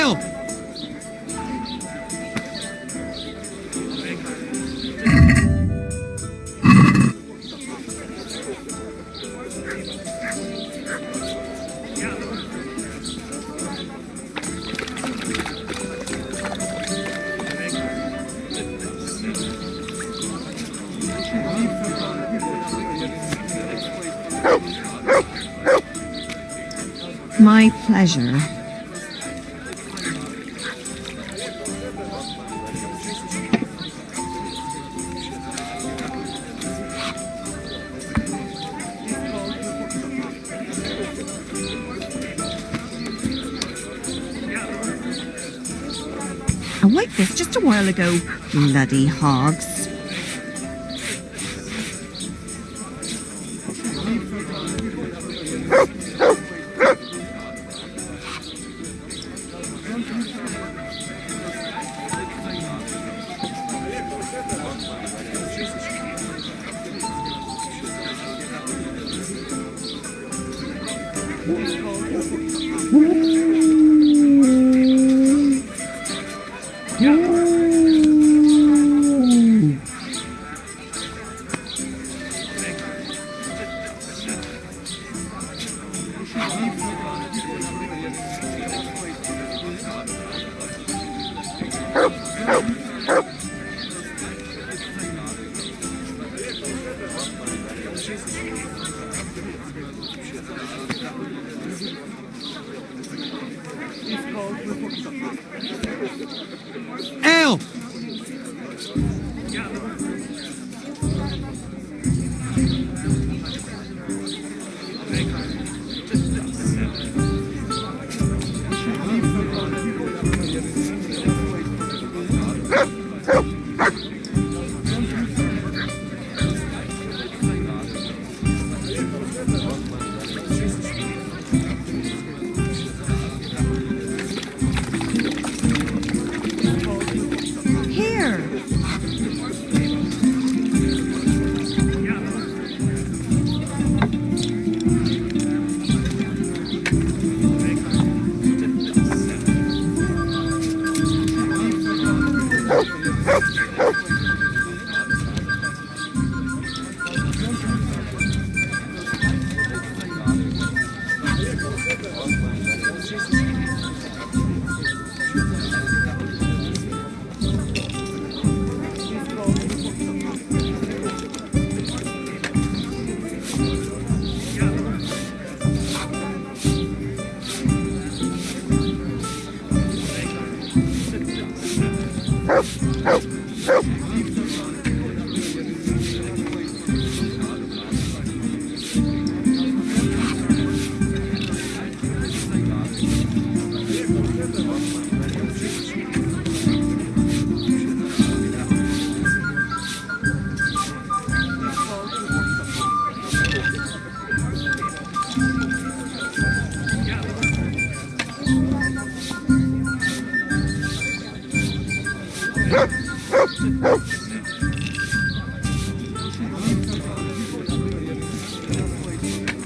Help! My pleasure. I wiped this just a while ago. Bloody hogs. Help!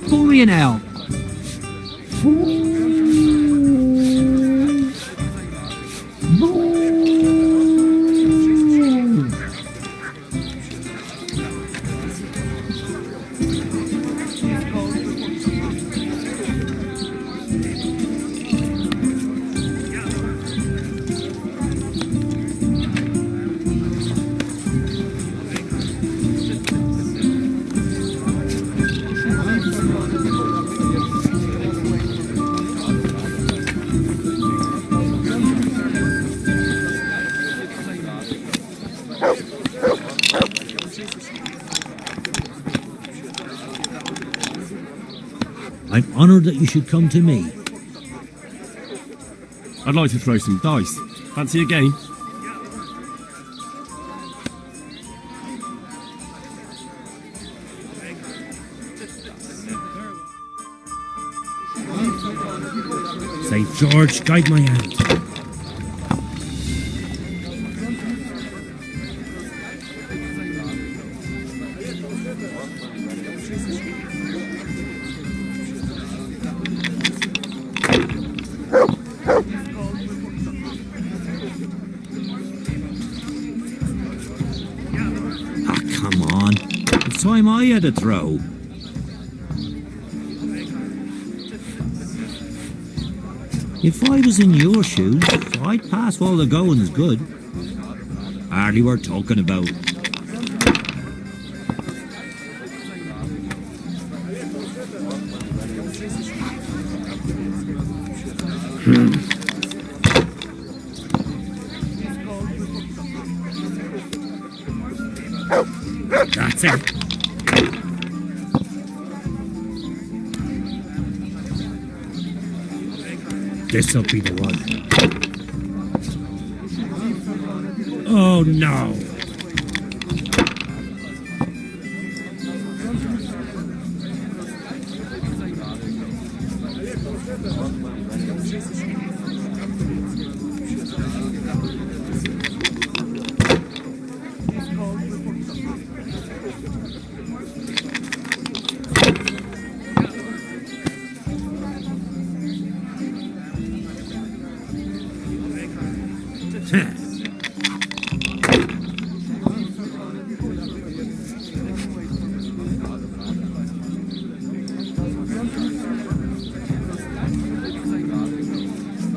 Pull me in help. I'm honoured that you should come to me. I'd like to throw some dice. Fancy a game? St. George, guide my hand. had a throw. If I was in your shoes, I'd pass while the going's good. Hardly worth talking about. That's it. This'll be the one. Oh no!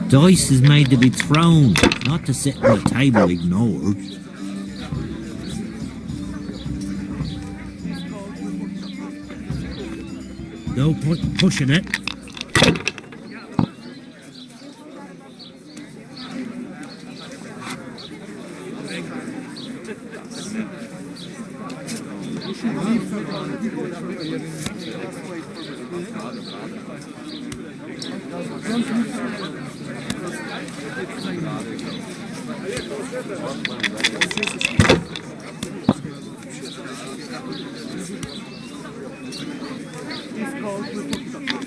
Dice is made to be thrown, not to sit on the table ignored. No point in pushing it.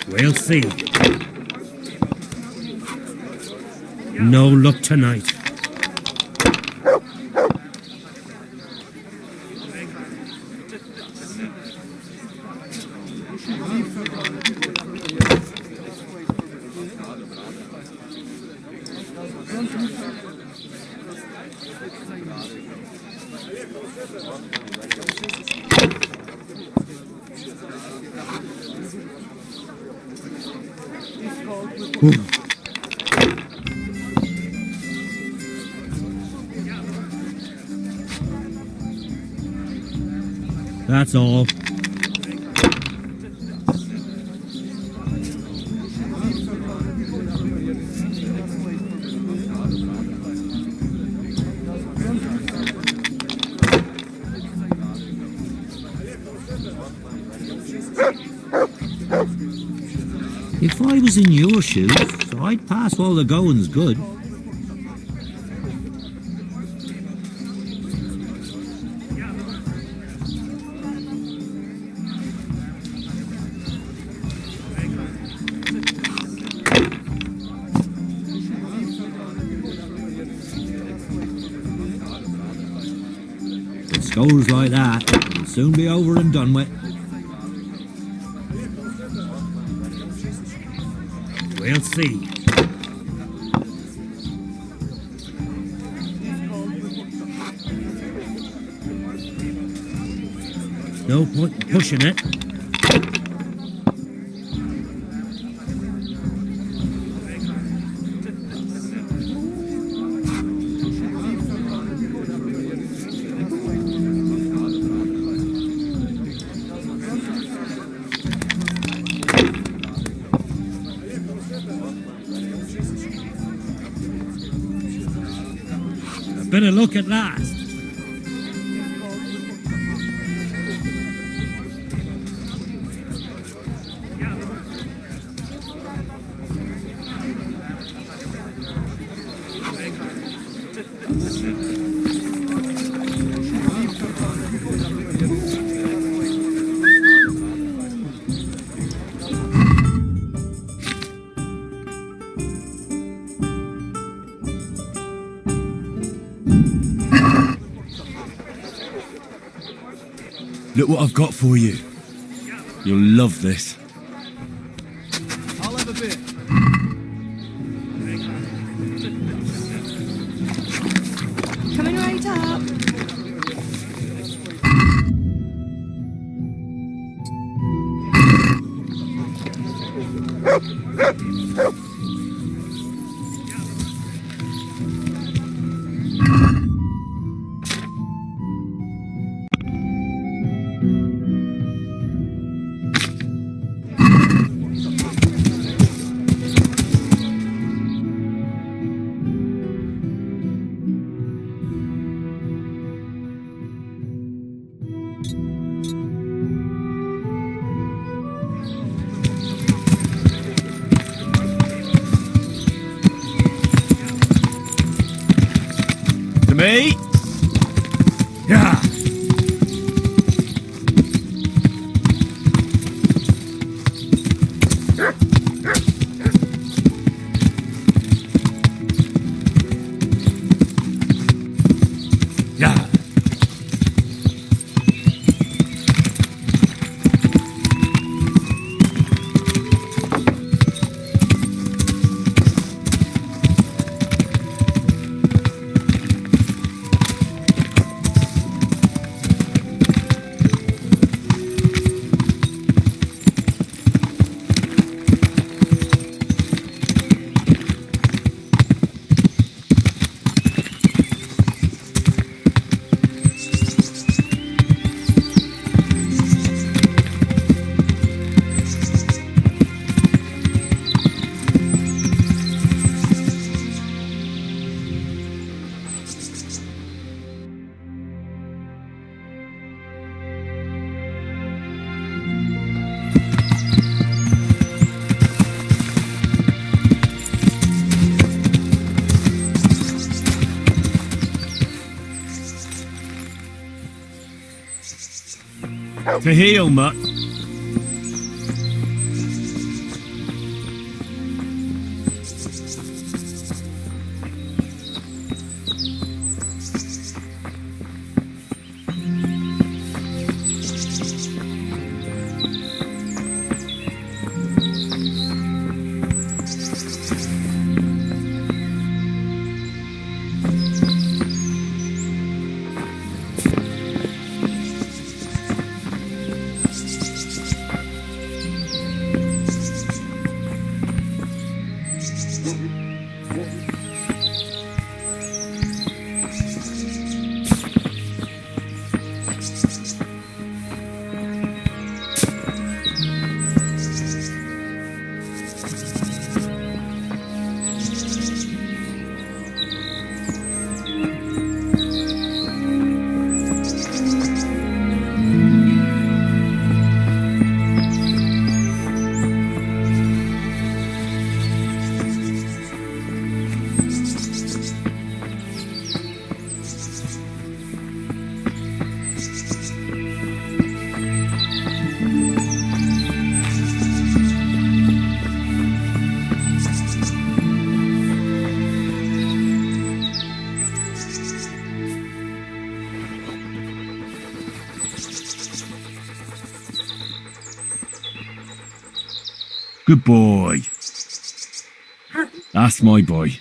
We'll see. No luck tonight. That's all. If I was in your shoes, I'd pass while the going's good. With scores like that, it'll soon be over and done with. We'll see. No point in pushing it. Better look at last. Look what I've got for you. You'll love this. I'll have a bit. Coming right up. Me? Yeah. Yeah. To heal, mutt. Good boy. That's my boy.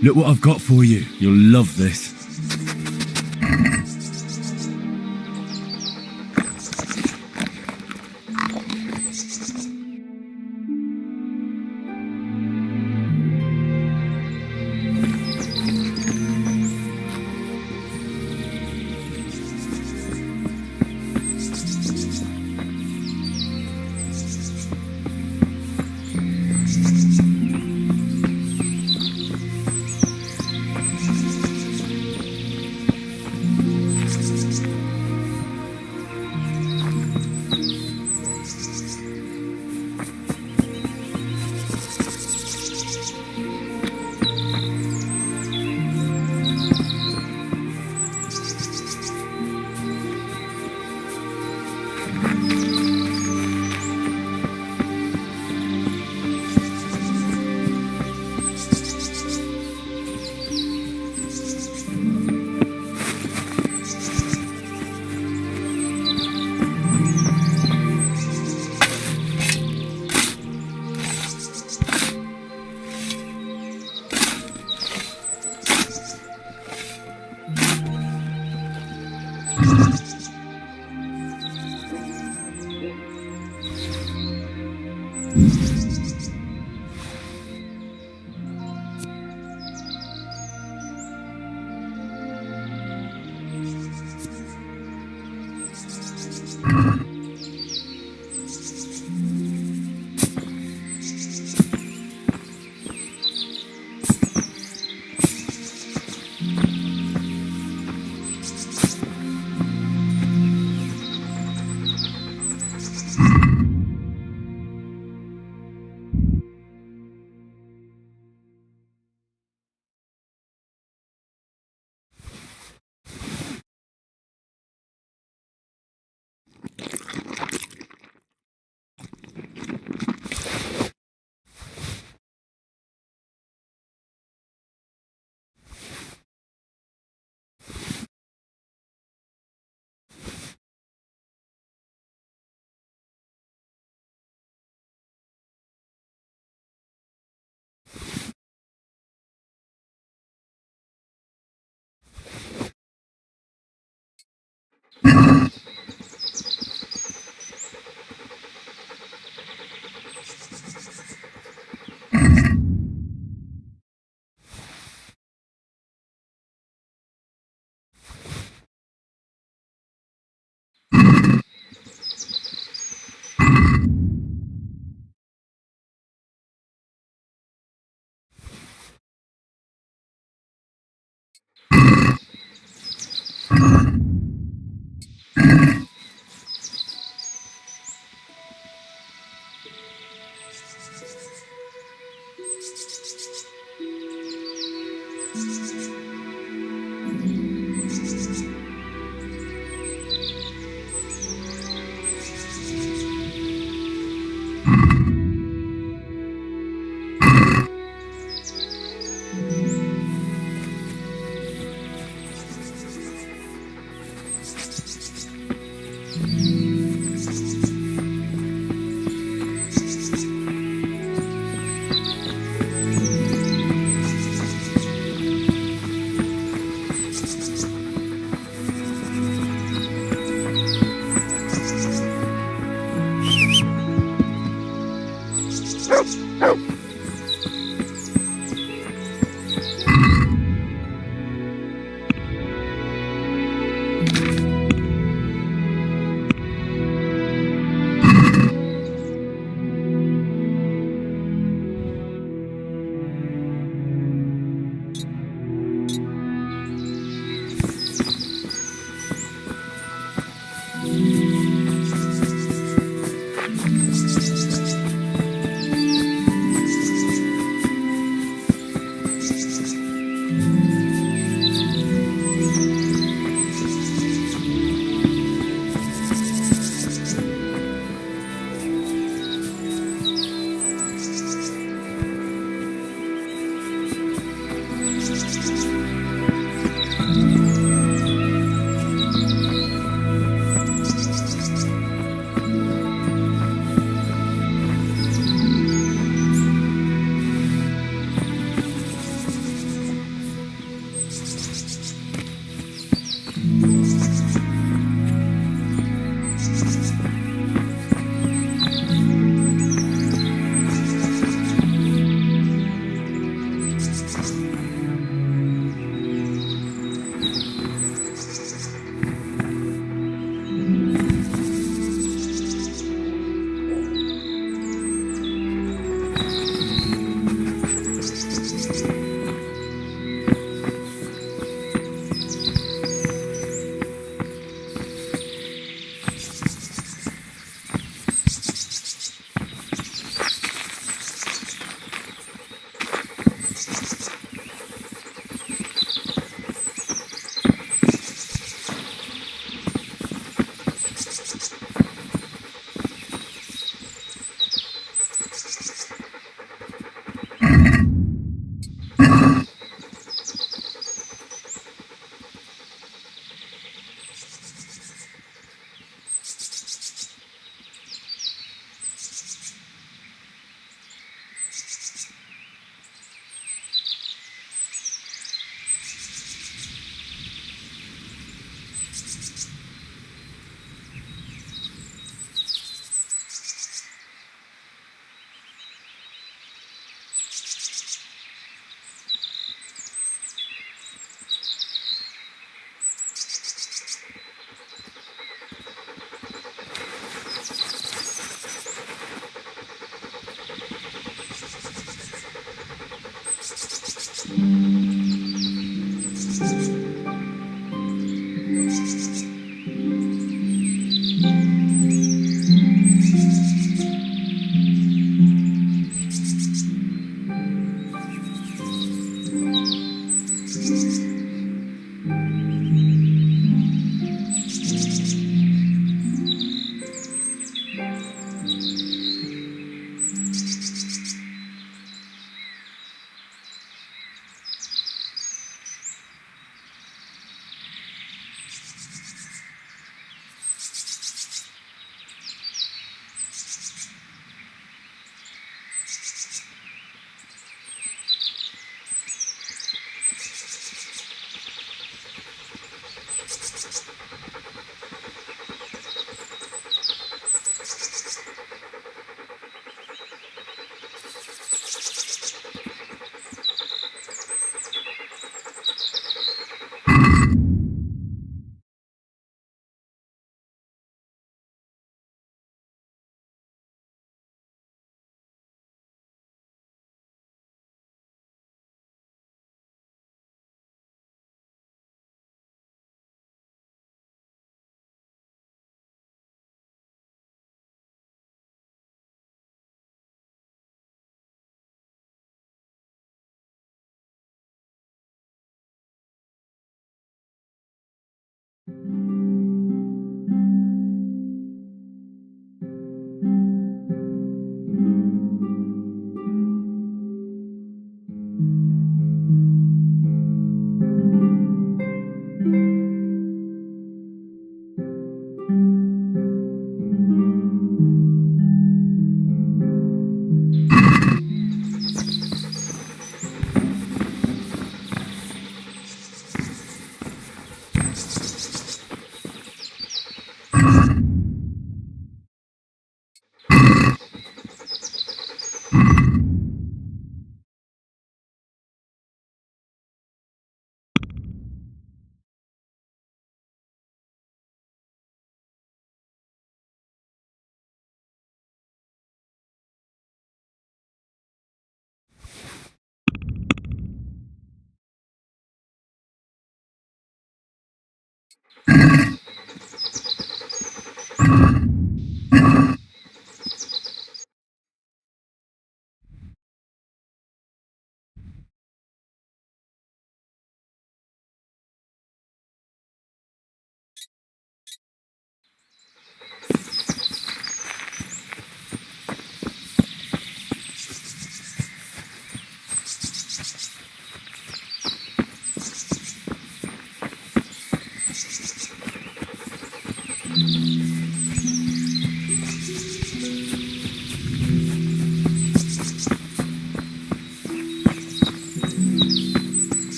Look what I've got for you. You'll love this.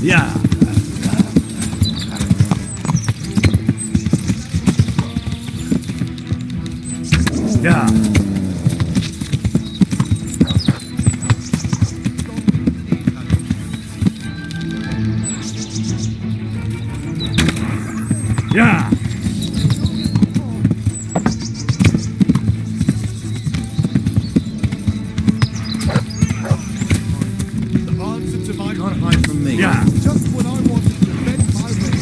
Yeah. Yeah. Yeah. The answer to my Can't hide from me. Yeah. just when I wanted to bend my way.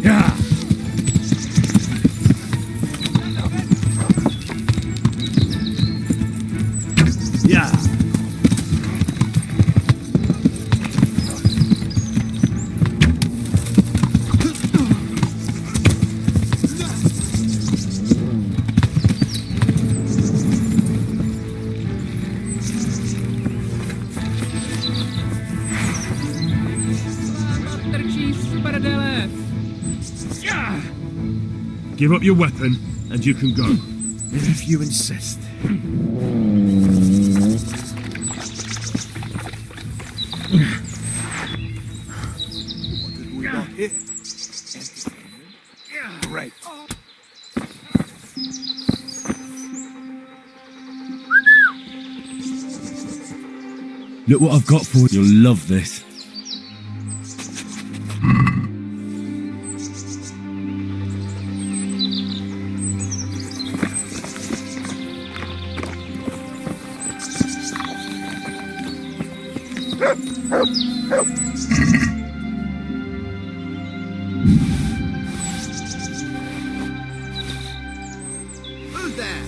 Yeah. Yeah. Give up your weapon, and you can go. If you insist. What did we got here? Entertainment? Great. Look what I've got for you. You'll love this. Who's there?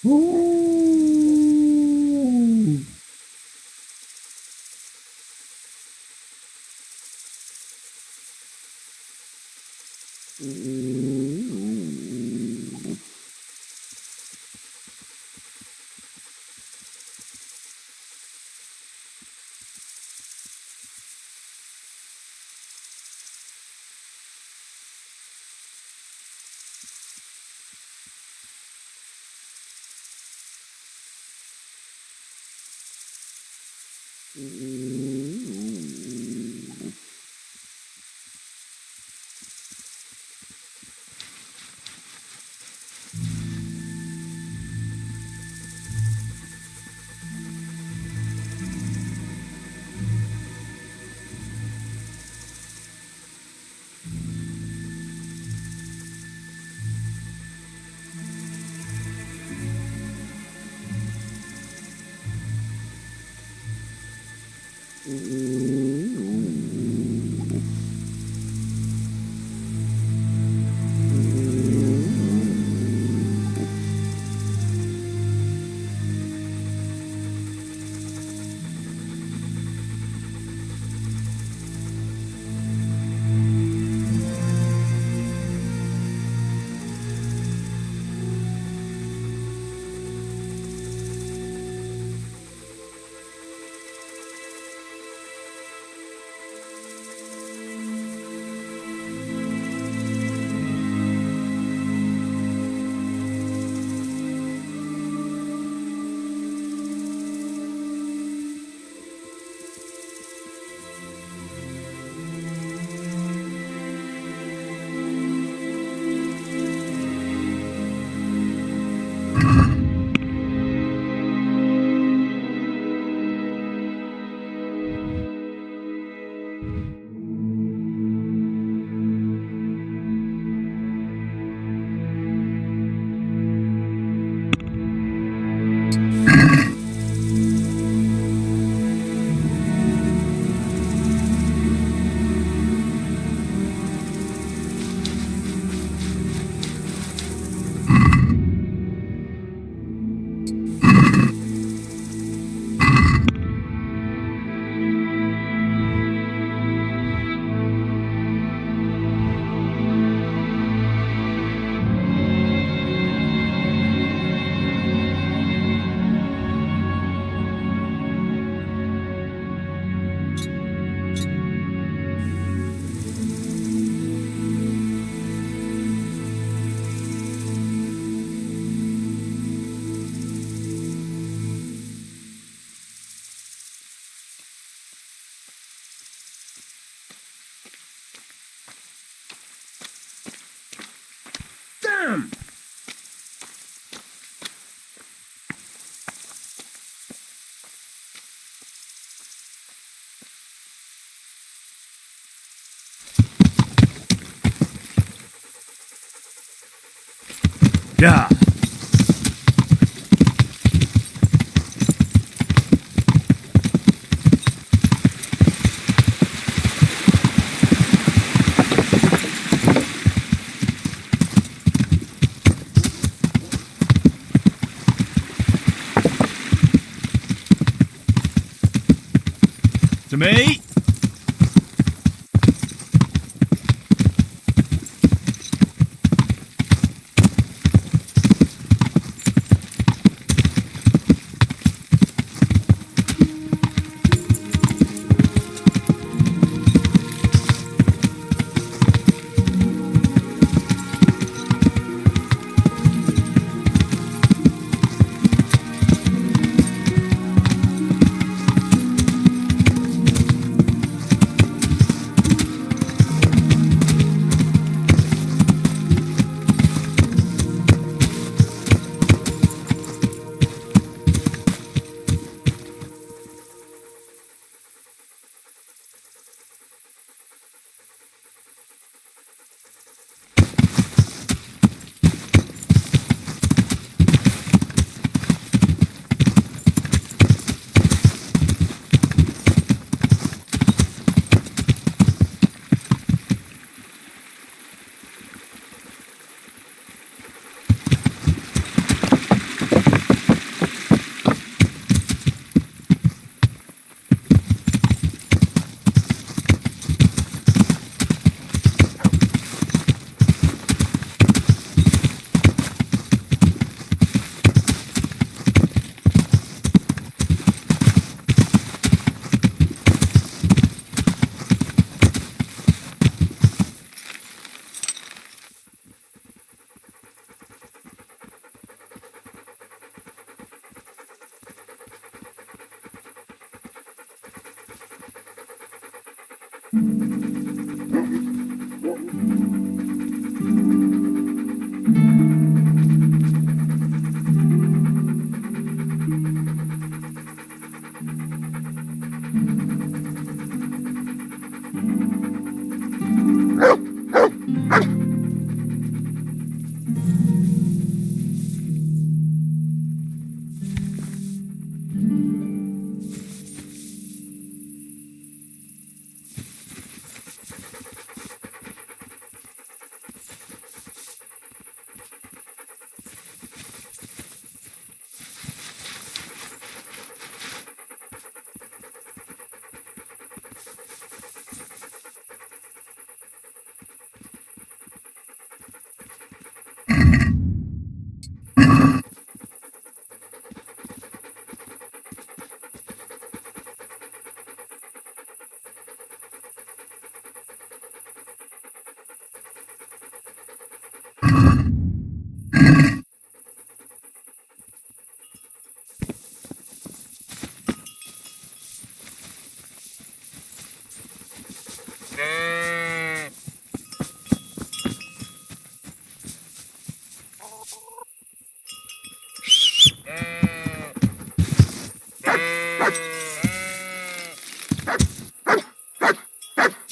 Ooh. Damn! Yeah. To me.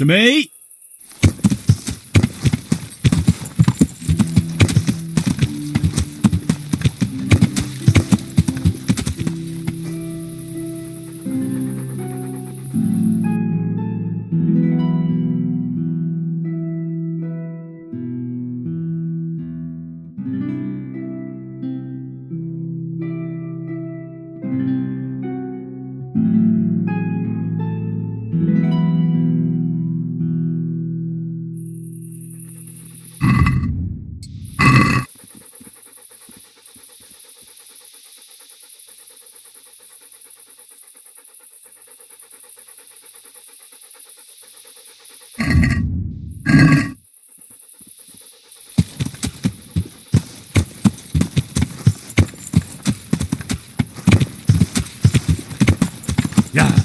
To me? Yeah.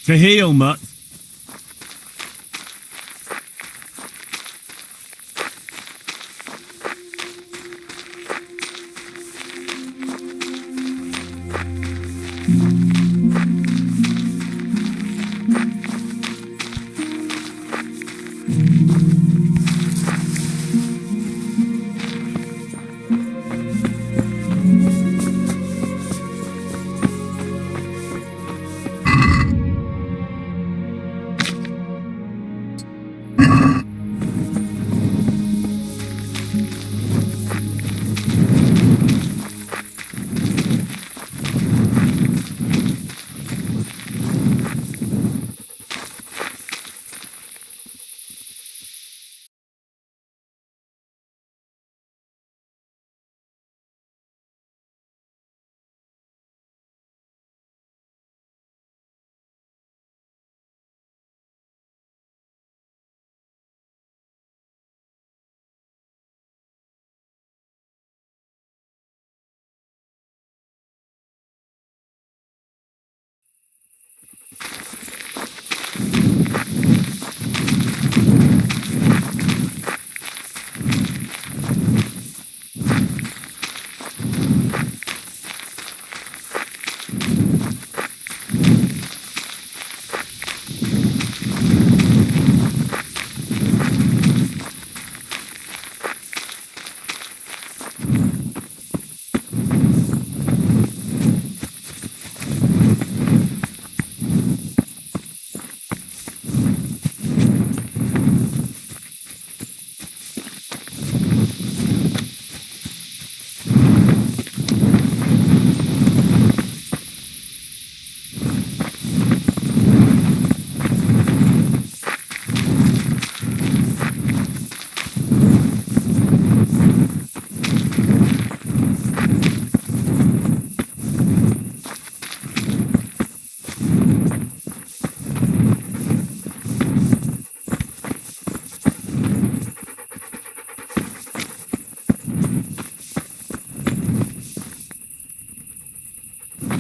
To heal, mutt.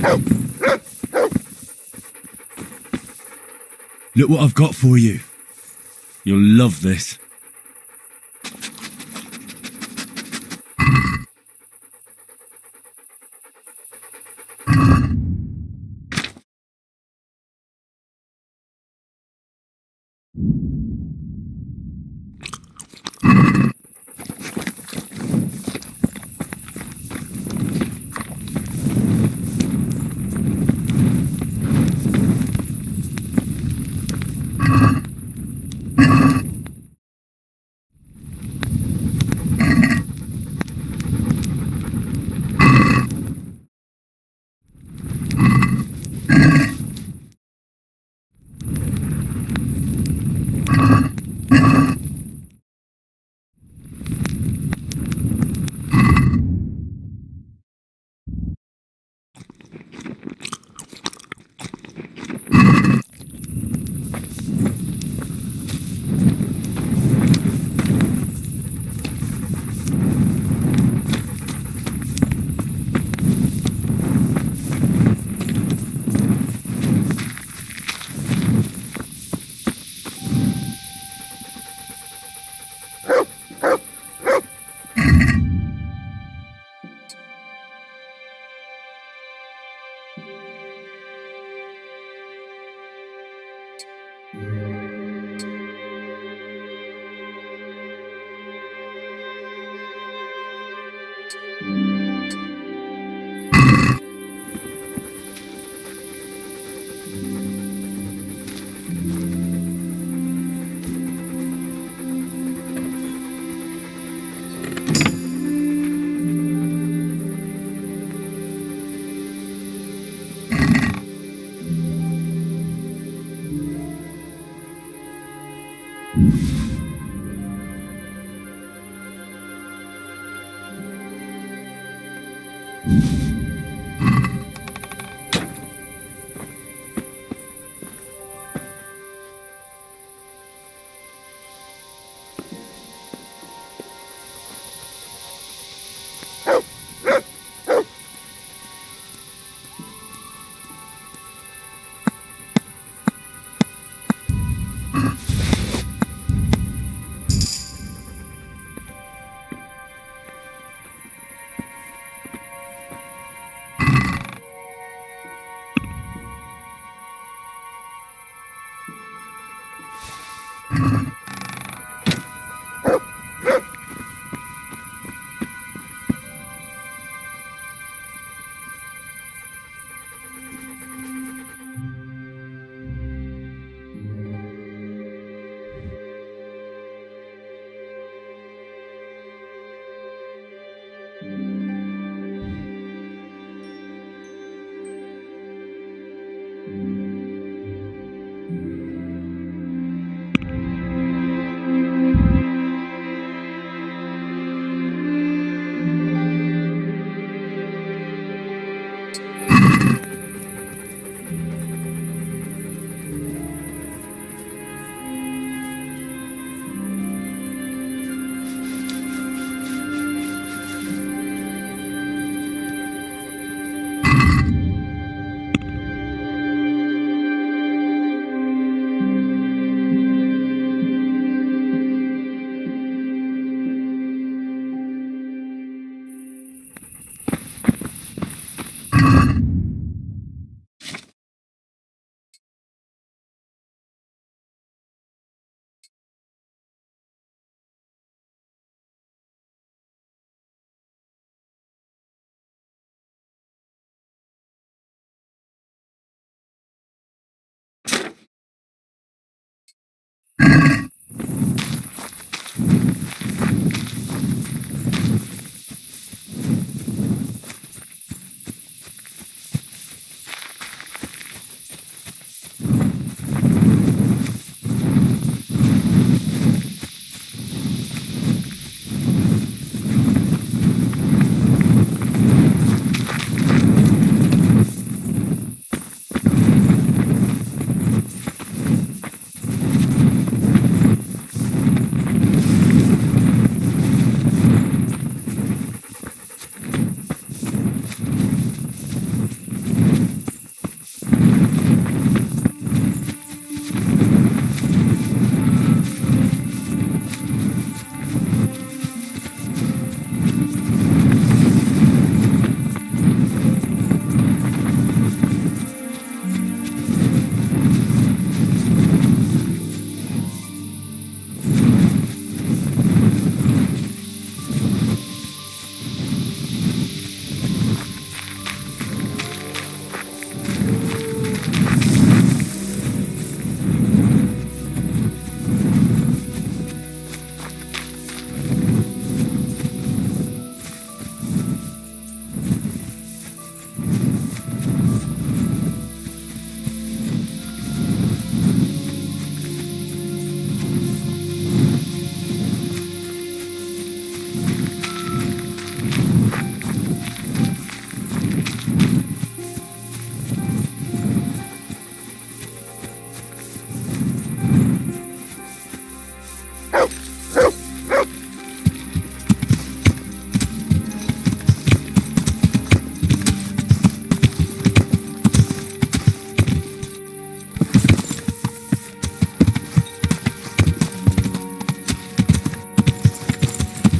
Look what I've got for you. You'll love this.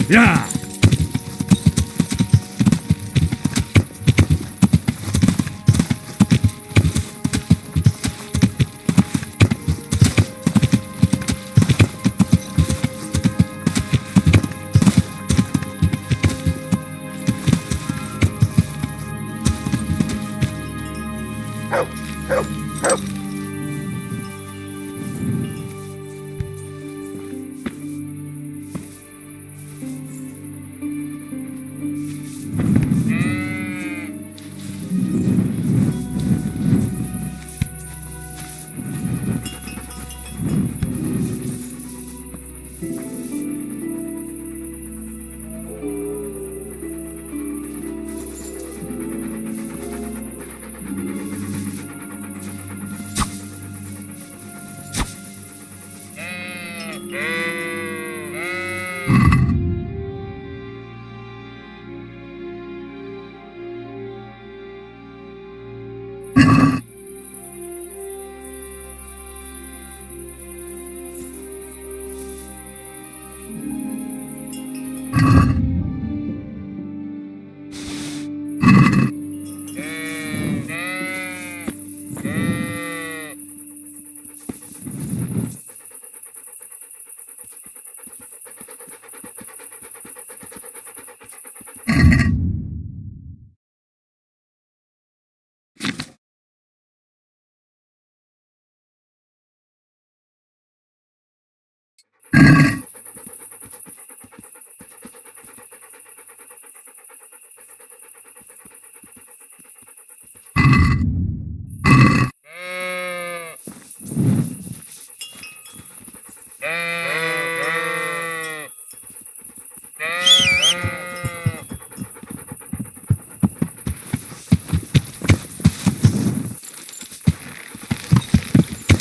Yeah.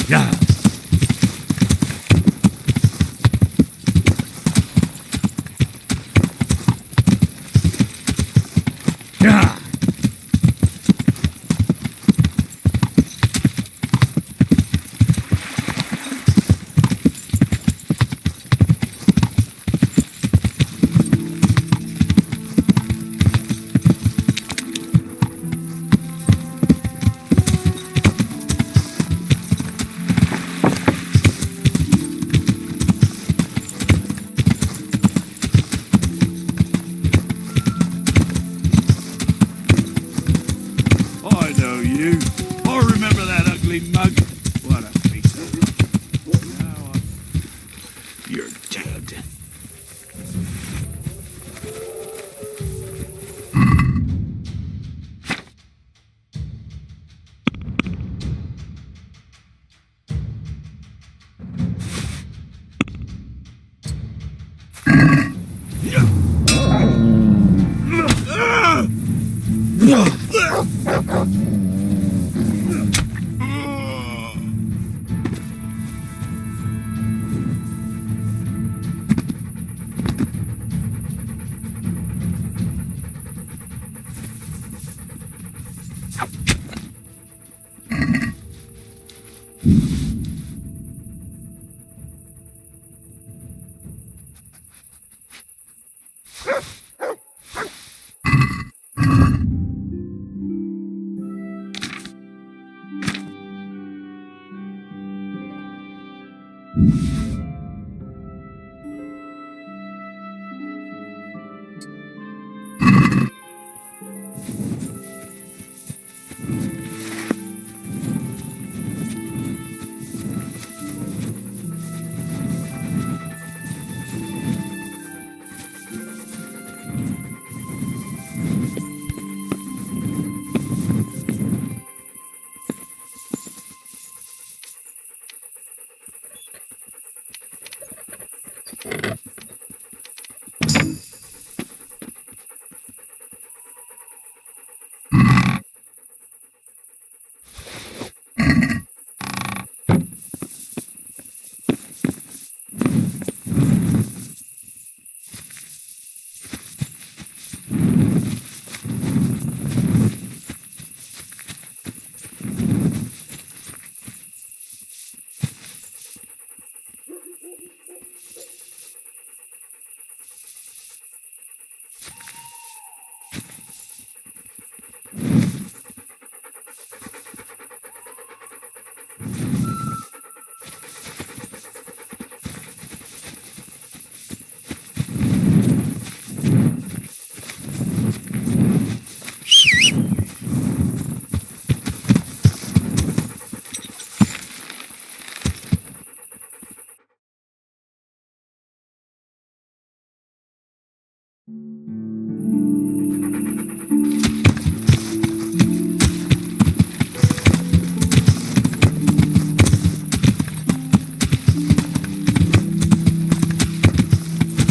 Yeah. Yeah. I know you. I remember that ugly mug. What a piece of... Now you're dead.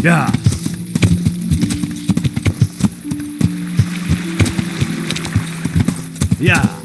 Yeah. Yeah.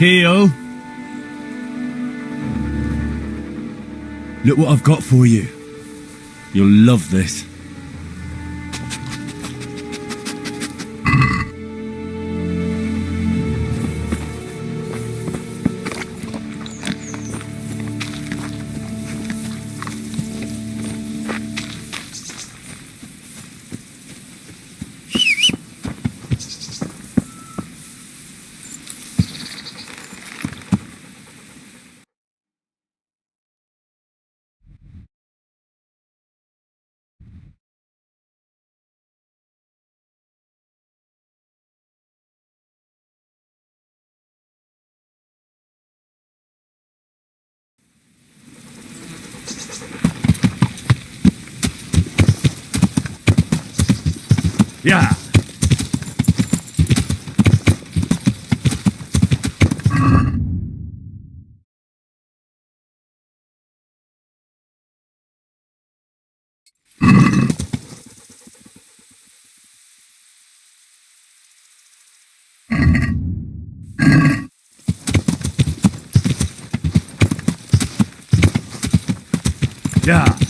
Hey-o. Look what I've got for you. You'll love this. Yeah. Yeah.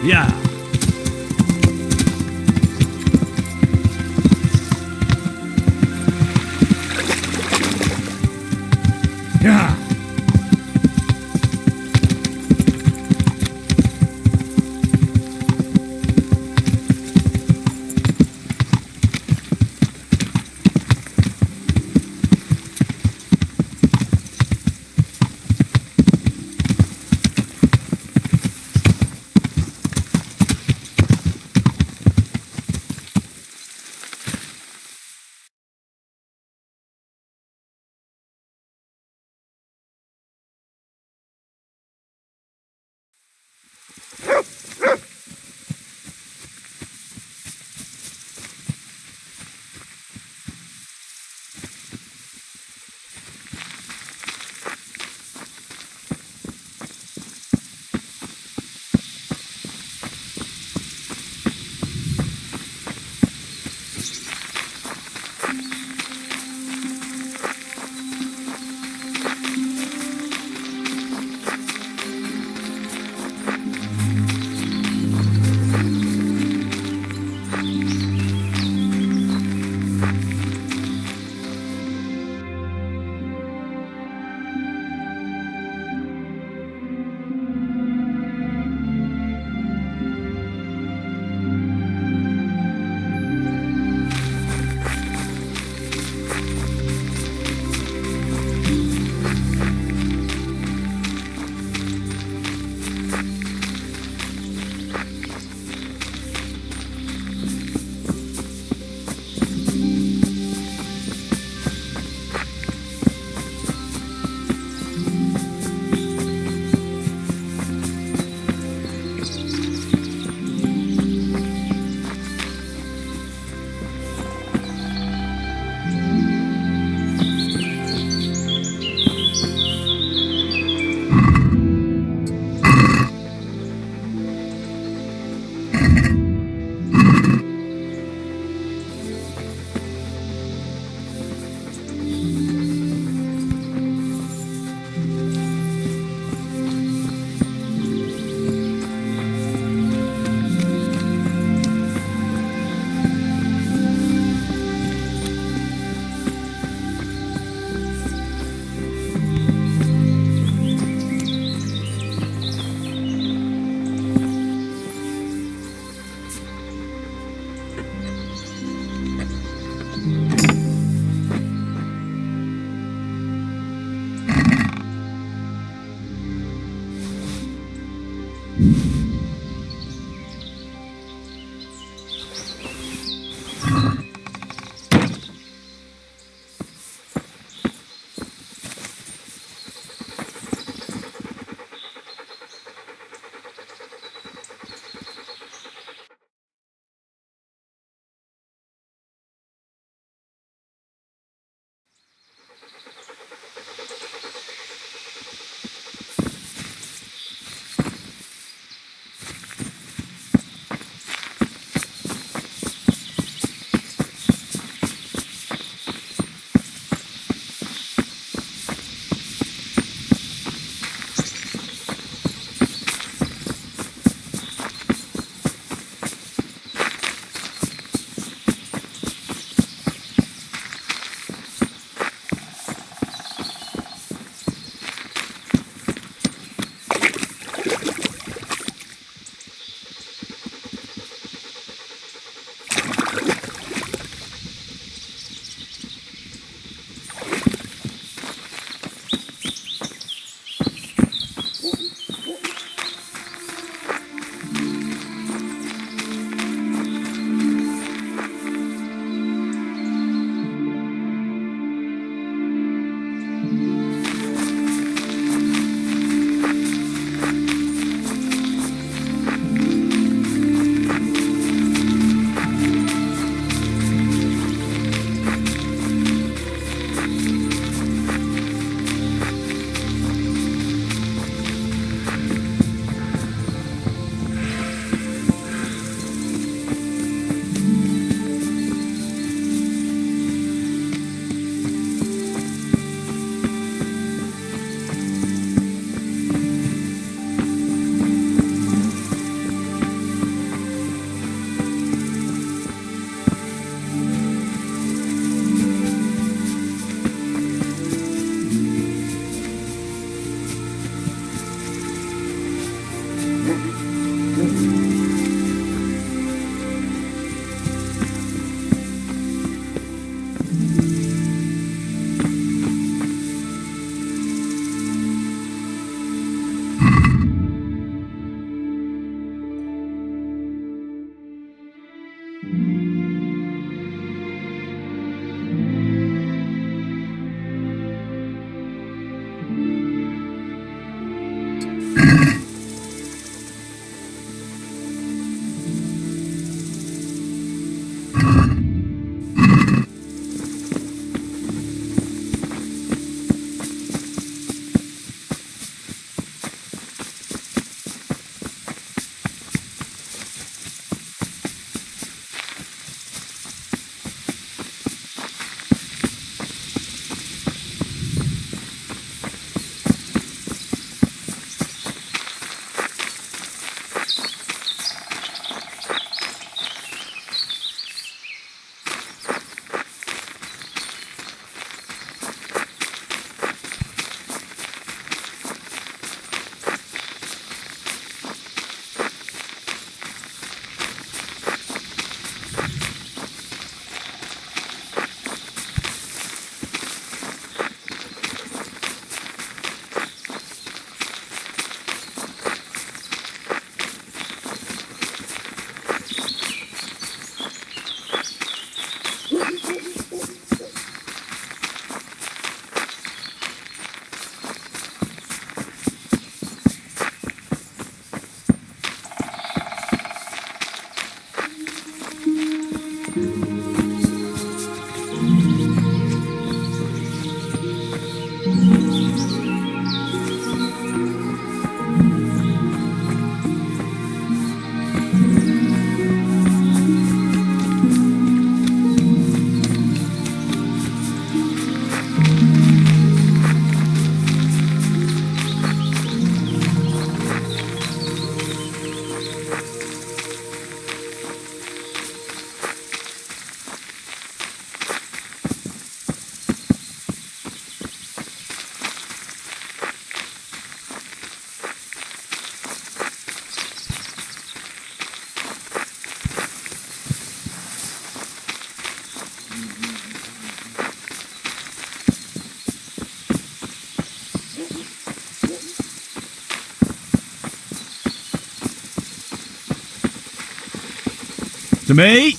Yeah. Yeah. To me.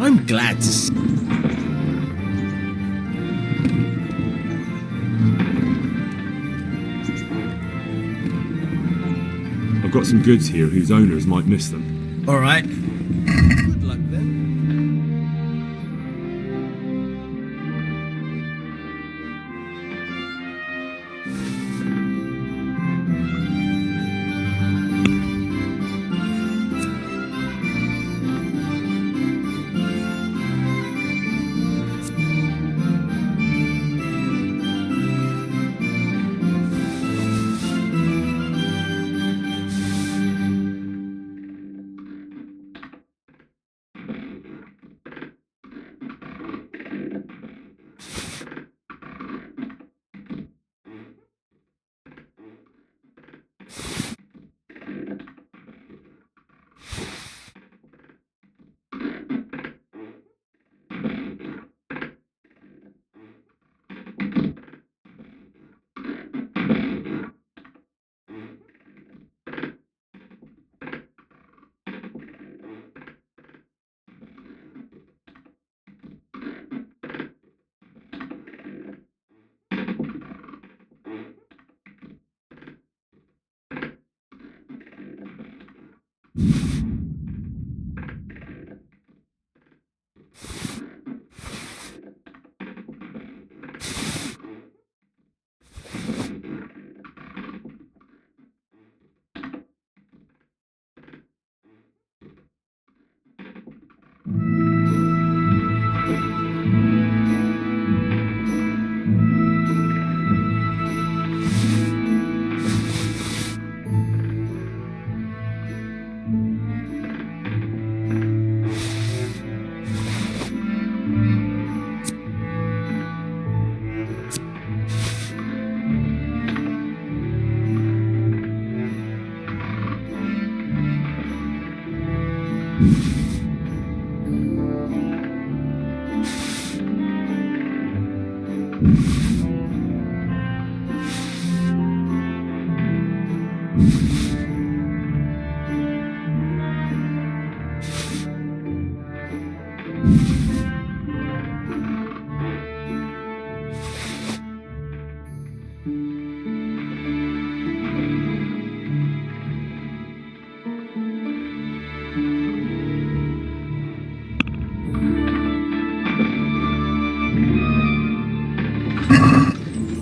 I'm glad to see. I've got some goods here whose owners might miss them. All right. Good luck then.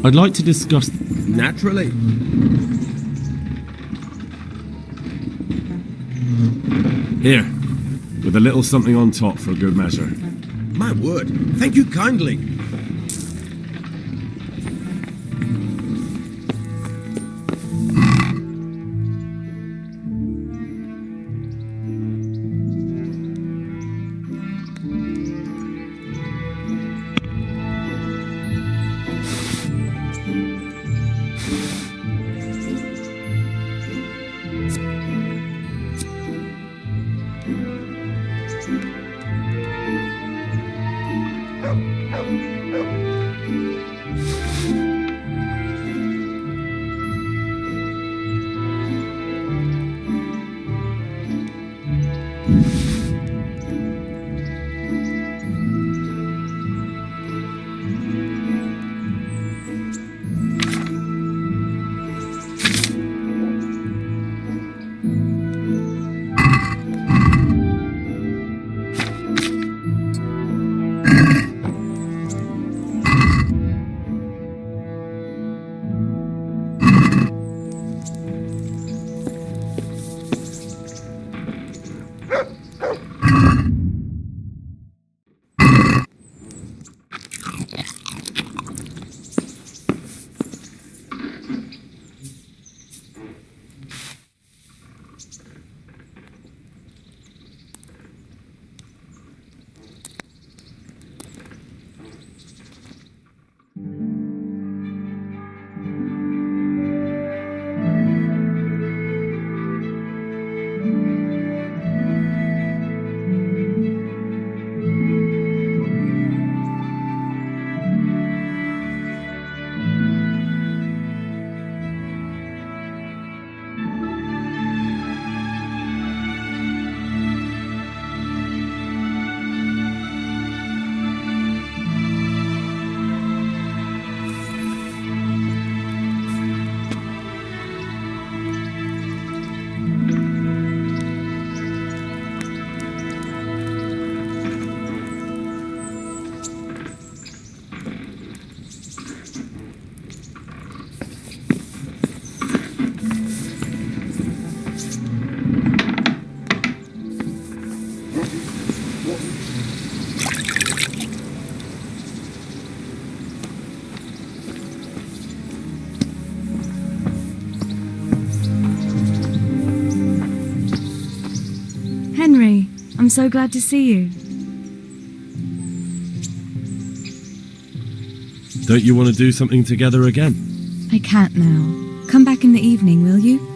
I'd like to discuss... Naturally. Here, with a little something on top for good measure. My word. Thank you kindly. Henry, I'm so glad to see you. Don't you want to do something together again? I can't now. Come back in the evening, will you?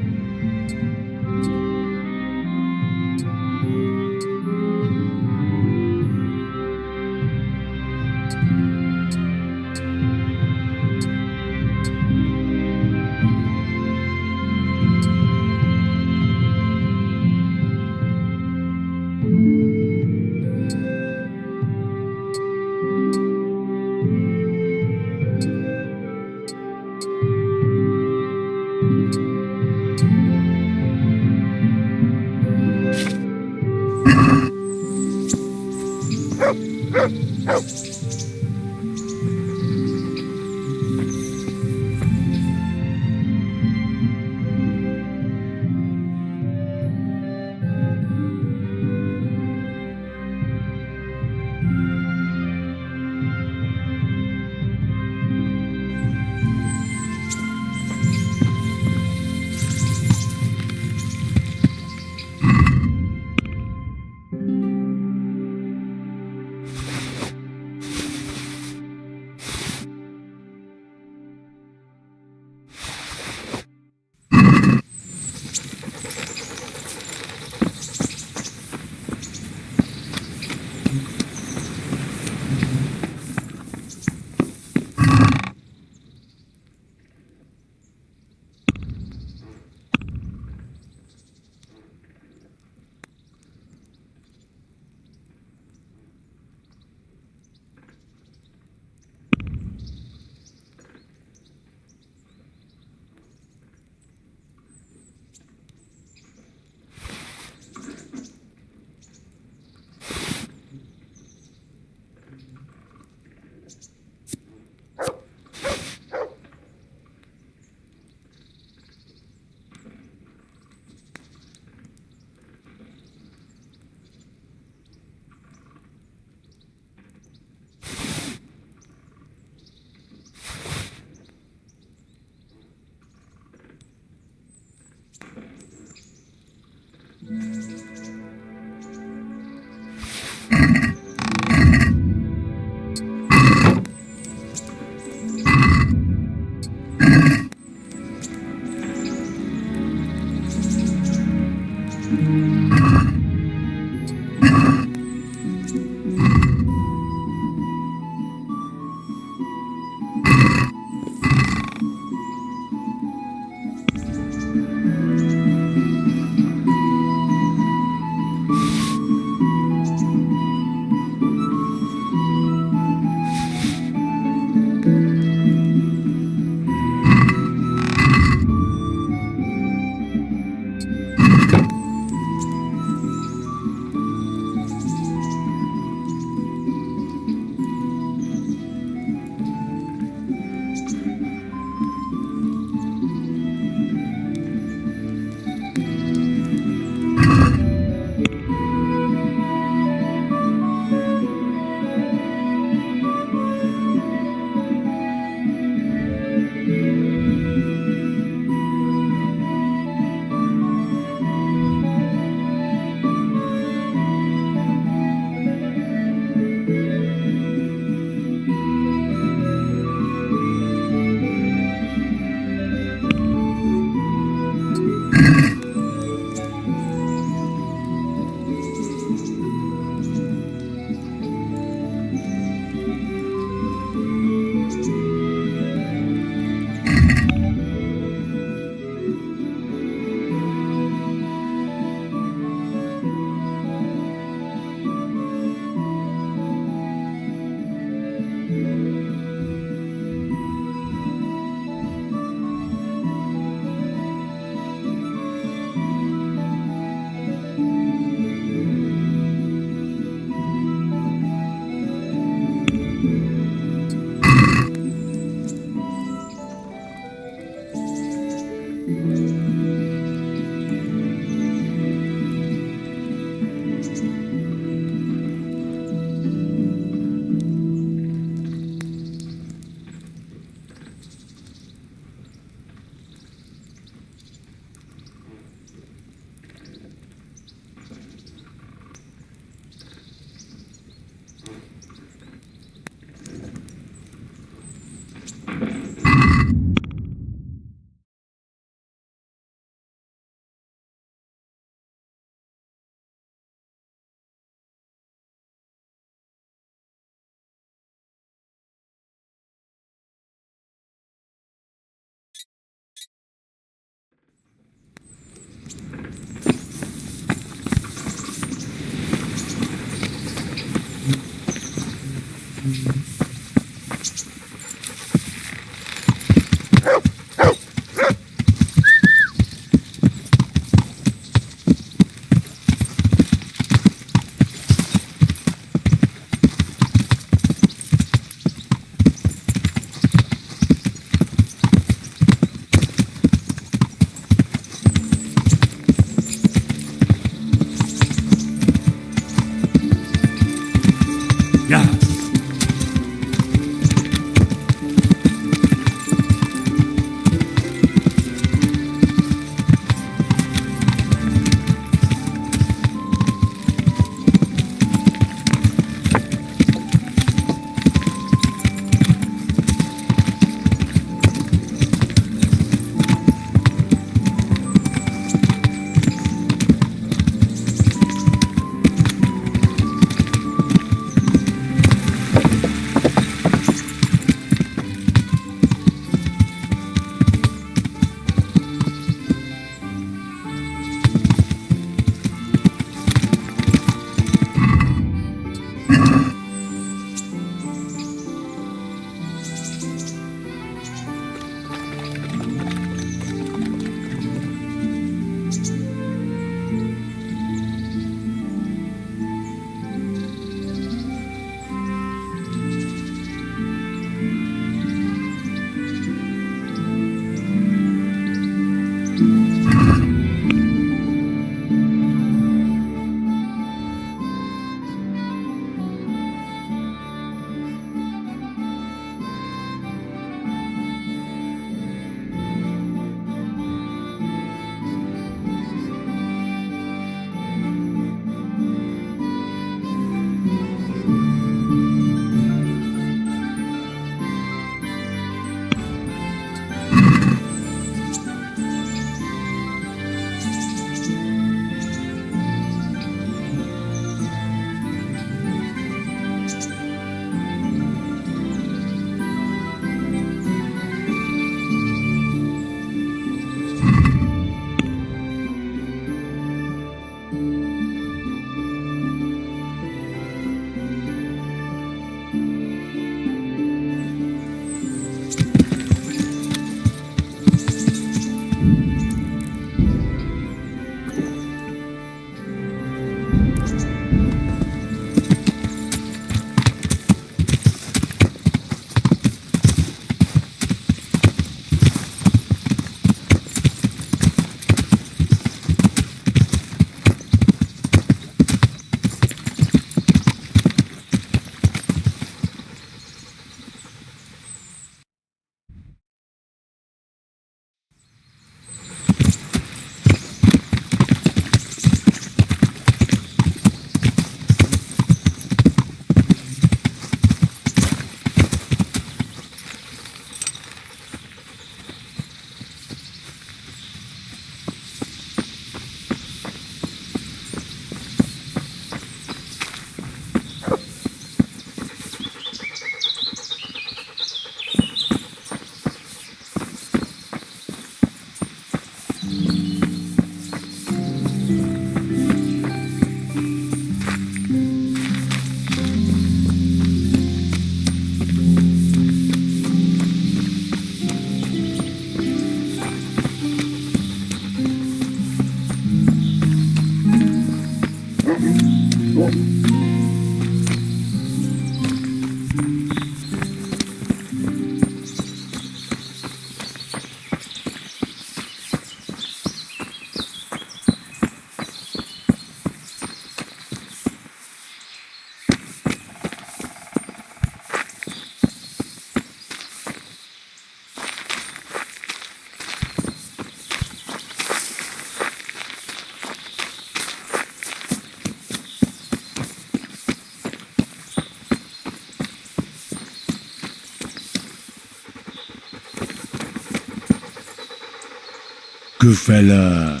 Good fella.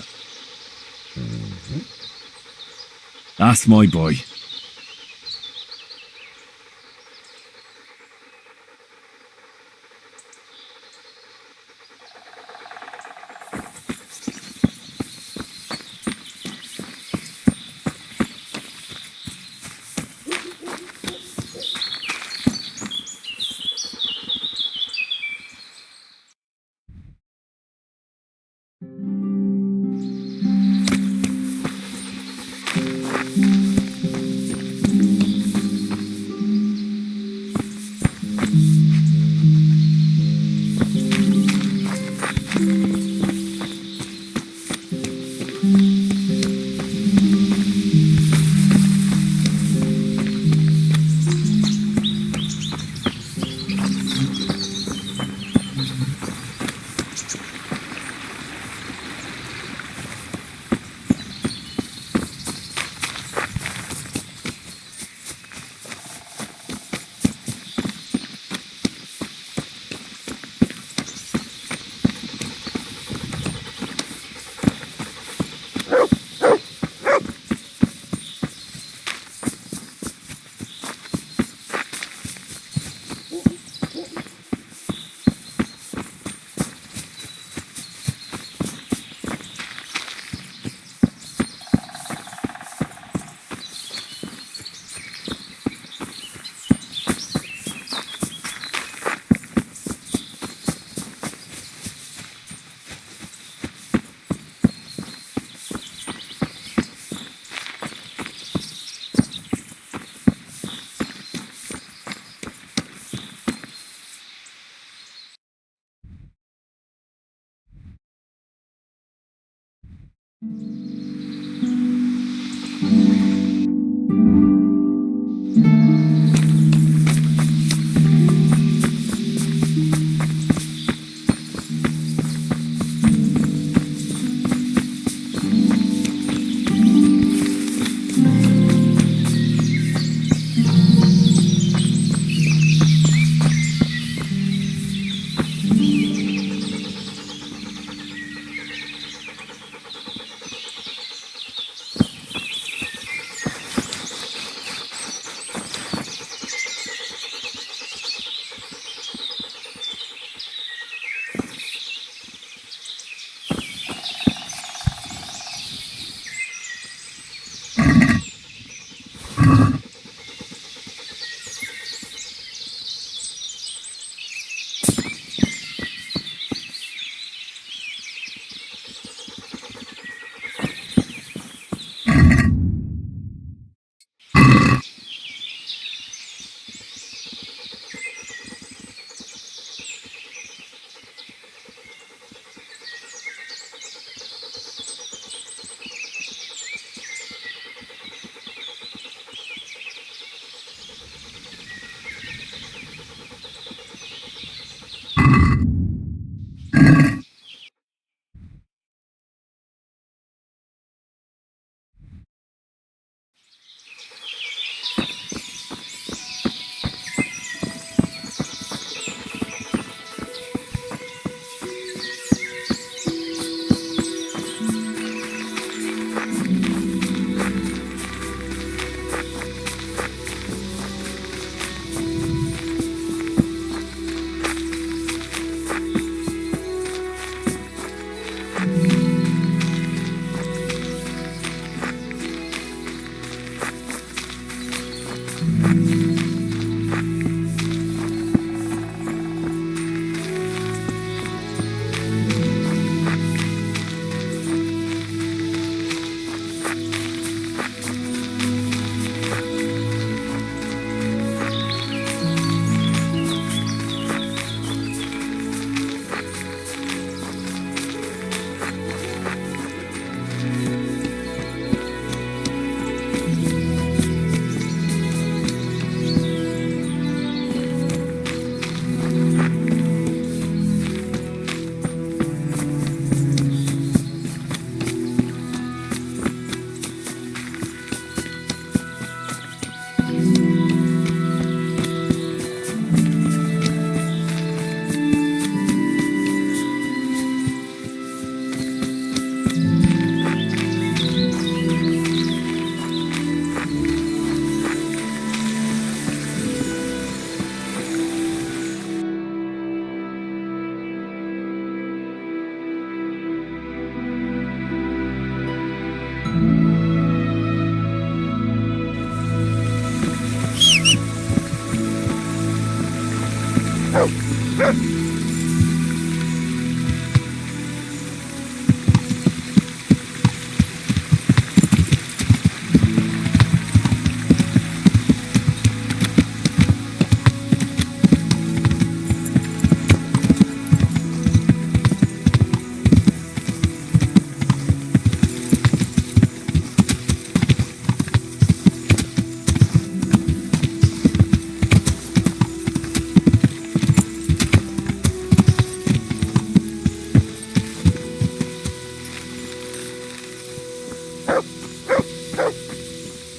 That's my boy.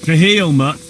To heal, Mutt.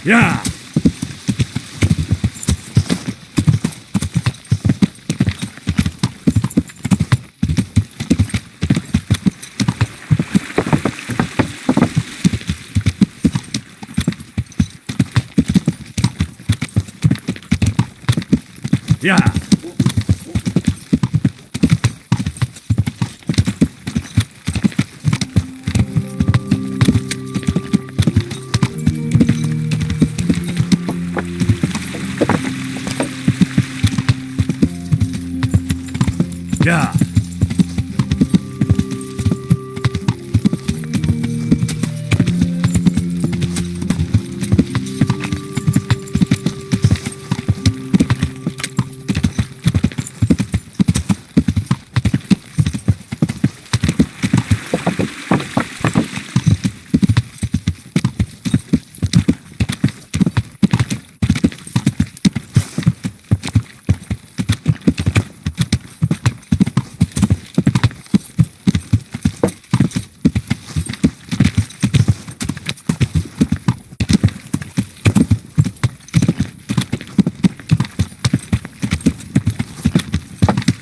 Yeah! Yeah! Yeah!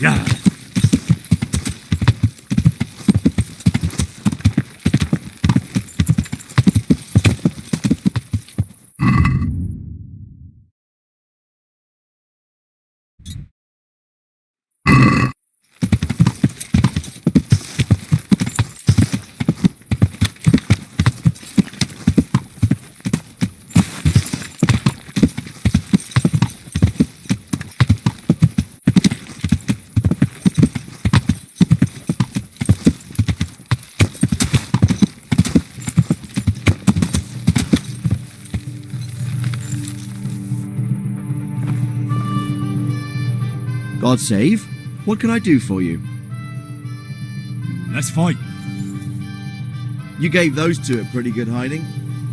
Yeah! God save. What can I do for you? Let's fight. You gave those two a pretty good hiding,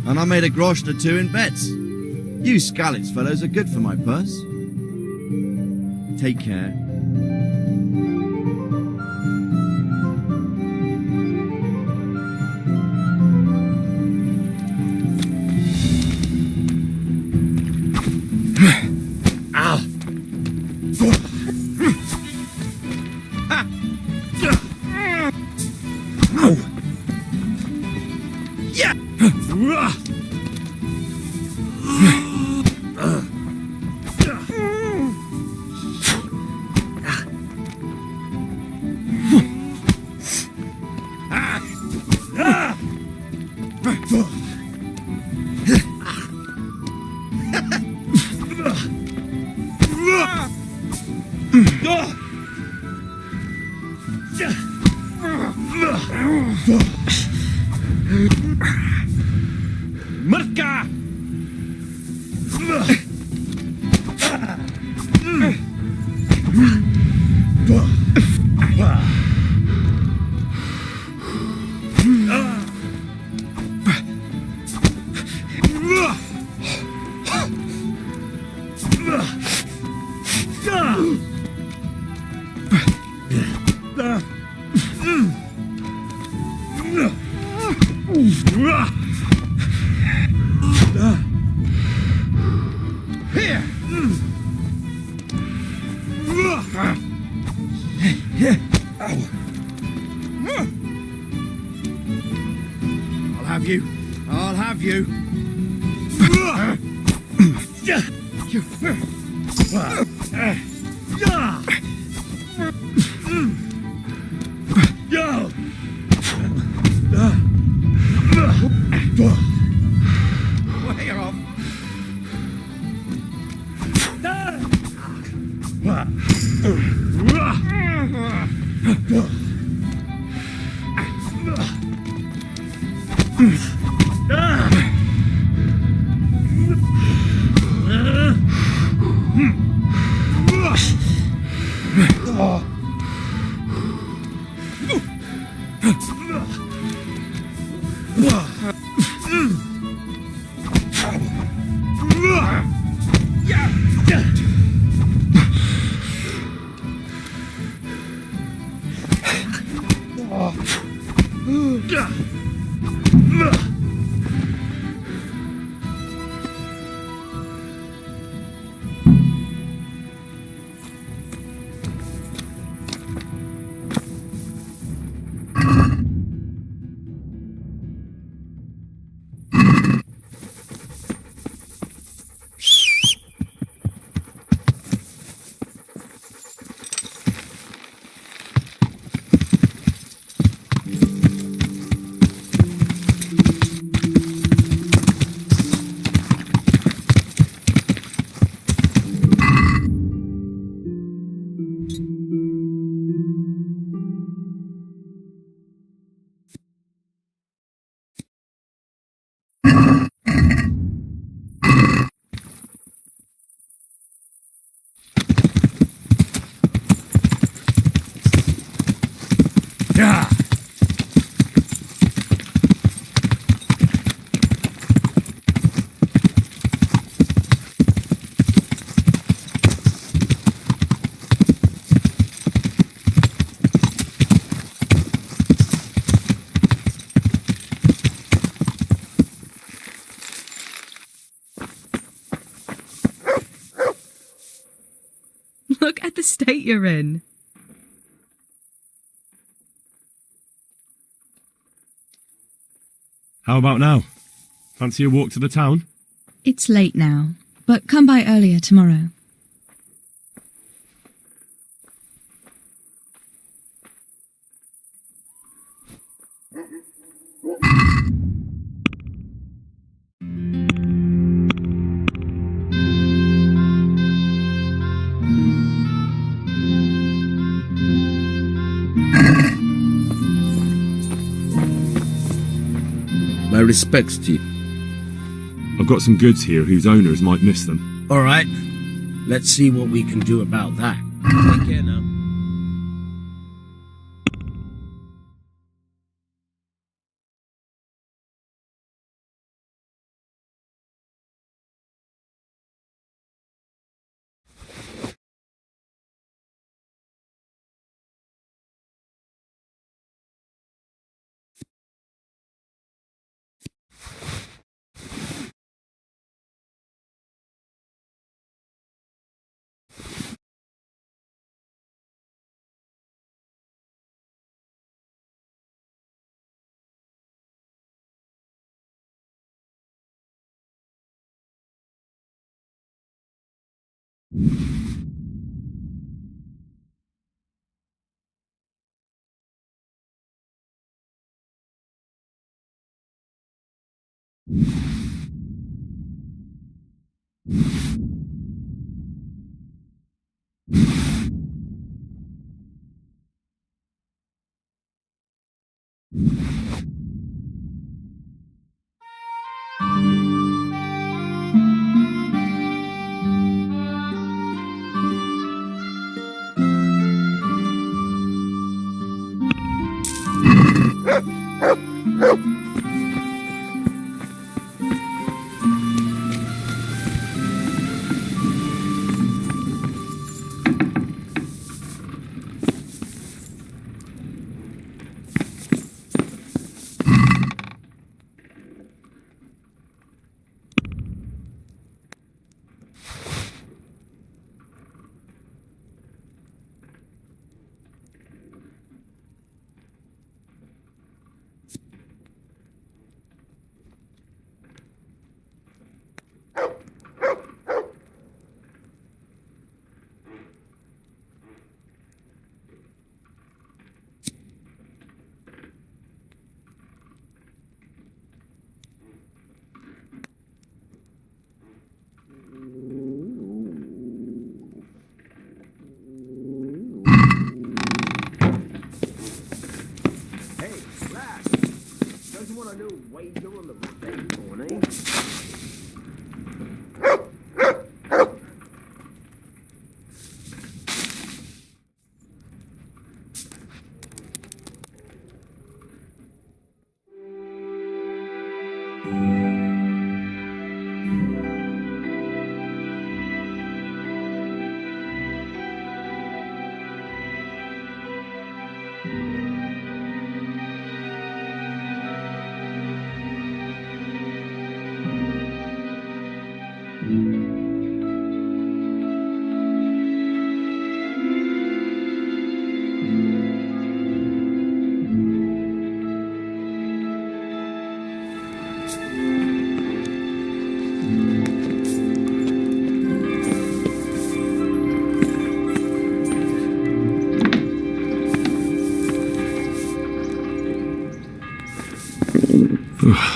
and I made a groschen or two in bets. You Scalitz fellows are good for my purse. Take care. Marka! I'll have you. Way off. Look at the state you're in. How about now? Fancy a walk to the town? It's late now, but come by earlier tomorrow. My respects to you. I've got some goods here whose owners might miss them. All right. Let's see what we can do about that. Take care now.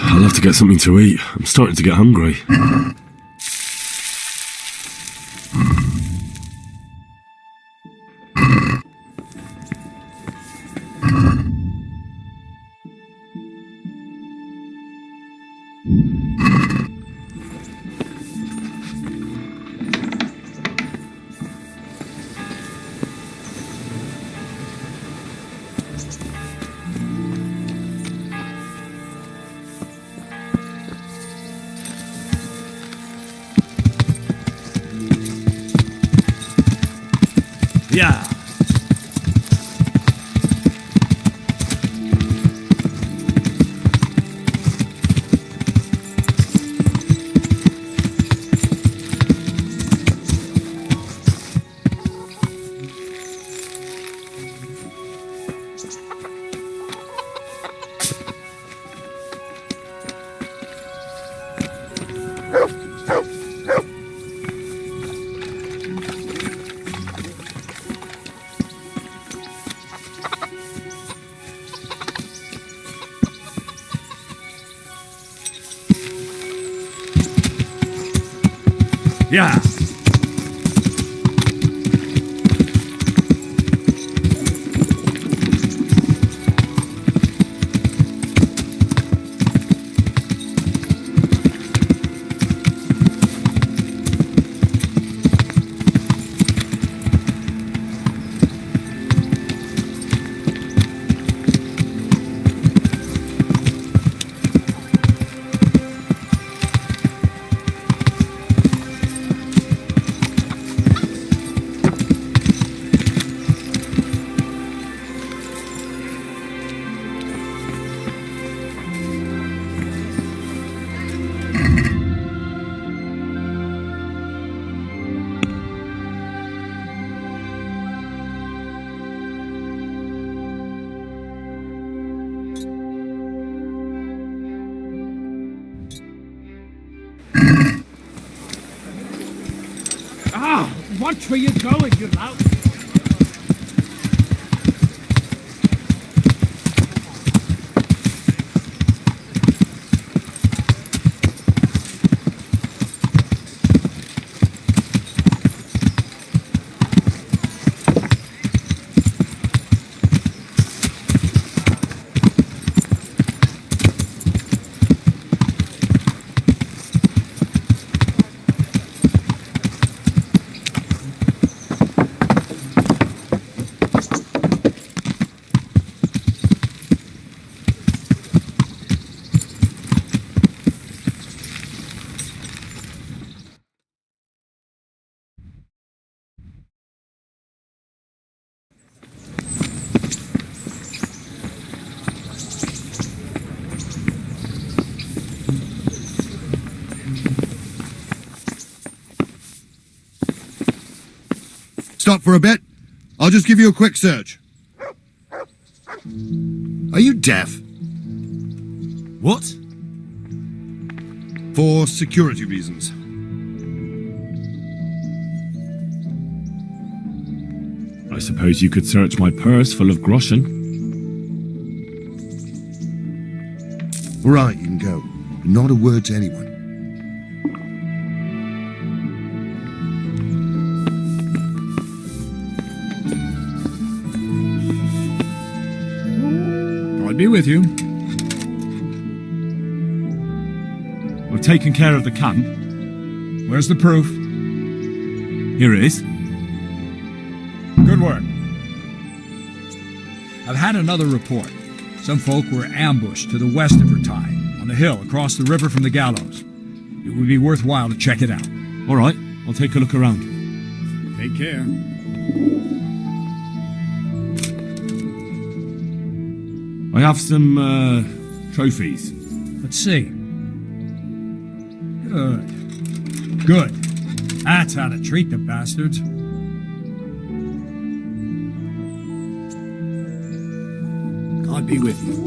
I'll have to get something to eat. I'm starting to get hungry. Yeah. Yeah. Watch where you're going, you lout. Stop for a bit. I'll just give you a quick search. Are you deaf? What? For security reasons. I suppose you could search my purse full of groschen. Right, you can go. Not a word to anyone. I'll be with you. taken care of the camp. Where's the proof? Here it is. Good work. I've had another report. Some folk were ambushed to the west of Vertai, on the hill across the river from the gallows. It would be worthwhile to check it out. All right, I'll take a look around. Take care. I have some, trophies. Let's see. Good. Good. That's how to treat the bastards. God be with you.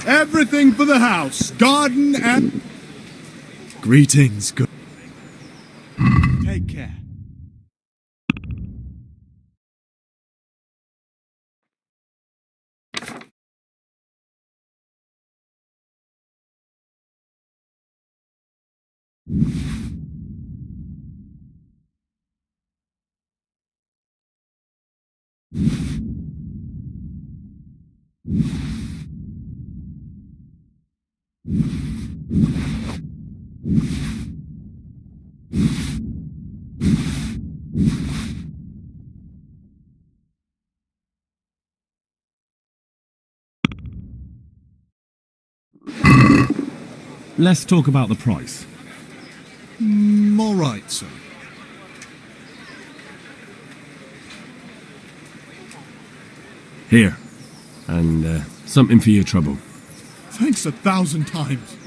Everything for the house, garden and... Greetings, good... Take care. Let's talk about the price. All right, sir. Here. And, something for your trouble. Thanks 1,000 times.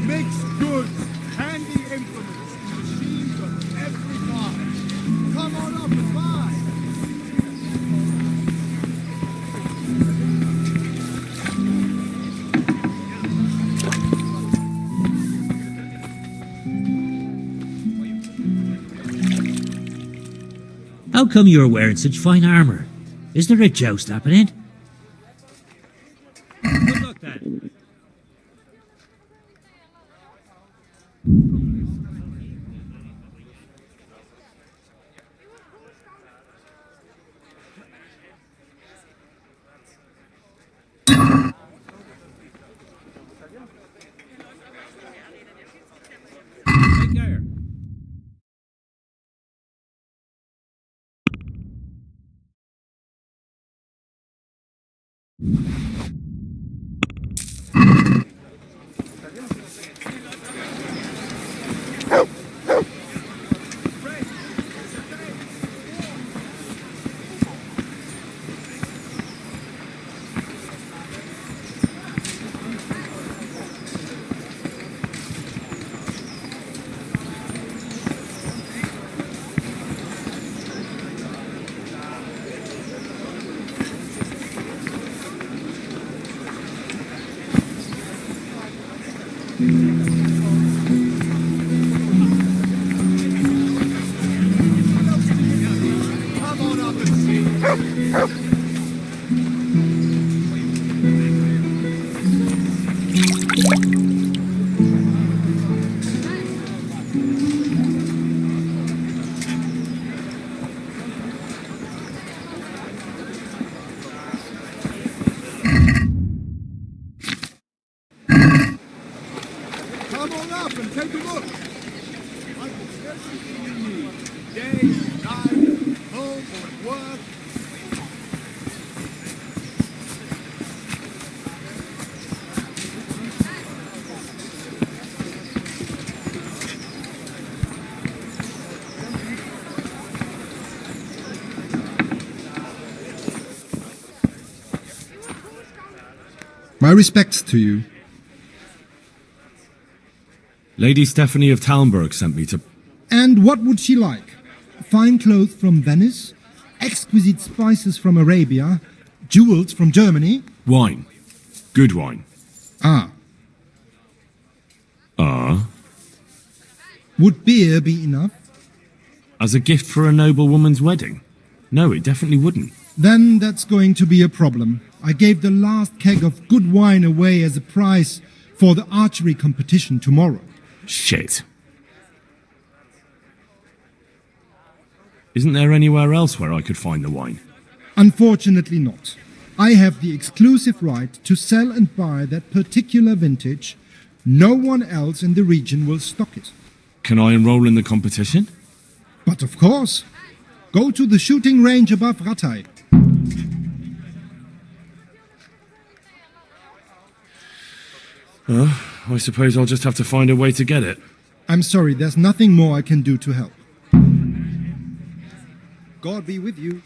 Makes goods, handy implements, machines of every kind. Come on up and buy. How come you're wearing such fine armour? Is there a joust happening? Good luck then. Come on up and see. Come on up and take a look. I can everything you need. Day, night, home or at work. My respects to you. Lady Stephanie of Talmberg sent me to... And what would she like? Fine clothes from Venice, exquisite spices from Arabia, jewels from Germany? Wine. Good wine. Ah. Ah? Would beer be enough? As a gift for a noble woman's wedding? No, it definitely wouldn't. Then that's going to be a problem. I gave the last keg of good wine away as a prize for the archery competition tomorrow. Shit. Isn't there anywhere else where I could find the wine? Unfortunately not. I have the exclusive right to sell and buy that particular vintage. No one else in the region will stock it. Can I enroll in the competition? But of course. Go to the shooting range above Rattay. I suppose I'll just have to find a way to get it. I'm sorry, there's nothing more I can do to help. God be with you.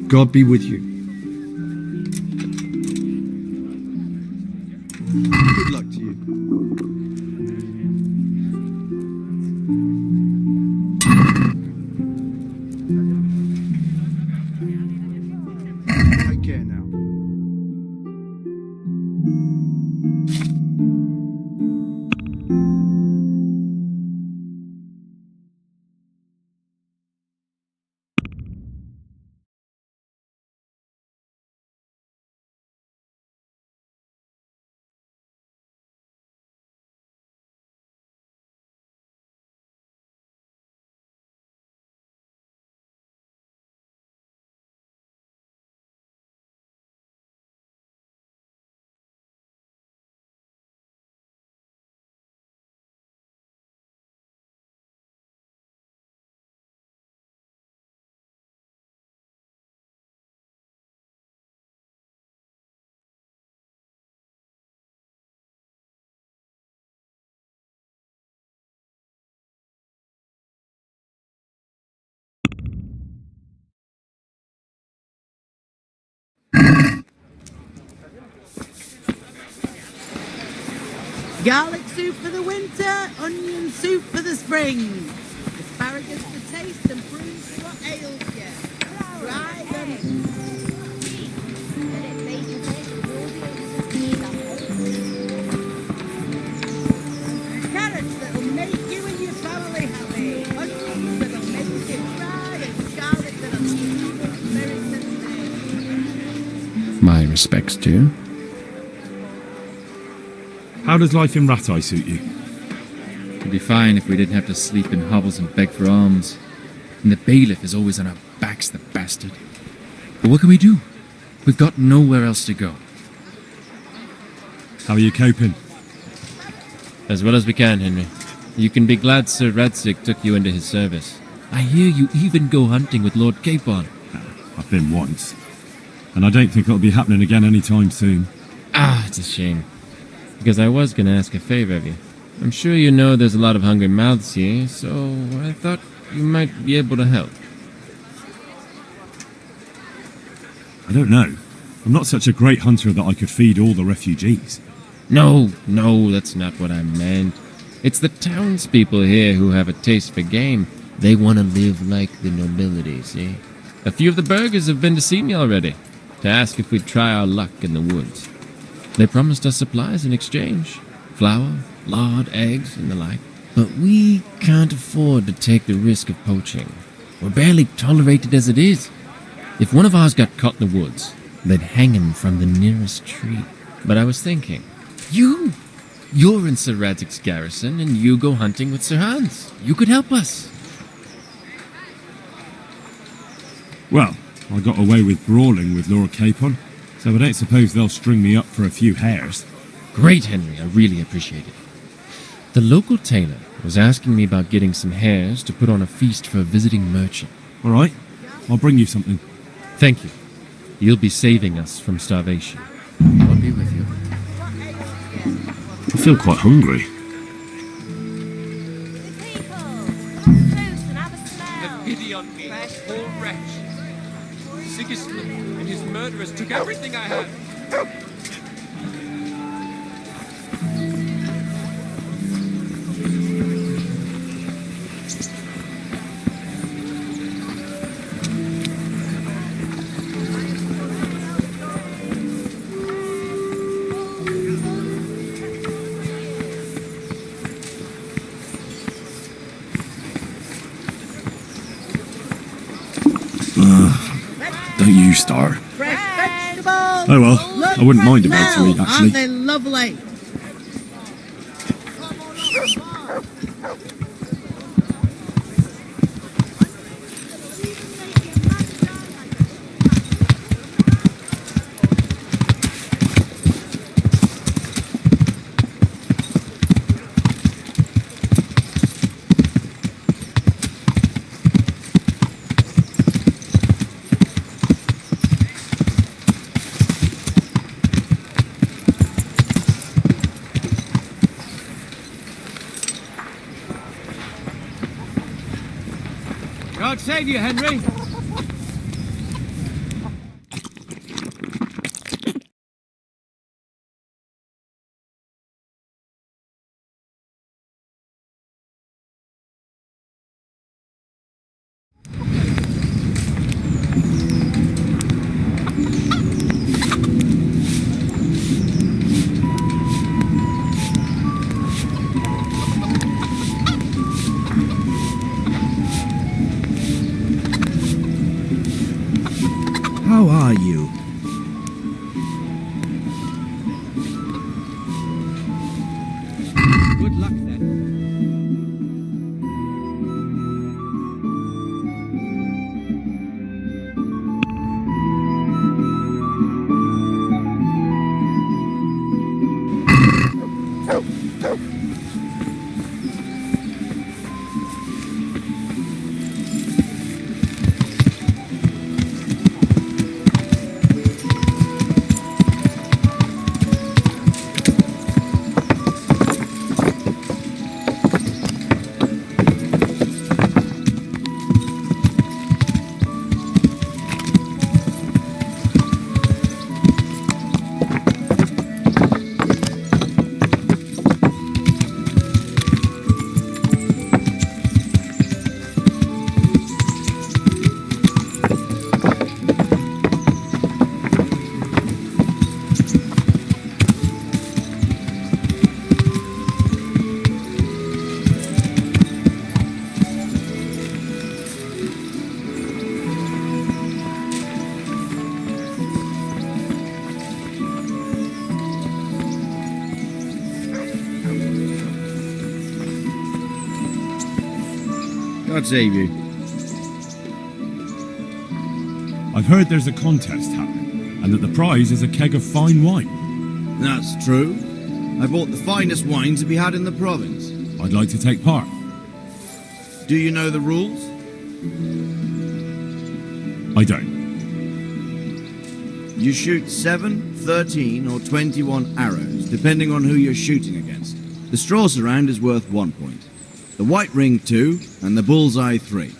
God be with you. Good luck to you. Take care now. Garlic soup for the winter, onion soup for the spring. Asparagus for taste and prunes for what ails you. Try them. Carrots that'll make you and your family happy. Onions that'll make you cry, and garlic that'll keep you in spirits and stay. My respects to you. How does life in Rattay suit you? It'd be fine if we didn't have to sleep in hovels and beg for alms. And the bailiff is always on our backs, the bastard. But what can we do? We've got nowhere else to go. How are you coping? As well as we can, Henry. You can be glad Sir Radzig took you into his service. I hear you even go hunting with Lord Capon. I've been once. And I don't think it'll be happening again anytime soon. Ah, it's a shame. Because I was going to ask a favor of you. I'm sure you know there's a lot of hungry mouths here, so I thought you might be able to help. I don't know. I'm not such a great hunter that I could feed all the refugees. No, that's not what I meant. It's the townspeople here who have a taste for game. They want to live like the nobility, see? A few of the burghers have been to see me already, to ask if we'd try our luck in the woods. They promised us supplies in exchange. Flour, lard, eggs, and the like. But we can't afford to take the risk of poaching. We're barely tolerated as it is. If one of ours got caught in the woods, they'd hang him from the nearest tree. But I was thinking, you're in Sir Radzig's garrison, and you go hunting with Sir Hans. You could help us. Well, I got away with brawling with Lord Capon, so I don't suppose they'll string me up for a few hares. Great, Henry. I really appreciate it. The local tailor was asking me about getting some hares to put on a feast for a visiting merchant. All right, I'll bring you something. Thank you. You'll be saving us from starvation. I'll be with you. I feel quite hungry. Have pity on me, poor wretch. Sigismund and his murderers took everything I had. Don't you start. Fresh vegetables. Oh well, I wouldn't mind about to eat, actually. Aren't they lovely? God save you, Henry. How are you? Good luck then. God save you. I've heard there's a contest happening, and that the prize is a keg of fine wine. That's true. I bought the finest wine to be had in the province. I'd like to take part. Do you know the rules? I don't. You shoot 7, 13 or 21 arrows, depending on who you're shooting against. The straw surround is worth 1 point, the white ring 2, and the bullseye 3.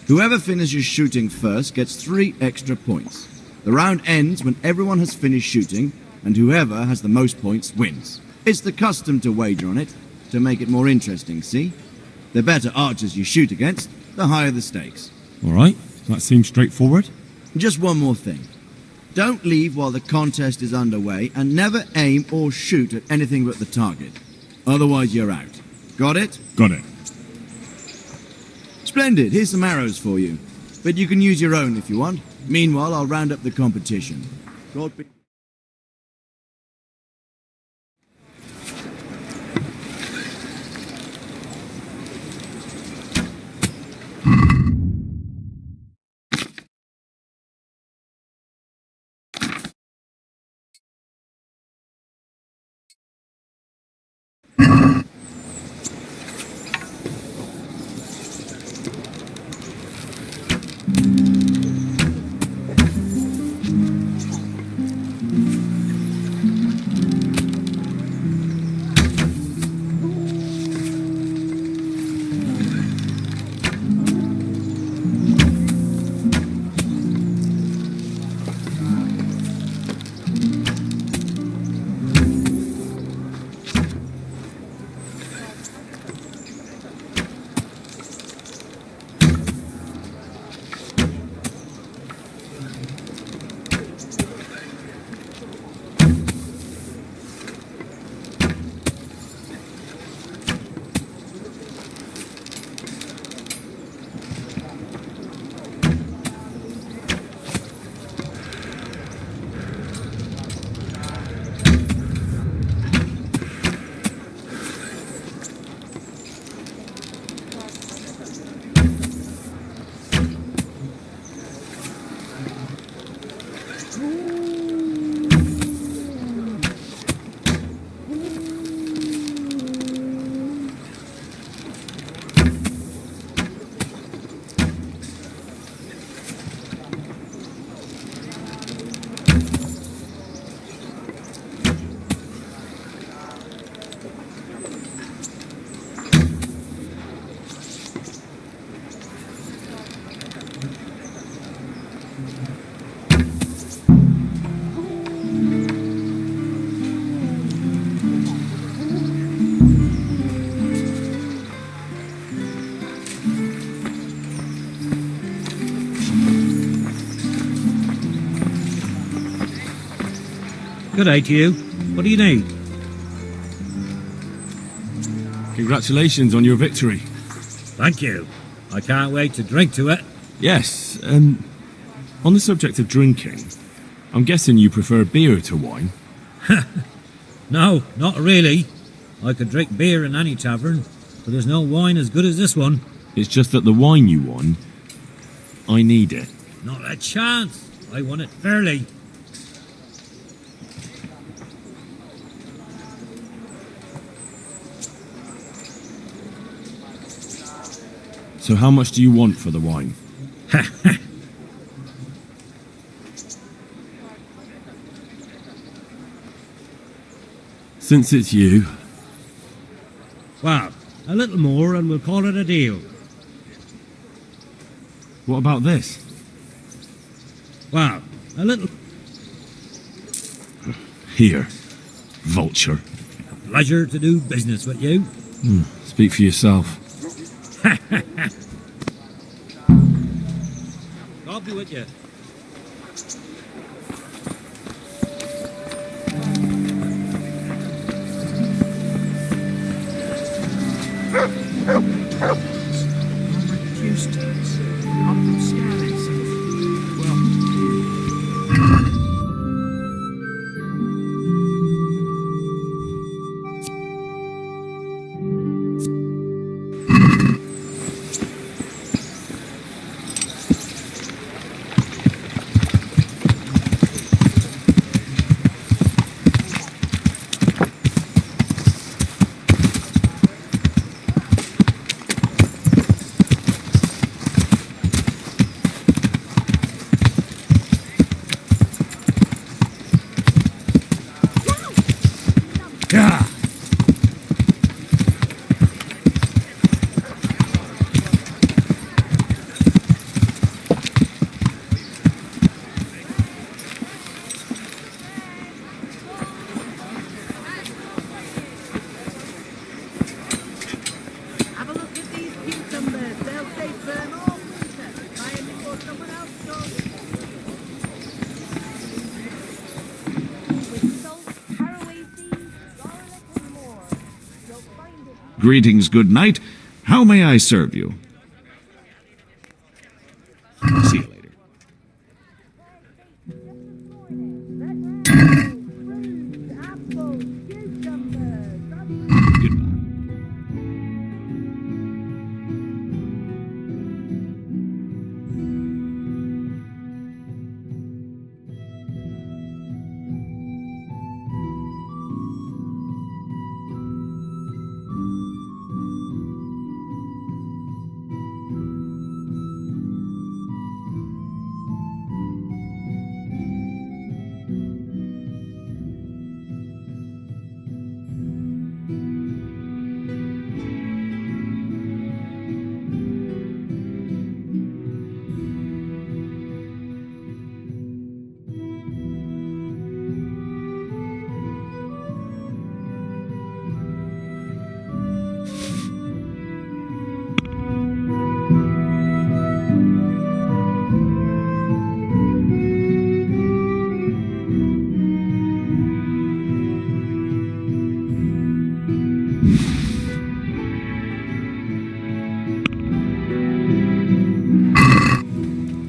Whoever finishes shooting first gets 3 extra points. The round ends when everyone has finished shooting, and whoever has the most points wins. It's the custom to wager on it, to make it more interesting, see? The better archers you shoot against, the higher the stakes. All right, that seems straightforward. Just one more thing. Don't leave while the contest is underway, and never aim or shoot at anything but the target. Otherwise you're out. Got it? Got it. Splendid, here's some arrows for you. But you can use your own if you want. Meanwhile, I'll round up the competition. God be... Good day to you. What do you need? Congratulations on your victory. Thank you. I can't wait to drink to it. Yes, on the subject of drinking, I'm guessing you prefer beer to wine. No, not really. I could drink beer in any tavern, but there's no wine as good as this one. It's just that the wine you won, I need it. Not a chance. I won it fairly. So how much do you want for the wine? Since it's you. Well, a little more and we'll call it a deal. What about this? Well, a little... Here, vulture. A pleasure to do business with you. Speak for yourself. God be with you. Greetings, good knight. How may I serve you? See you later.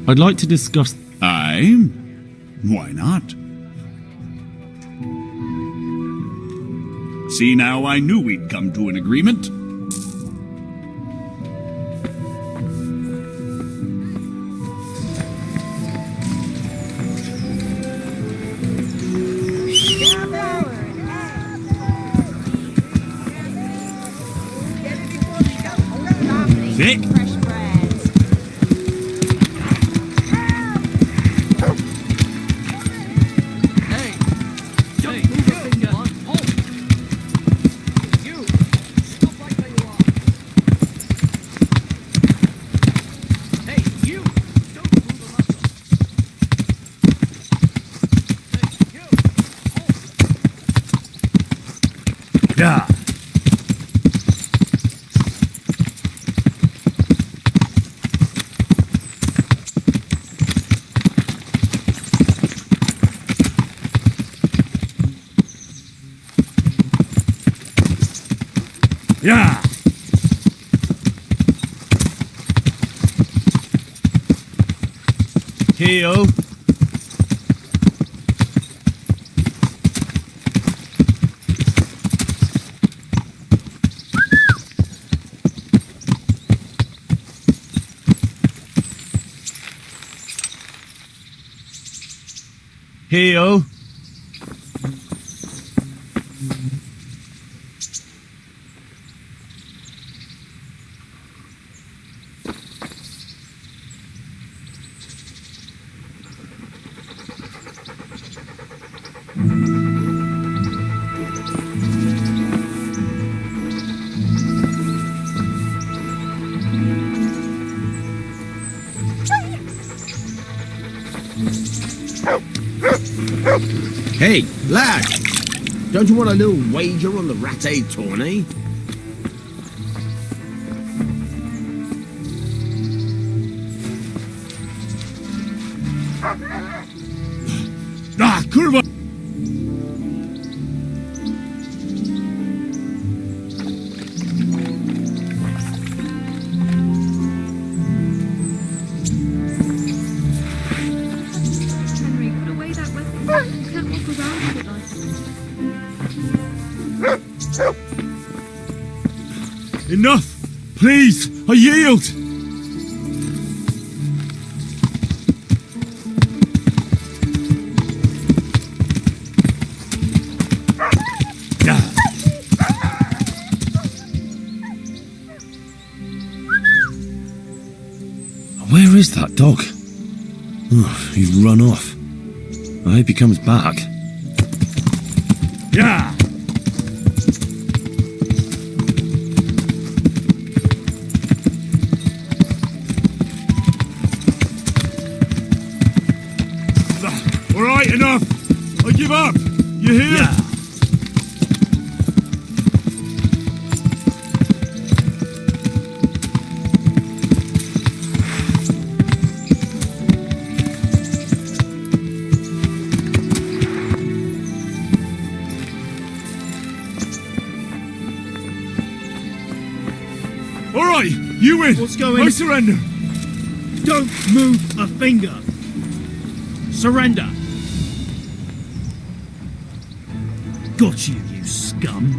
I'd like to discuss... Aye? Why not? See, now I knew we'd come to an agreement. Vic? Yeah. Yeah. Heal. Heal. Hey, lad! Don't you want a little wager on the ratte tourney? Ah, kurwa! Henry, put away that weapon. You can't walk around with it like Enough! Please! I yield! Where is that dog? Oh, he's run off. I hope he comes back. Yeah! All right, enough. I give up. You hear? Yeah. You win! What's going on? I surrender! Don't move a finger! Surrender! Got you, you scum!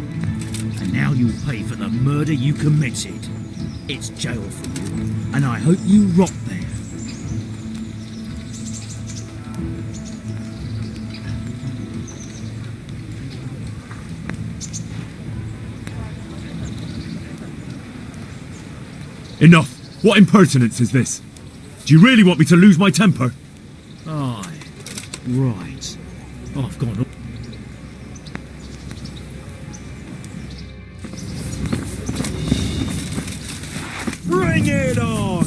And now you'll pay for the murder you committed. It's jail for you, and I hope you rot there. Enough! What impertinence is this? Do you really want me to lose my temper? Aye, right. I've gone. Bring it on!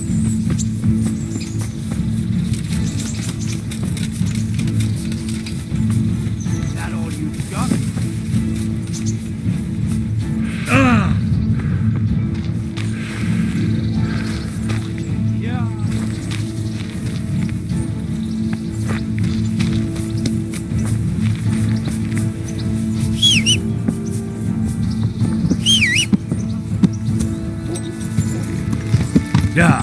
Is that all you've got? Ah! Yeah. Yeah.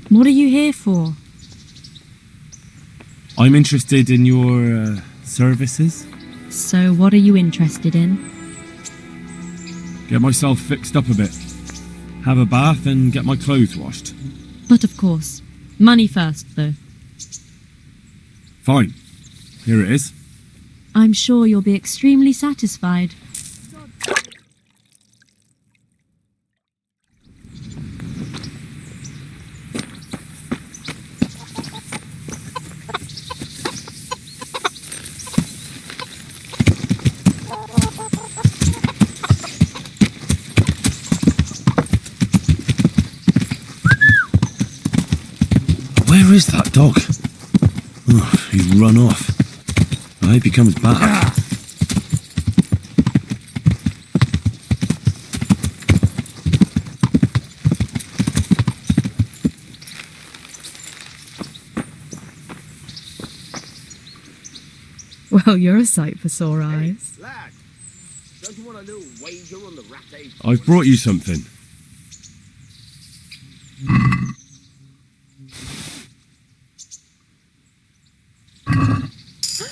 What are you here for? I'm interested in your services. So, what are you interested in? Get myself fixed up a bit. Have a bath and get my clothes washed. But of course. Money first, though. Fine. Here it is. I'm sure you'll be extremely satisfied. Where is that dog? Oh, he's run off. I hope he comes back. Well, you're a sight for sore eyes. Lad, don't you want a little wager on the rat age? I've brought you something.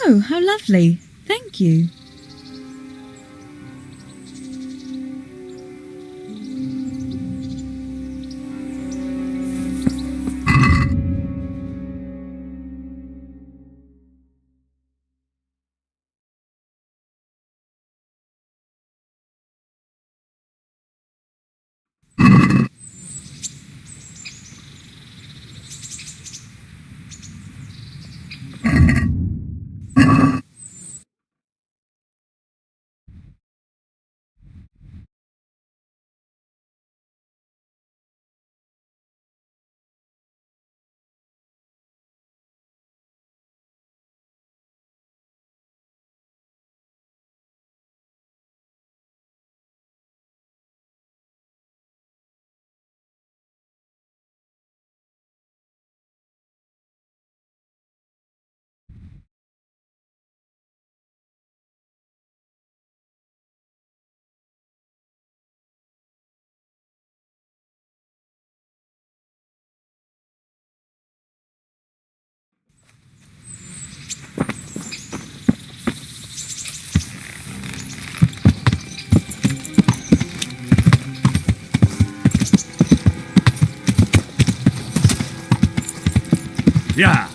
Oh, how lovely. Thank you. Yeah.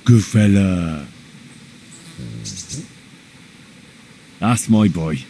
Good fella. That's my boy.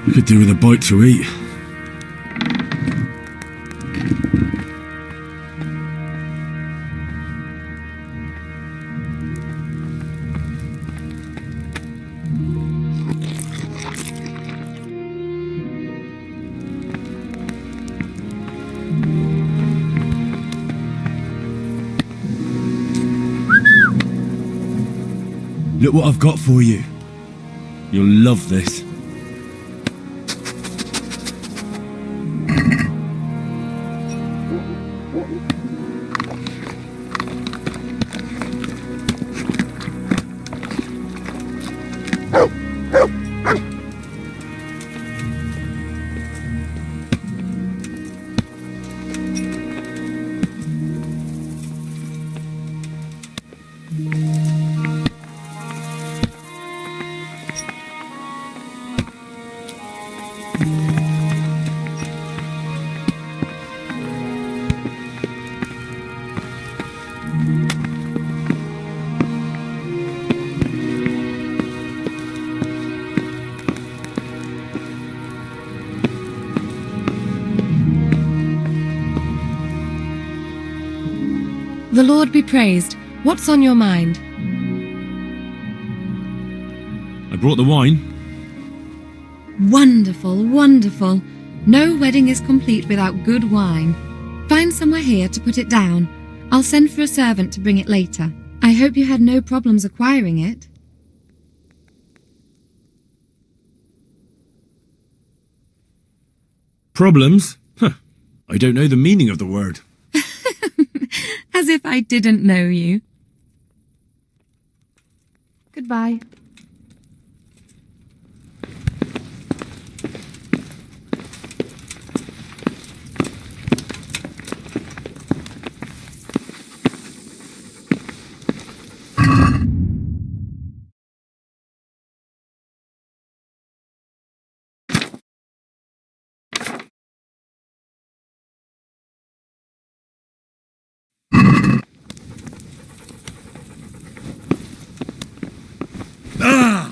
We could do with a bite to eat. Look what I've got for you. You'll love this. The Lord be praised. What's on your mind? I brought the wine. Wonderful, wonderful. No wedding is complete without good wine. Find somewhere here to put it down. I'll send for a servant to bring it later. I hope you had no problems acquiring it. Problems? Huh. I don't know the meaning of the word. As if I didn't know you. Goodbye. Ah!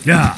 Yeah.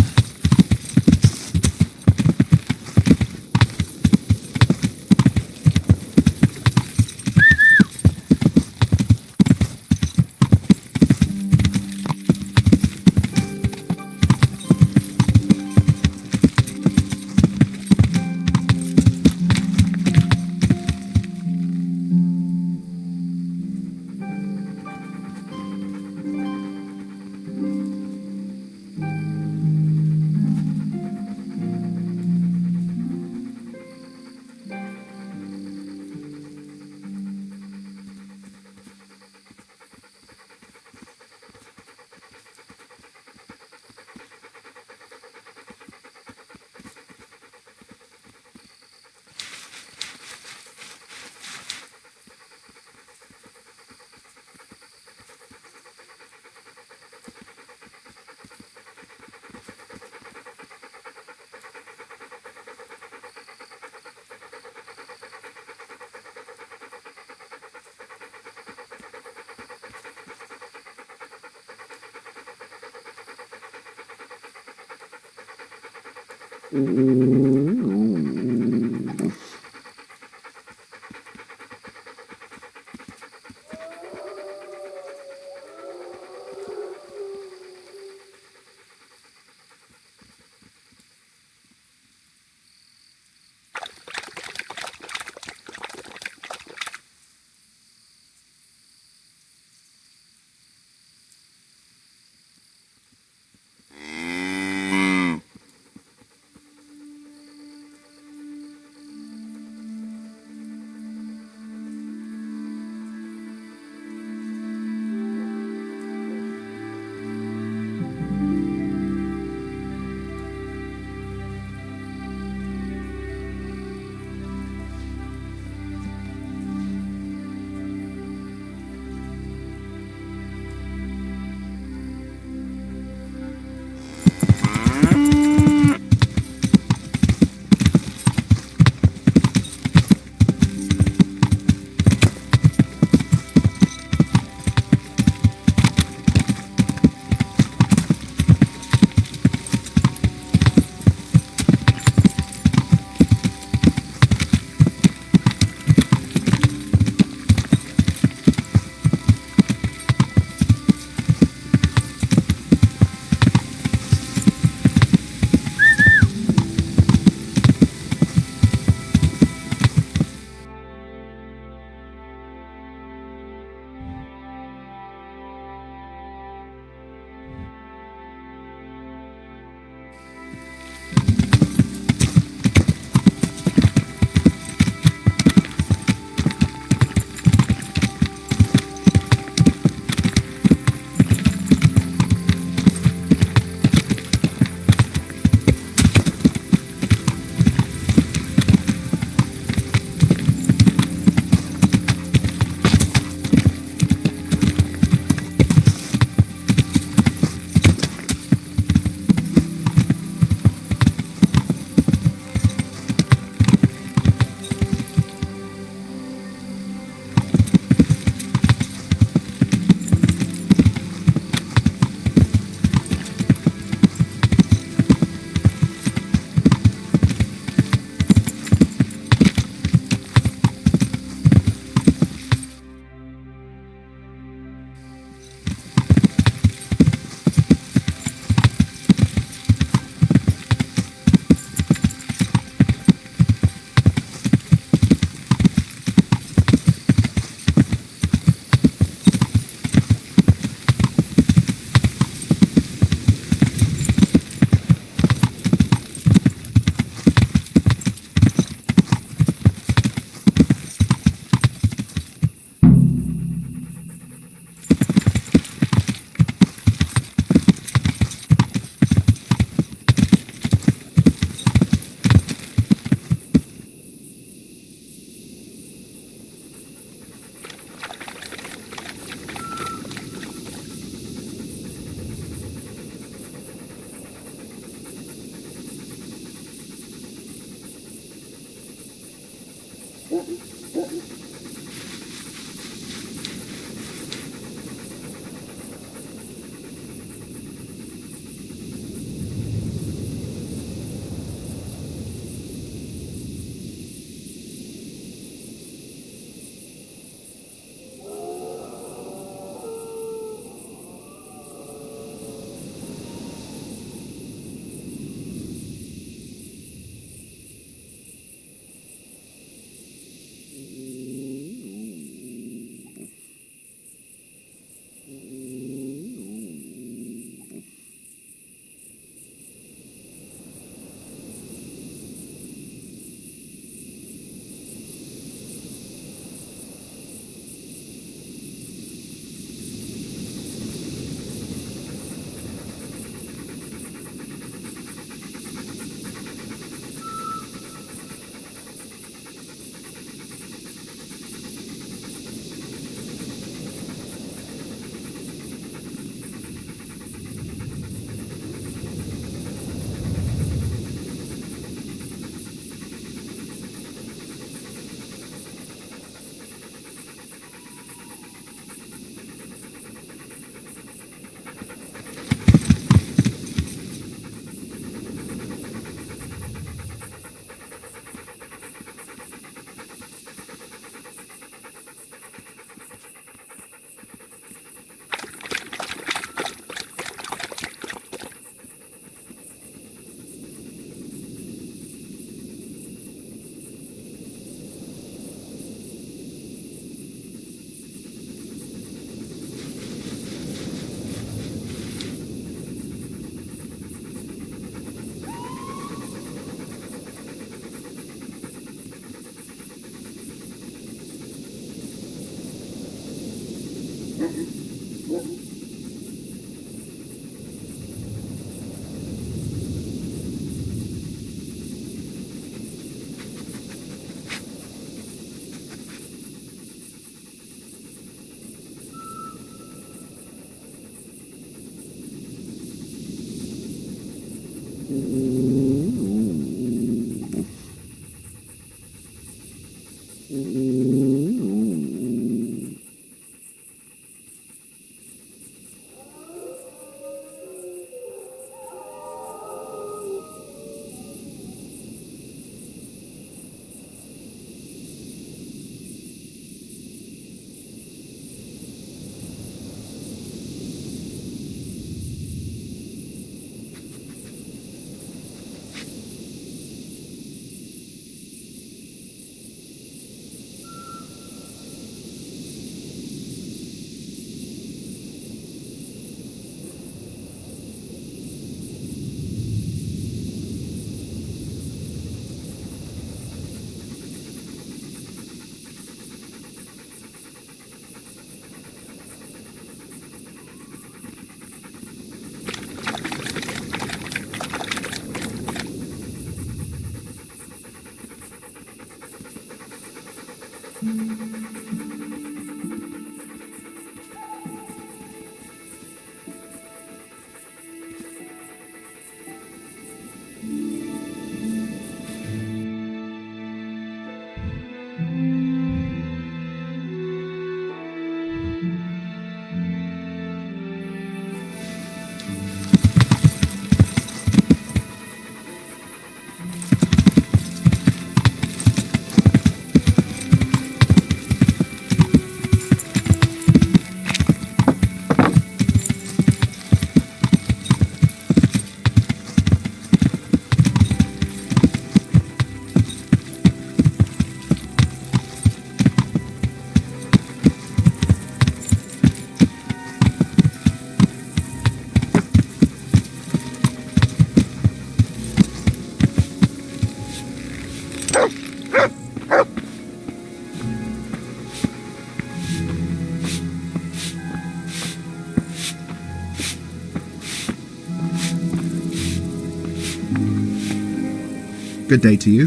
Good day to you.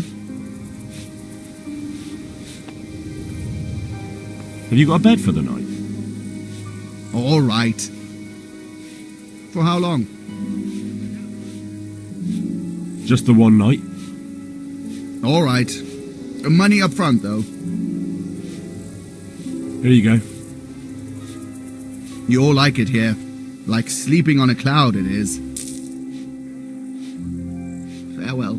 Have you got a bed for the night? All right. For how long? Just the one night? All right. Money up front, though. Here you go. You all like it here. Like sleeping on a cloud, it is. Farewell.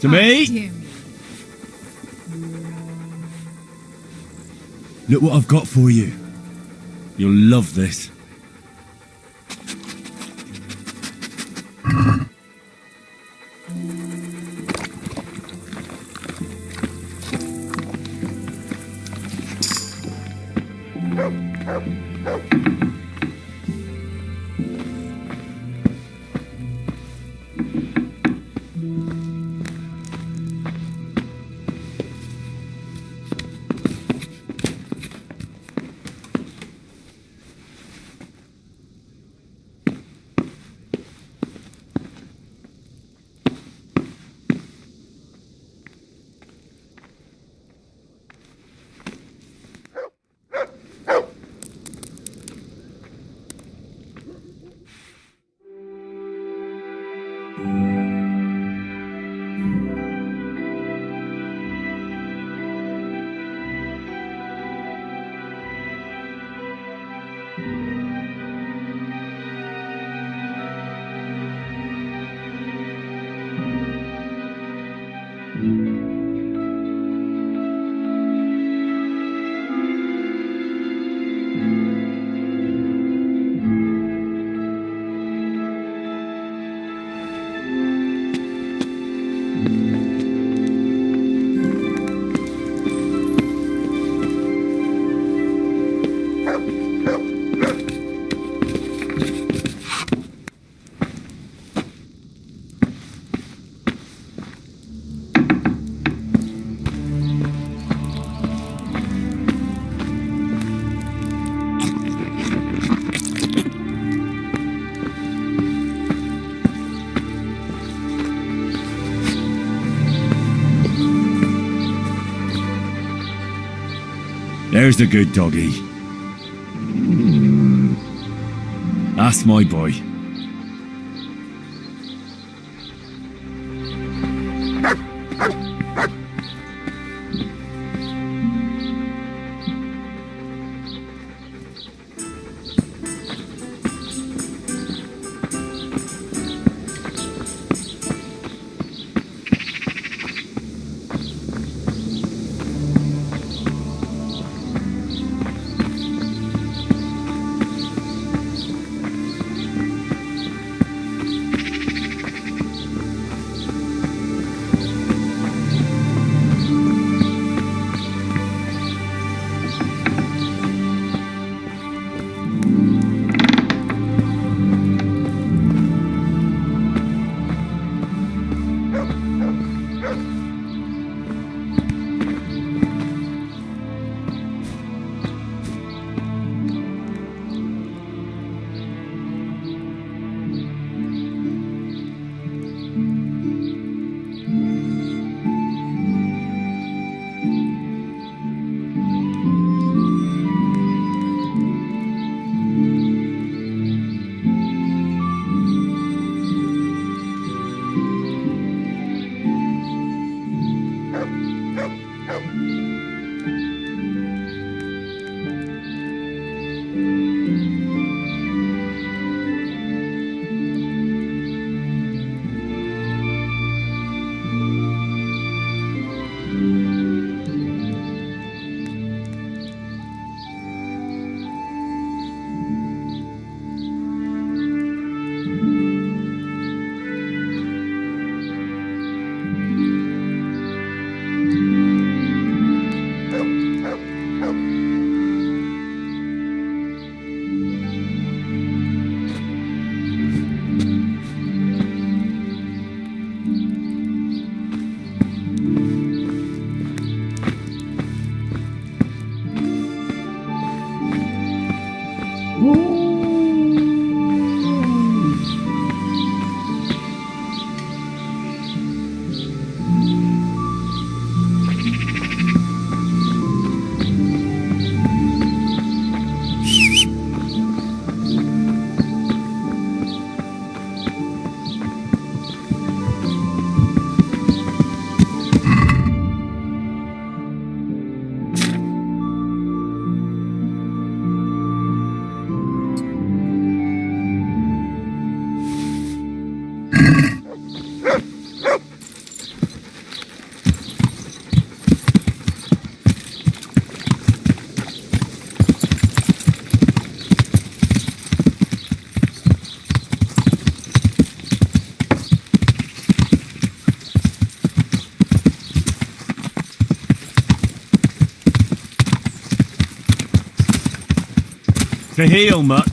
To me? Dear me. Look what I've got for you. You'll love this. There's the good doggy. That's my boy. To heel, mutt.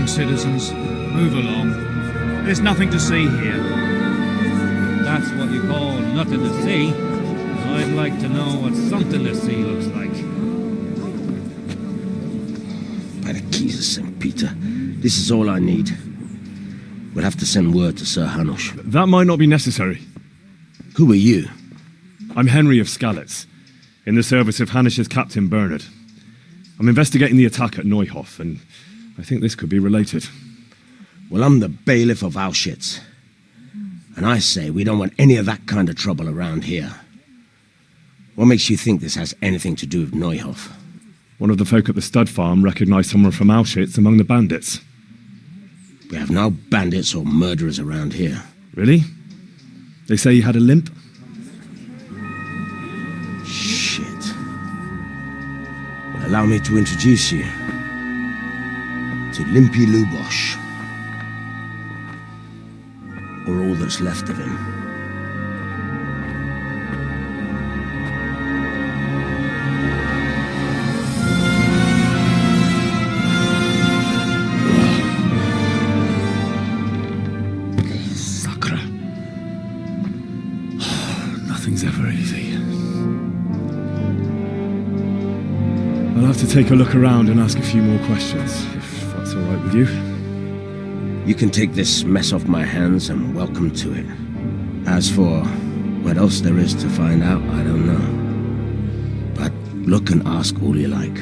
Citizens, move along. There's nothing to see here. That's what you call nothing to see. I'd like to know what something to see looks like. By the keys of St. Peter, this is all I need. We'll have to send word to Sir Hanush. That might not be necessary. Who are you? I'm Henry of Skalitz, in the service of Hanush's Captain Bernard. I'm investigating the attack at Neuhof, and I think this could be related. Well, I'm the bailiff of Auschwitz. And I say we don't want any of that kind of trouble around here. What makes you think this has anything to do with Neuhof? One of the folk at the stud farm recognized someone from Auschwitz among the bandits. We have no bandits or murderers around here. Really? They say he had a limp? Shit. Well, allow me to introduce you to Limpy Lubosh, or all that's left of him. Sakra. Nothing's ever easy. I'll have to take a look around and ask a few more questions, if that's all right with you. You can take this mess off my hands and welcome to it. As for what else there is to find out, I don't know. But look and ask all you like.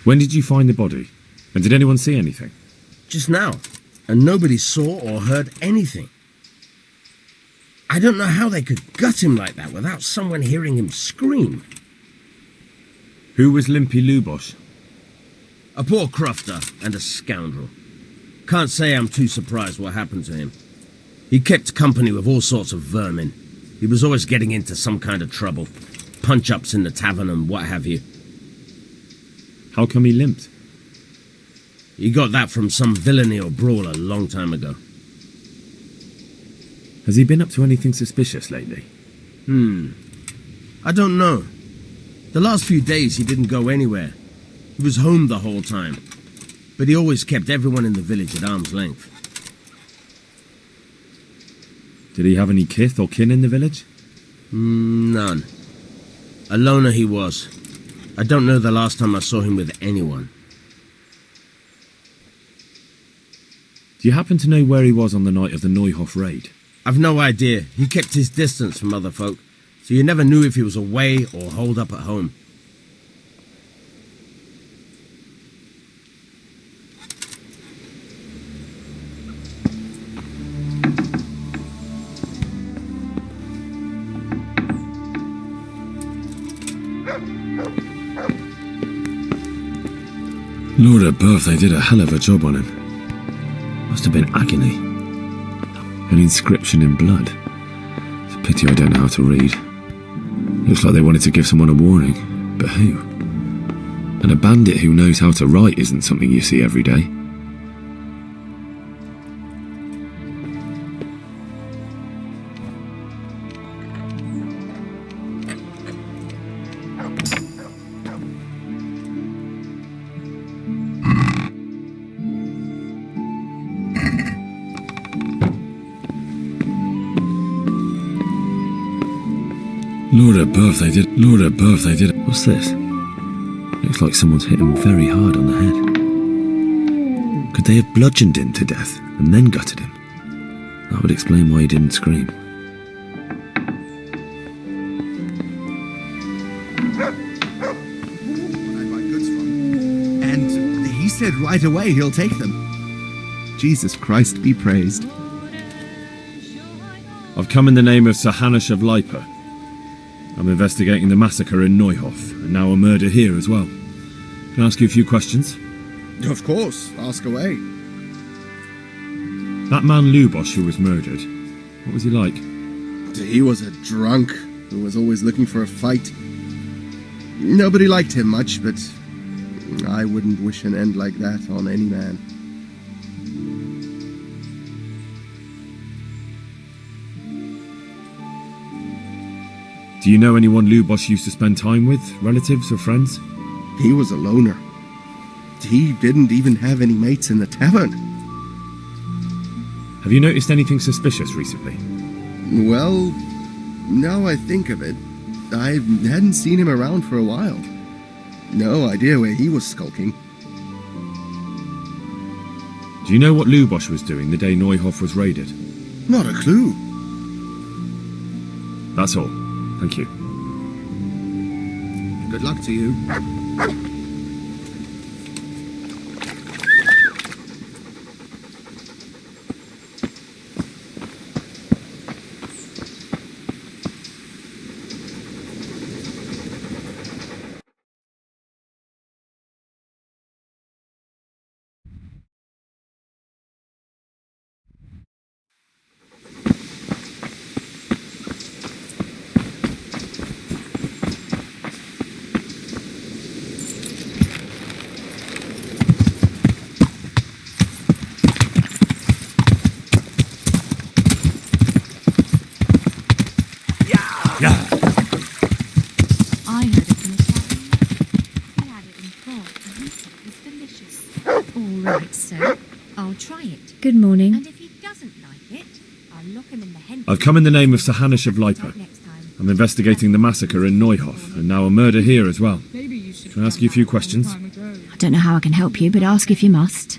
When did you find the body? And did anyone see anything? Just now. And nobody saw or heard anything. I don't know how they could gut him like that without someone hearing him scream. Who was Limpy Lubosh? A poor crofter and a scoundrel. Can't say I'm too surprised what happened to him. He kept company with all sorts of vermin. He was always getting into some kind of trouble. Punch-ups in the tavern and what have you. How come he limped? He got that from some villainy or brawl a long time ago. Has he been up to anything suspicious lately? I don't know. The last few days he didn't go anywhere. He was home the whole time. But he always kept everyone in the village at arm's length. Did he have any kith or kin in the village? None. A loner he was. I don't know the last time I saw him with anyone. Do you happen to know where he was on the night of the Neuhof raid? I've no idea. He kept his distance from other folk, so you never knew if he was away or holed up at home. Lord above, they did a hell of a job on him. Must have been agony. An inscription in blood. It's a pity I don't know how to read. Looks like they wanted to give someone a warning. But who? And a bandit who knows how to write isn't something you see every day. Lord above, they did. Lord above, they did. What's this? Looks like someone's hit him very hard on the head. Could they have bludgeoned him to death and then gutted him? That would explain why he didn't scream. And he said right away he'll take them. Jesus Christ be praised. I've come in the name of Sir Hanush of Lipa. I'm investigating the massacre in Neuhof, and now a murder here as well. Can I ask you a few questions? Of course, ask away. That man Lubosh who was murdered, what was he like? He was a drunk who was always looking for a fight. Nobody liked him much, but I wouldn't wish an end like that on any man. Do you know anyone Lubosh used to spend time with, relatives or friends? He was a loner. He didn't even have any mates in the tavern. Have you noticed anything suspicious recently? Well, now I think of it, I hadn't seen him around for a while. No idea where he was skulking. Do you know what Lubosh was doing the day Neuhof was raided? Not a clue. That's all. Thank you. Good luck to you. Good morning. And if he doesn't like it, I'll lock him in the hen. I've come in the name of Sir Hanush of Lipa. I'm investigating the massacre in Neuhof, and now a murder here as well. Can I ask you a few questions? I don't know how I can help you, but ask if you must.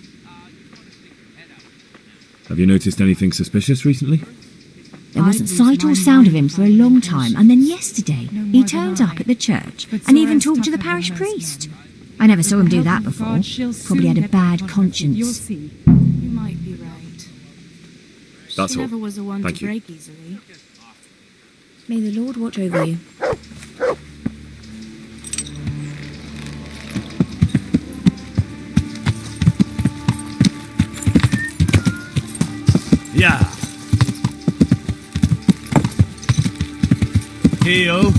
Have you noticed anything suspicious recently? There wasn't sight or sound of him for a long time, and then yesterday he turned up at the church and even talked to the parish priest. I never saw him do that before. Probably had a bad conscience. You might be right. That's She all. never was a one Thank to you. break easily. May the Lord watch over you. Yeah. Heyo.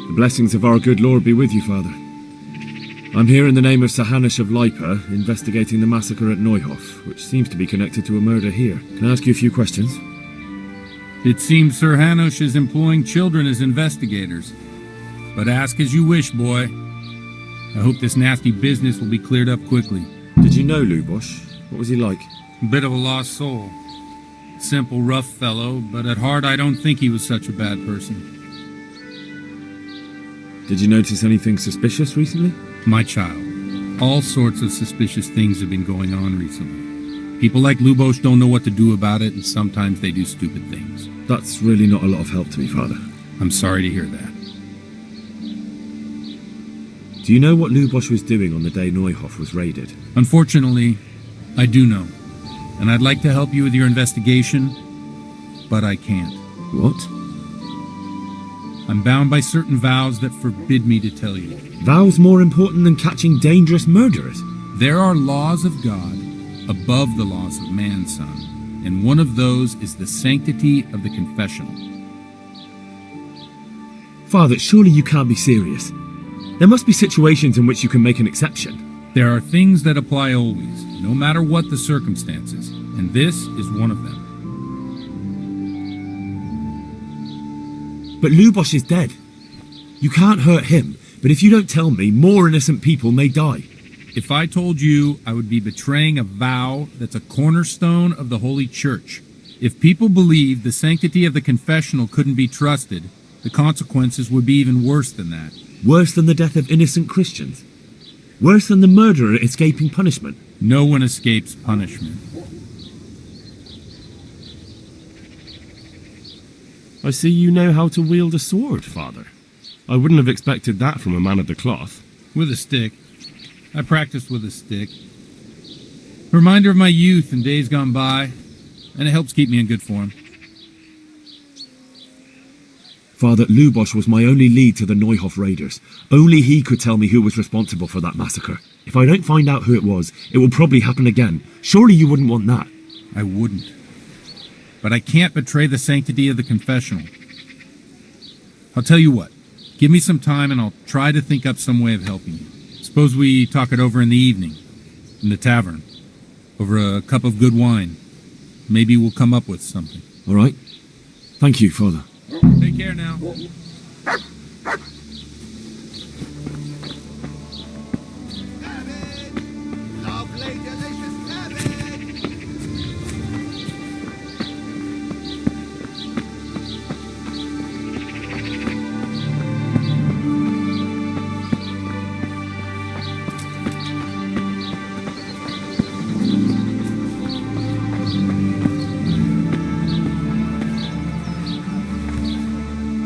The blessings of our good Lord be with you, Father. I'm here in the name of Sir Hanush of Lipa, investigating the massacre at Neuhof, which seems to be connected to a murder here. Can I ask you a few questions? It seems Sir Hanush is employing children as investigators. But ask as you wish, boy. I hope this nasty business will be cleared up quickly. Did you know Lubosh? What was he like? A bit of a lost soul. Simple, rough fellow, but at heart I don't think he was such a bad person. Did you notice anything suspicious recently? My child, all sorts of suspicious things have been going on recently. People like Lubosh don't know what to do about it, and sometimes they do stupid things. That's really not a lot of help to me, Father. I'm sorry to hear that. Do you know what Lubosh was doing on the day Neuhof was raided? Unfortunately, I do know. And I'd like to help you with your investigation, but I can't. What? I'm bound by certain vows that forbid me to tell you. Vows more important than catching dangerous murderers? There are laws of God above the laws of man, son, and one of those is the sanctity of the confessional. Father, surely you can't be serious. There must be situations in which you can make an exception. There are things that apply always, no matter what the circumstances, and this is one of them. But Lubosh is dead. You can't hurt him, but if you don't tell me, more innocent people may die. If I told you, I would be betraying a vow that's a cornerstone of the Holy Church. If people believed the sanctity of the confessional couldn't be trusted, the consequences would be even worse than that. Worse than the death of innocent Christians? Worse than the murderer escaping punishment? No one escapes punishment. I see you know how to wield a sword, Father. I wouldn't have expected that from a man of the cloth. With a stick. I practiced with a stick. A reminder of my youth and days gone by, and it helps keep me in good form. Father, Lubosh was my only lead to the Neuhof raiders. Only he could tell me who was responsible for that massacre. If I don't find out who it was, it will probably happen again. Surely you wouldn't want that. I wouldn't. But I can't betray the sanctity of the confessional. I'll tell you what. Give me some time and I'll try to think up some way of helping you. Suppose we talk it over in the evening, in the tavern, over a cup of good wine. Maybe we'll come up with something. All right. Thank you, Father. Take care now. Lovely, delicious cabbage!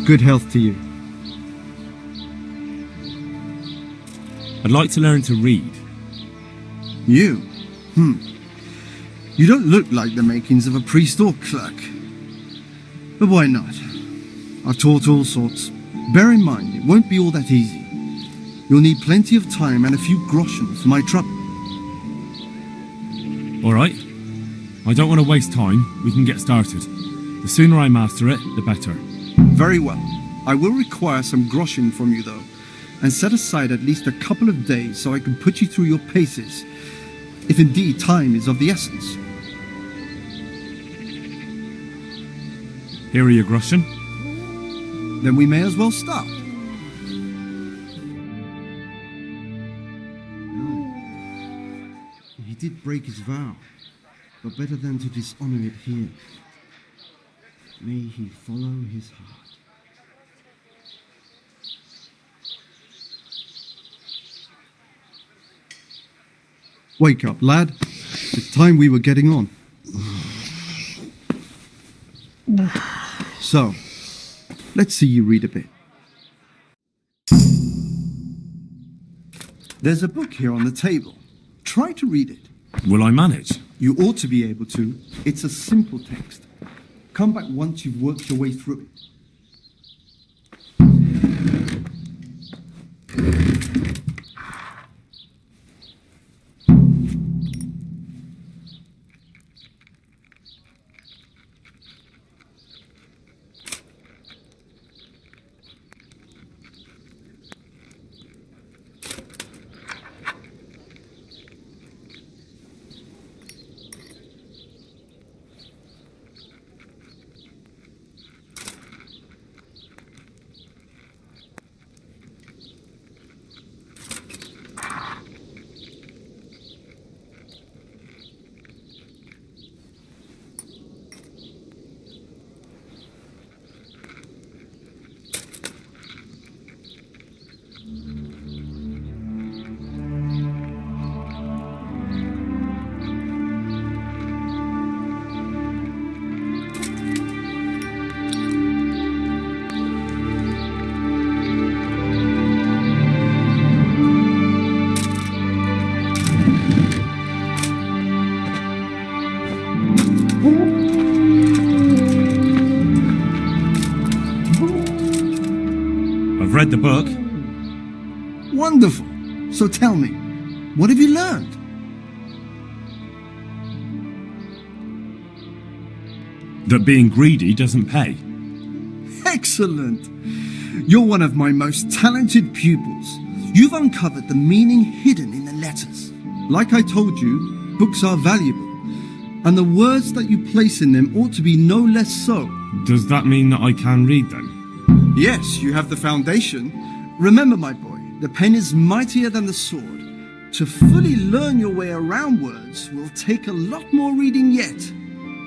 Good health to you. I'd like to learn to read. You? You don't look like the makings of a priest or clerk. But why not? I've taught all sorts. Bear in mind, it won't be all that easy. You'll need plenty of time and a few groschen for my trouble. All right. I don't want to waste time. We can get started. The sooner I master it, the better. Very well. I will require some groschen from you, though, and set aside at least a couple of days so I can put you through your paces, if indeed time is of the essence. Here are your groschen. Then we may as well start. No. He did break his vow, but better than to dishonor it here. May he follow his heart. Wake up, lad. It's time we were getting on. So, let's see you read a bit. There's a book here on the table. Try to read it. Will I manage? You ought to be able to. It's a simple text. Come back once you've worked your way through it. read the book. Wonderful. So tell me, what have you learned? That being greedy doesn't pay. Excellent. You're one of my most talented pupils. You've uncovered the meaning hidden in the letters. Like I told you, books are valuable, and the words that you place in them ought to be no less so. Does that mean that I can read them? Yes, you have the foundation. Remember, my boy, the pen is mightier than the sword. To fully learn your way around words will take a lot more reading yet.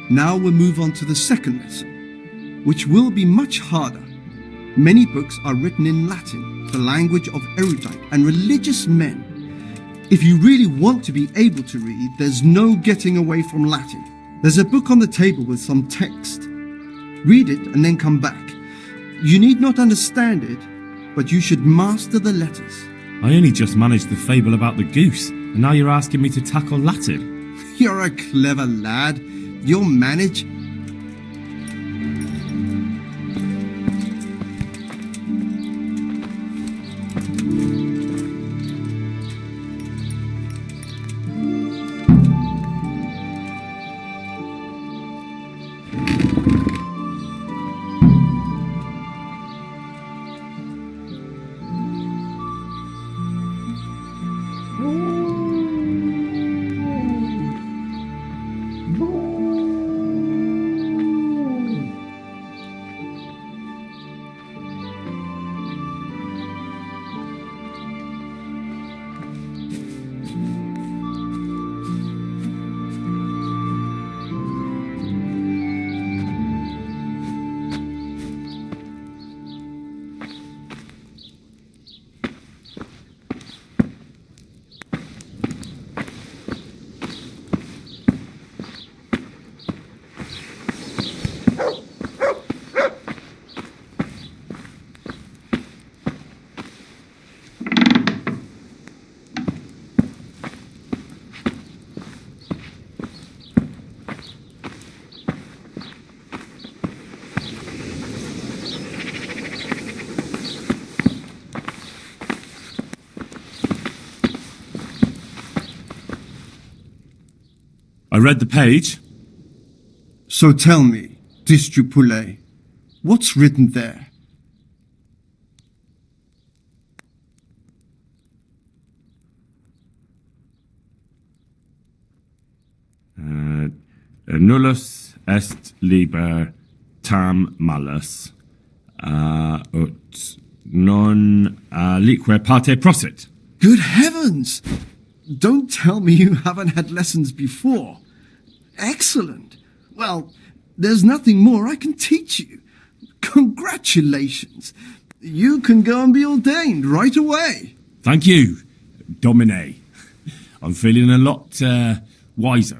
Now we'll move on to the second lesson, which will be much harder. Many books are written in Latin, the language of erudite and religious men. If you really want to be able to read, there's no getting away from Latin. There's a book on the table with some text. Read it and then come back. You need not understand it, but you should master the letters. I only just managed the fable about the goose, and now you're asking me to tackle Latin. You're a clever lad. You'll manage. I read the page. So tell me, Distupule, what's written there? Nullus est liber tam malus, ut non lique parte prosit. Good heavens! Don't tell me you haven't had lessons before. Excellent. Well, there's nothing more I can teach you. Congratulations. You can go and be ordained right away. Thank you, Domine. I'm feeling a lot wiser.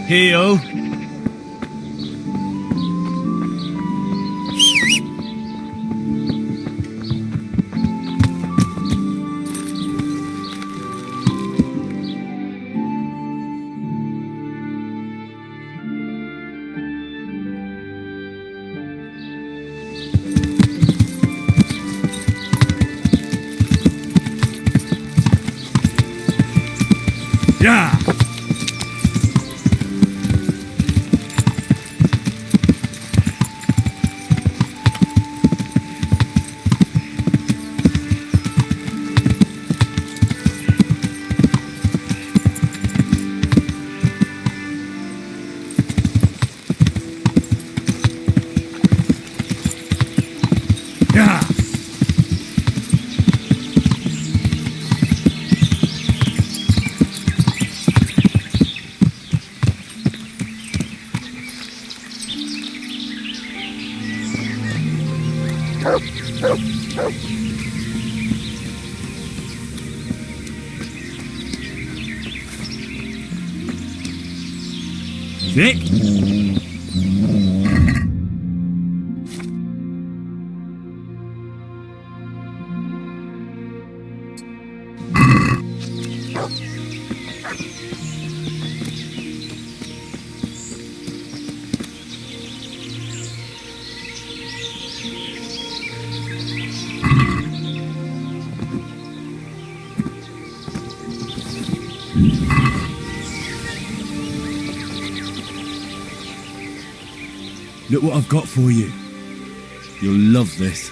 Heal. Yeah. Dick? Look what I've got for you. You'll love this.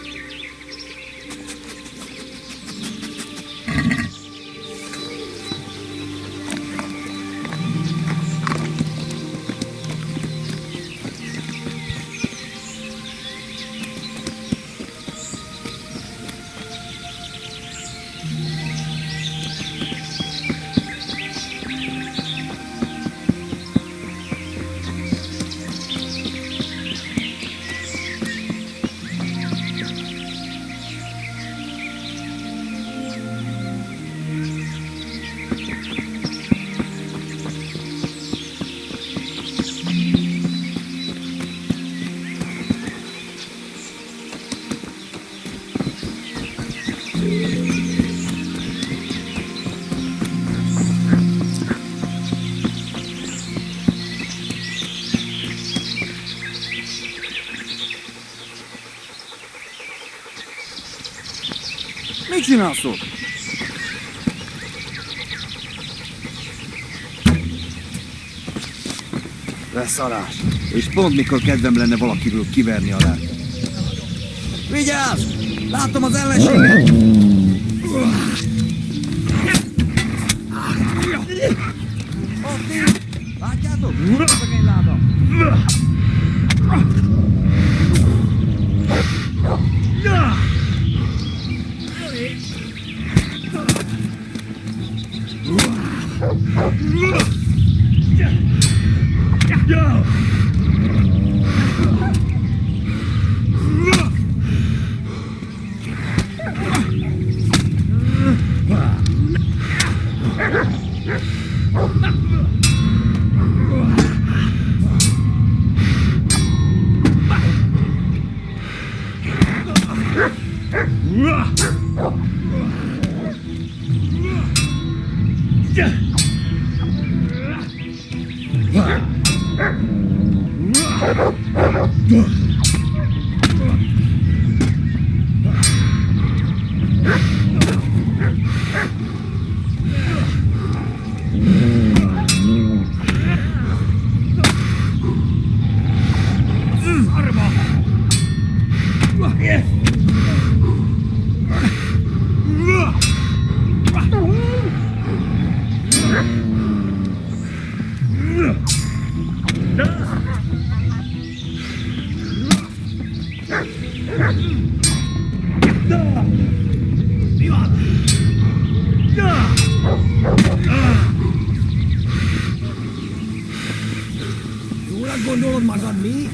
Niçin asıl? Leszarás. És pont mikor kedvem lenne valakiből kiverni a lelket. Vigyázz! Látom az ellenséget! Ott így! Látjátok? Az a kényláda! Jól gondolod magad, mi?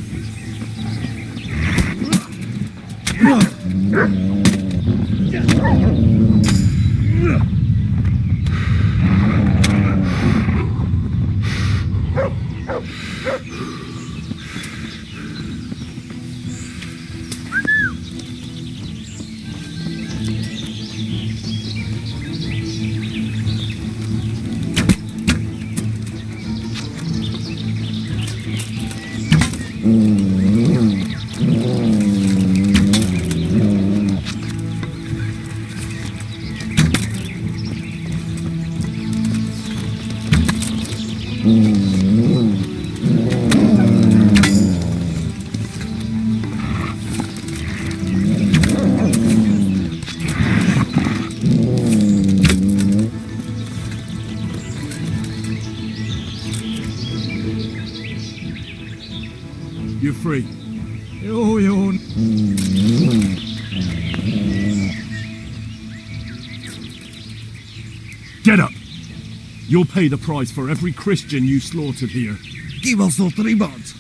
You're free. You're... Get up! You'll pay the price for every Christian you slaughtered here. Give us all 3 bonds.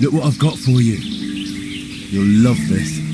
Look what I've got for you. You'll love this.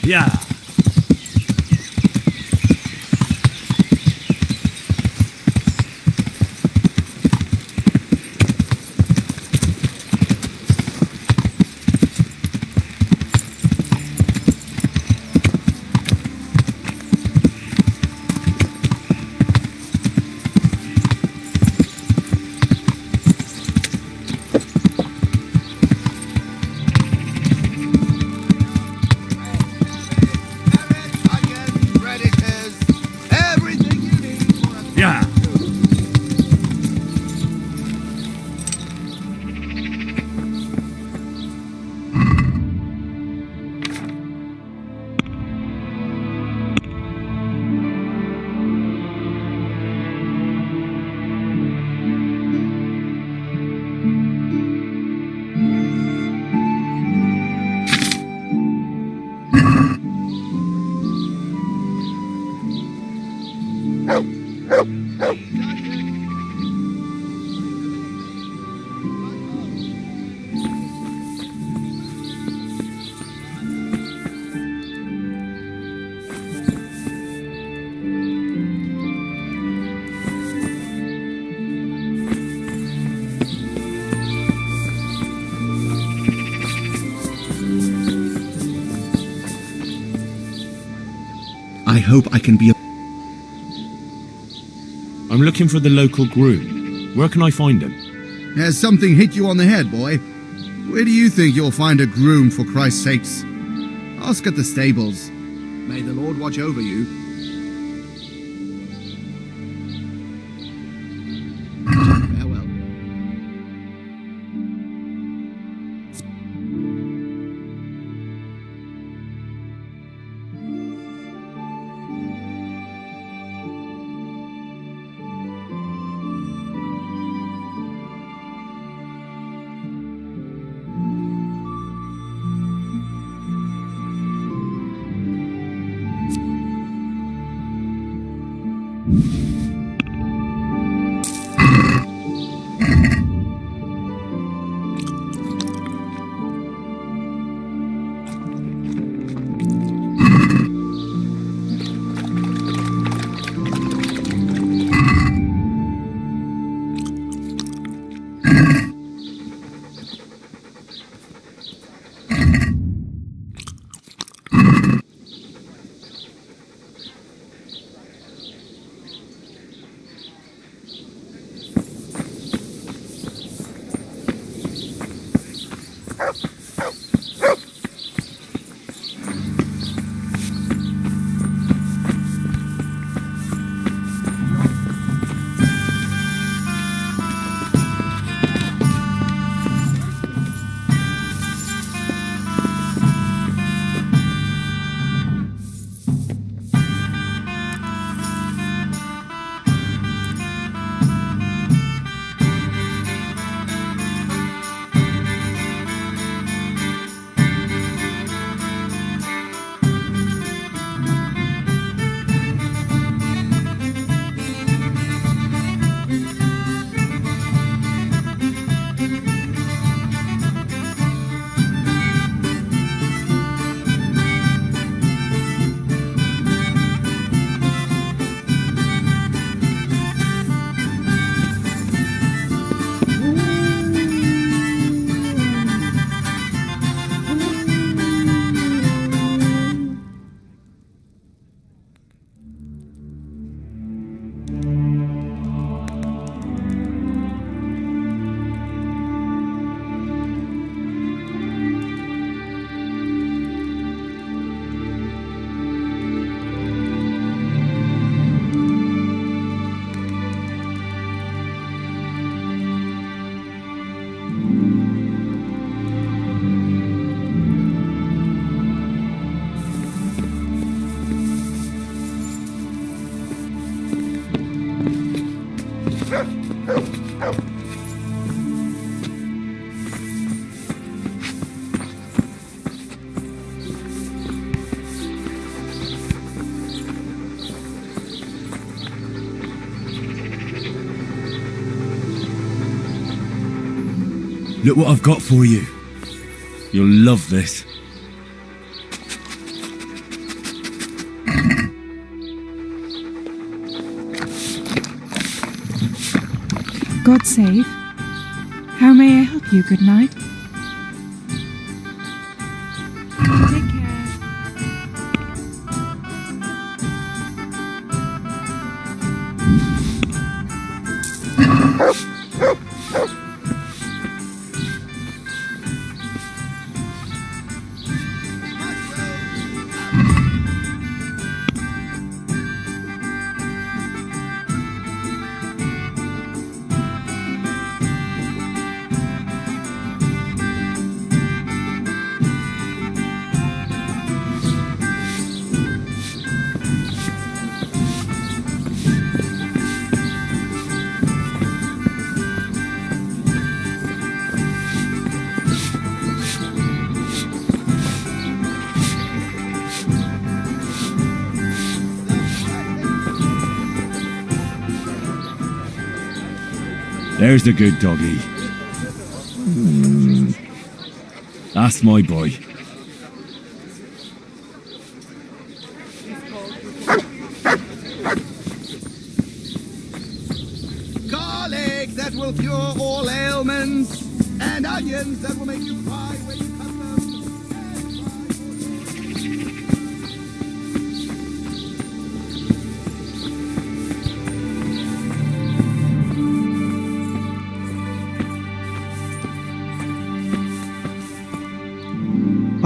Yeah. Yeah. I hope I can be I'm looking for the local groom. Where can I find him? Has something hit you on the head, boy? Where do you think you'll find a groom, for Christ's sakes? Ask at the stables. May the Lord watch over you. Farewell. Look what I've got for you. You'll love this. God save. How may I help you? Good night. Take care. There's the good doggy. That's my boy. Garlic that will cure all ailments, and onions that will make you cry when you cut them.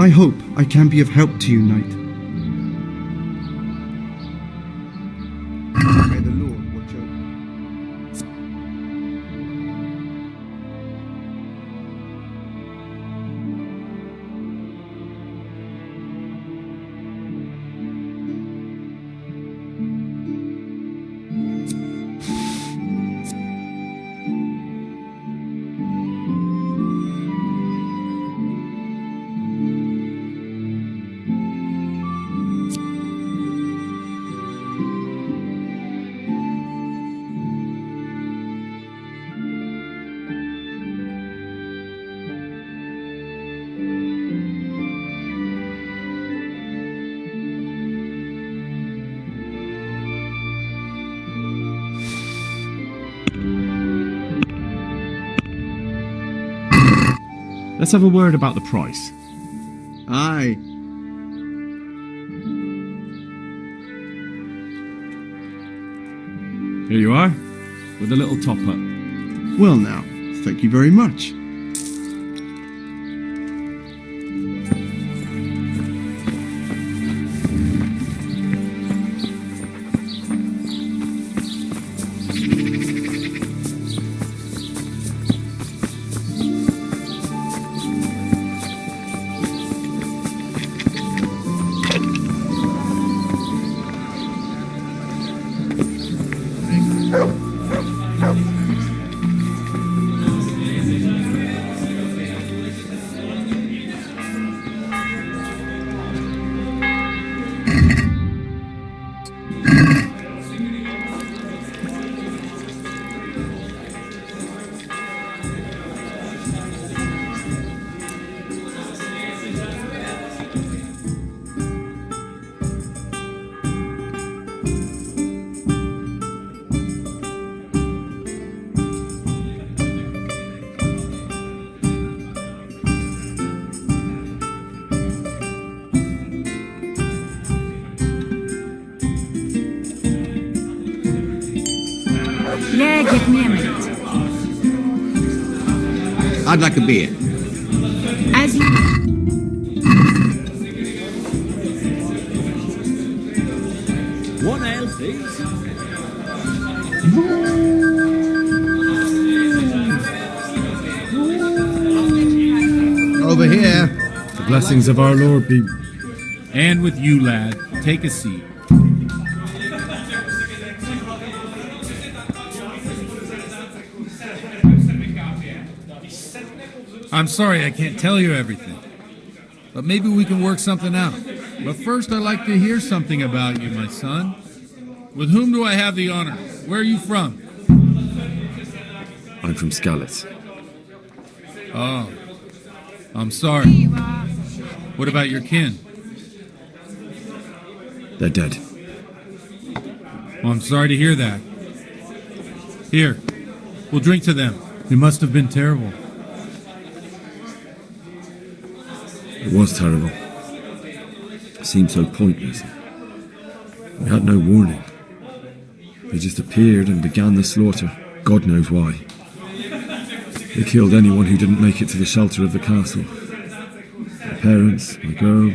I hope I can be of help to you, Knight. May the Lord watch over you. Let's have a word about the price. Aye. Here you are, with a little top up. Well now, thank you very much. Yeah, give me a minute. I'd like a beer. As you... One ale, please. Over here. The blessings of our Lord be... And with you, lad. Take a seat. I'm sorry I can't tell you everything. But maybe we can work something out. But first I'd like to hear something about you, my son. With whom do I have the honor? Where are you from? I'm from Skalitz. Oh, I'm sorry. What about your kin? They're dead. Well, I'm sorry to hear that. Here, we'll drink to them. It must have been terrible. It was terrible. It seemed so pointless. We had no warning. They just appeared and began the slaughter. God knows why. They killed anyone who didn't make it to the shelter of the castle. My parents, my girl,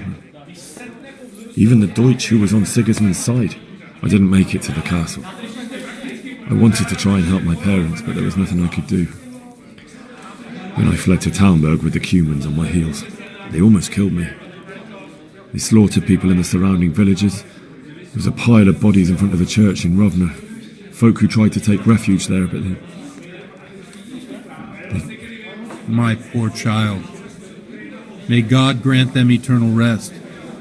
even the Deutsch who was on Sigismund's side. I didn't make it to the castle. I wanted to try and help my parents, but there was nothing I could do. When I fled to Talmberg with the Cumans on my heels, they almost killed me. They slaughtered people in the surrounding villages. There was a pile of bodies in front of the church in Rovna. Folk who tried to take refuge there, but they... My poor child. May God grant them eternal rest.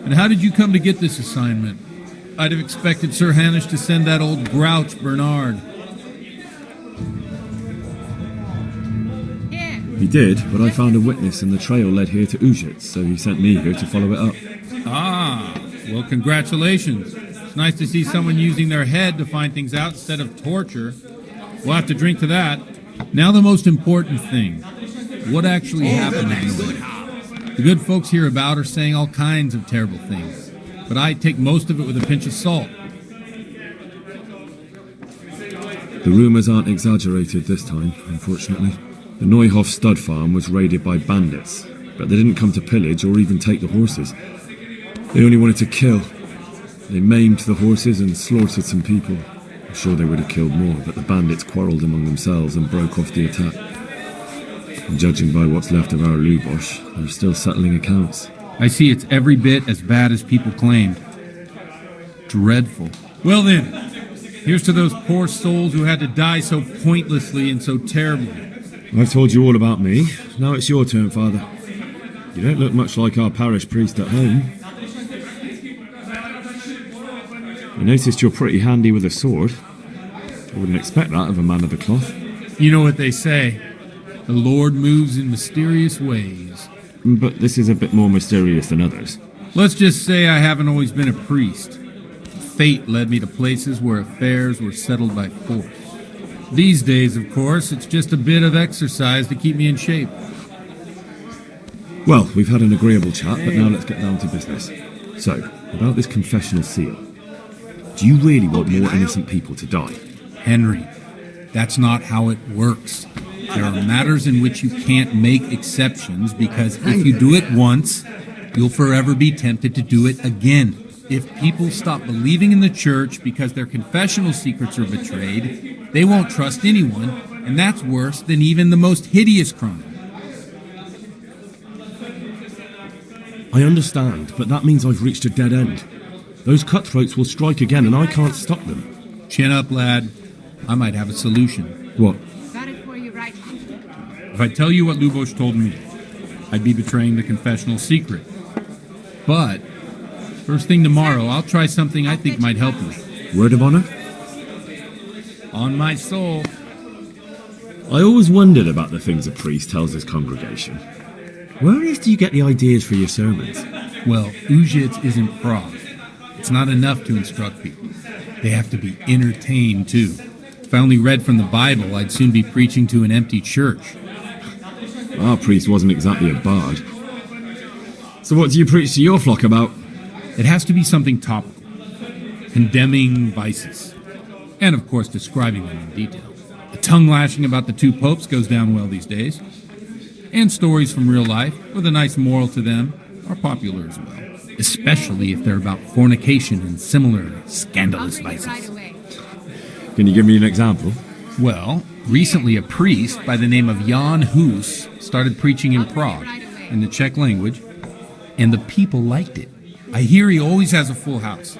And how did you come to get this assignment? I'd have expected Sir Hanish to send that old grouch, Bernard. He did, but I found a witness and the trail led here to Ujitz, so he sent me here to follow it up. Ah, well, congratulations. It's nice to see someone using their head to find things out instead of torture. We'll have to drink to that. Now the most important thing. What actually happened in Norway? The good folks hereabout are saying all kinds of terrible things, but I take most of it with a pinch of salt. The rumours aren't exaggerated this time, unfortunately. The Neuhof stud farm was raided by bandits, but they didn't come to pillage or even take the horses. They only wanted to kill. They maimed the horses and slaughtered some people. I'm sure they would have killed more, but the bandits quarrelled among themselves and broke off the attack. And judging by what's left of our Lubosh, they're still settling accounts. I see it's every bit as bad as people claimed. Dreadful. Well then, here's to those poor souls who had to die so pointlessly and so terribly. I've told you all about me. Now it's your turn, Father. You don't look much like our parish priest at home. I noticed you're pretty handy with a sword. I wouldn't expect that of a man of the cloth. You know what they say. The Lord moves in mysterious ways. But this is a bit more mysterious than others. Let's just say I haven't always been a priest. Fate led me to places where affairs were settled by force. These days, of course, it's just a bit of exercise to keep me in shape. Well, we've had an agreeable chat, but now let's get down to business. So, about this confessional seal. Do you really want more innocent people to die? Henry, that's not how it works. There are matters in which you can't make exceptions because if you do it once, you'll forever be tempted to do it again. If people stop believing in the church because their confessional secrets are betrayed, they won't trust anyone, and that's worse than even the most hideous crime. I understand, but that means I've reached a dead end. Those cutthroats will strike again, and I can't stop them. Chin up, lad. I might have a solution. What? If I tell you what Lubosh told me, I'd be betraying the confessional secret. But first thing tomorrow, I'll try something I think might help you. Word of honor? On my soul. I always wondered about the things a priest tells his congregation. Where on earth do you get the ideas for your sermons? Well, Ujitz isn't Prague. It's not enough to instruct people. They have to be entertained, too. If I only read from the Bible, I'd soon be preaching to an empty church. Our priest wasn't exactly a bard. So what do you preach to your flock about? It has to be something topical. Condemning vices. And, of course, describing them in detail. The tongue-lashing about the two popes goes down well these days. And stories from real life, with a nice moral to them, are popular as well. Especially if they're about fornication and similar scandalous vices. Can you give me an example? Well, recently a priest by the name of Jan Hus started preaching in Prague, in the Czech language, and the people liked it. I hear he always has a full house.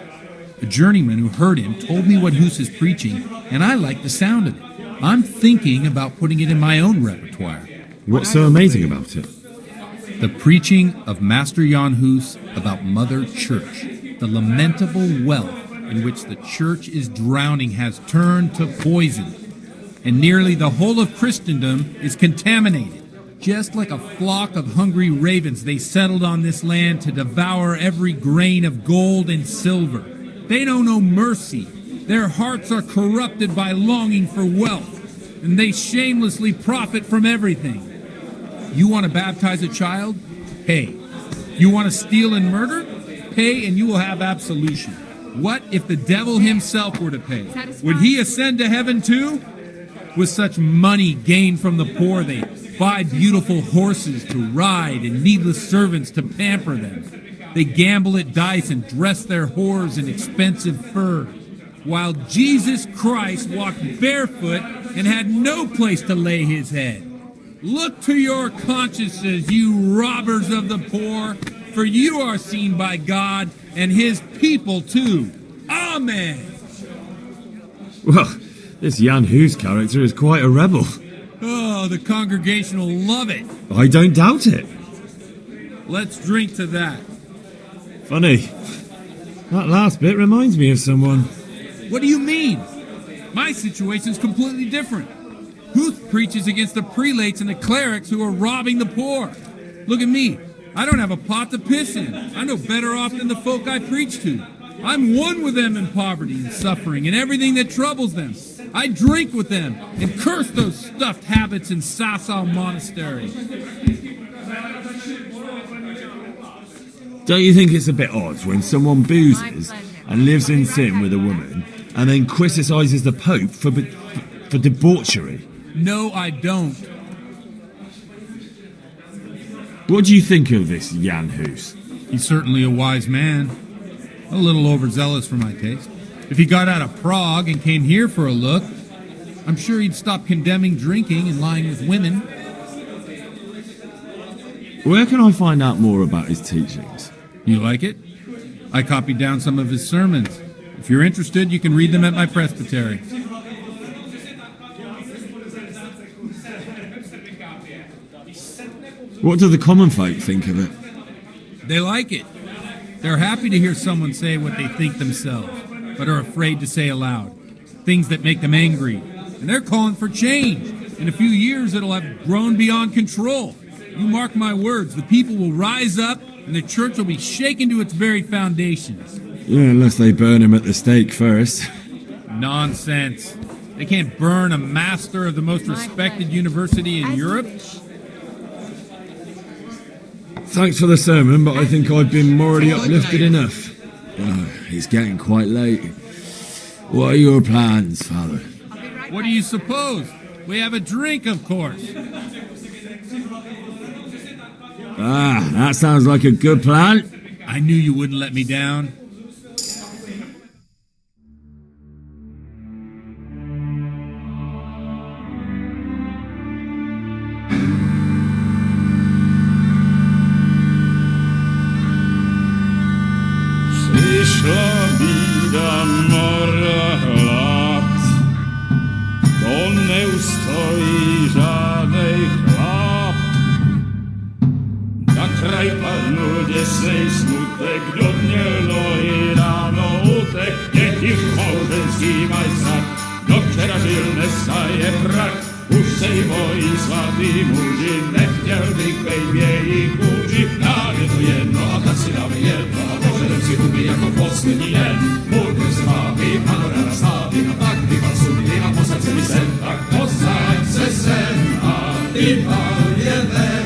A journeyman who heard him told me what Hus is preaching, and I like the sound of it. I'm thinking about putting it in my own repertoire. What's so amazing about it? The preaching of Master Jan Hus about Mother Church. The lamentable wealth in which the Church is drowning has turned to poison. And nearly the whole of Christendom is contaminated. Just like a flock of hungry ravens, they settled on this land to devour every grain of gold and silver. They know no mercy. Their hearts are corrupted by longing for wealth, and they shamelessly profit from everything. You want to baptize a child? Pay. You want to steal and murder? Pay and you will have absolution. What if the devil himself were to pay? Would he ascend to heaven too? With such money gained from the poor, they buy beautiful horses to ride and needless servants to pamper them. They gamble at dice and dress their whores in expensive fur, while Jesus Christ walked barefoot and had no place to lay his head. Look to your consciences, you robbers of the poor, for you are seen by God and his people too. Amen. Well, this Jan Hus character is quite a rebel. Oh, the congregation will love it. I don't doubt it. Let's drink to that. Funny. That last bit reminds me of someone. What do you mean? My situation's completely different. Huth preaches against the prelates and the clerics who are robbing the poor. Look at me. I don't have a pot to piss in. I'm no better off than the folk I preach to. I'm one with them in poverty and suffering and everything that troubles them. I drink with them and curse those stuffed habits in Sasau Monastery. Don't you think it's a bit odd when someone boozes and lives in sin with a woman and then criticises the Pope for debauchery? No, I don't. What do you think of this Jan Hus? He's certainly a wise man. A little overzealous for my taste. If he got out of Prague and came here for a look, I'm sure he'd stop condemning drinking and lying with women. Where can I find out more about his teachings? You like it? I copied down some of his sermons. If you're interested, you can read them at my presbytery. What do the common folk think of it? They like it. They're happy to hear someone say what they think themselves, but are afraid to say aloud. Things that make them angry. And they're calling for change. In a few years, it'll have grown beyond control. You mark my words, the people will rise up, and the church will be shaken to its very foundations. Yeah, unless they burn him at the stake first. Nonsense. They can't burn a master of the most respected university in Europe. Thanks for the sermon, but I think I've been morally uplifted enough. Oh, it's getting quite late. What are your plans, Father? What do you suppose? We have a drink, of course. Ah, that sounds like a good plan. I knew you wouldn't let me down. Przyszła bida mora lat, to nie ustoi żadnej chlap. Na kraj padł dziesnej smutek, do dnielno i rano utek, niech ich małżeński majstrat, do wczorajszylne staje brak. Uszczej moi słaby murzyn, nechciał tych bejbie i kurzy, ale to jedno, a tacy damy jedno, a Boże lepszy lubi jako posły nien. Murkę zwaby, panorama stawy, a tak wywal sumny, a po serce mi sen, tak po serce sen, a ty pal jeden.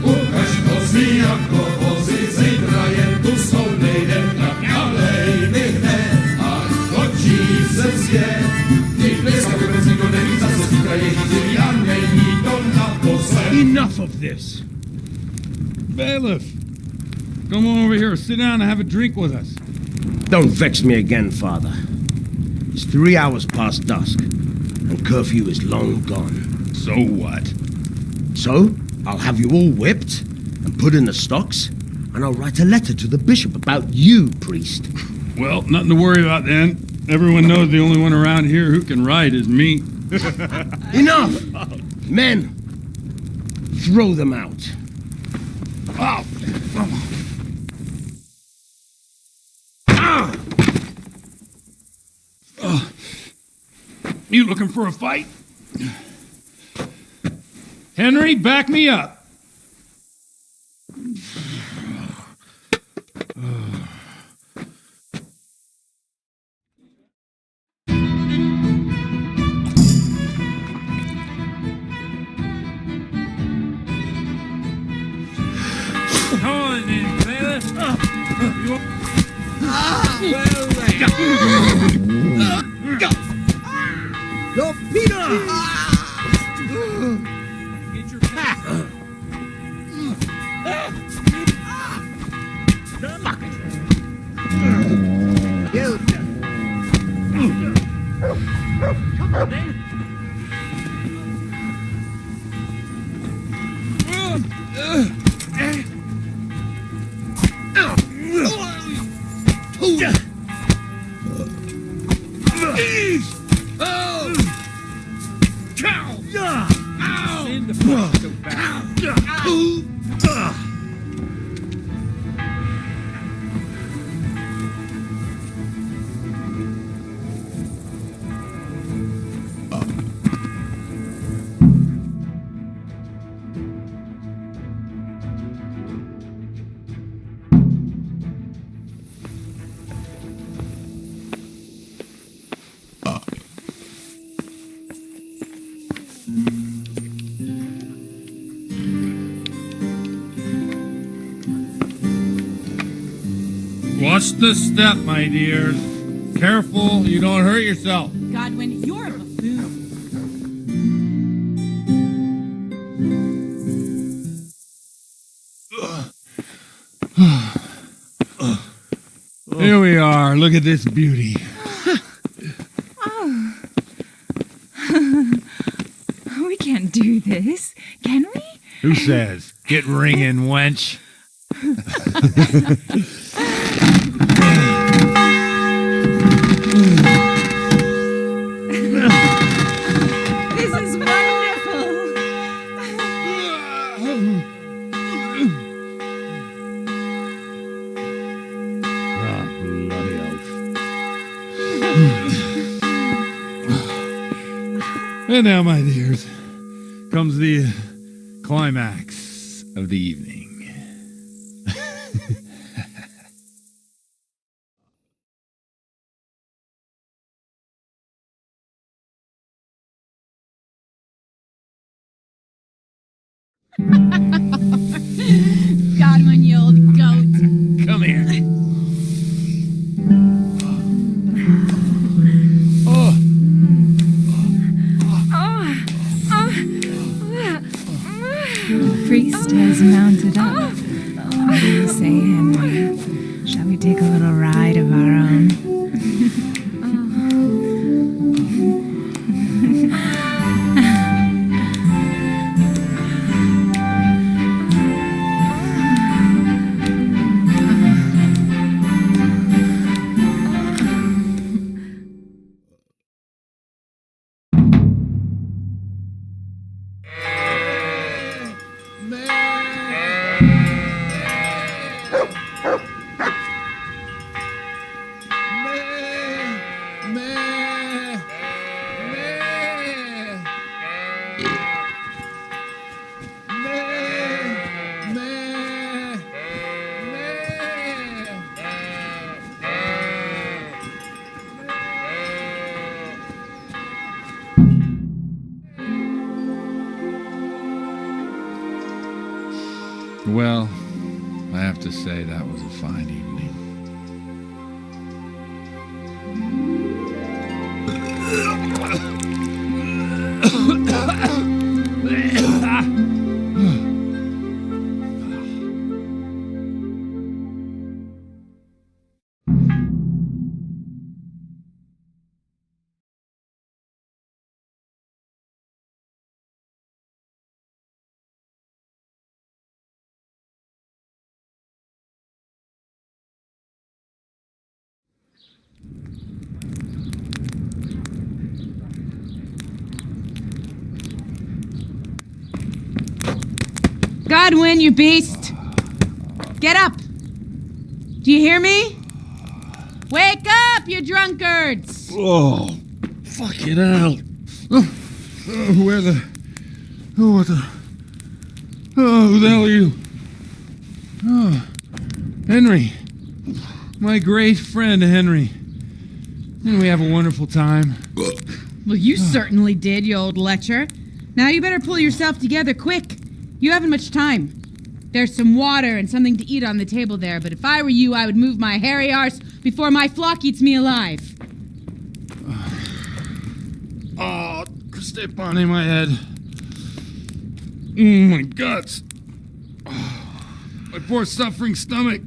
Ukaż kozy jako wozy, zejdraje tu stołnej den, tak alejny den, a chodzi ze zje. Enough of this! Bailiff! Come on over here, sit down and have a drink with us. Don't vex me again, Father. It's 3 hours past dusk, and curfew is long gone. So what? So, I'll have you all whipped, and put in the stocks, and I'll write a letter to the bishop about you, priest. Well, nothing to worry about then. Everyone knows the only one around here who can write is me. Enough! Men, Throw them out. Oh. You looking for a fight? Henry, back me up. Come on then, sailor. Yo, Peter! Get your pack. Send the fuck so fast. Watch the step, my dears. Careful, you don't hurt yourself. Godwin, you're a buffoon. Here we are. Look at this beauty. Oh. We can't do this, can we? Who says? Get ringing, wench. This is wonderful. Bloody oath. And now, my dears, comes the climax of the evening. Godwin, you old goat. Come here. The priest has mounted up. Say, Henry, shall we take a little ride of our own? Well, I have to say that was a fine evening. Godwin, you beast! Get up! Do you hear me? Wake up, you drunkards! Oh, fucking hell. Where the... Oh, what the... Oh, who the hell are you? Oh, Henry. My great friend, Henry. Didn't we have a wonderful time? Well, you certainly did, you old lecher. Now you better pull yourself together quick. You haven't much time. There's some water and something to eat on the table there, but if I were you, I would move my hairy arse before my flock eats me alive. Oh, step on in my head. My guts. My poor suffering stomach.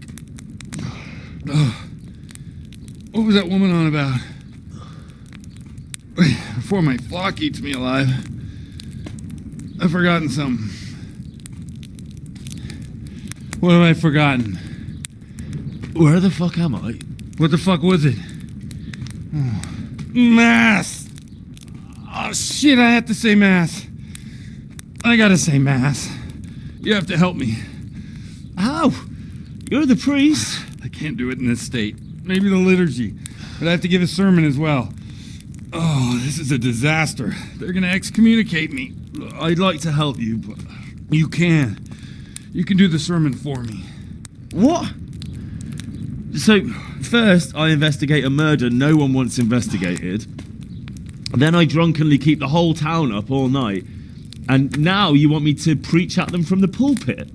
What was that woman on about? Before my flock eats me alive. I've forgotten something. What have I forgotten? Where the fuck am I? What the fuck was it? Oh. Mass! Oh shit, I have to say mass. I gotta say mass. You have to help me. How? You're the priest. I can't do it in this state. Maybe the liturgy. But I have to give a sermon as well. Oh, this is a disaster. They're gonna excommunicate me. I'd like to help you, but you can. You can do the sermon for me. What? So, first I investigate a murder no one wants investigated. Then I drunkenly keep the whole town up all night. And now you want me to preach at them from the pulpit?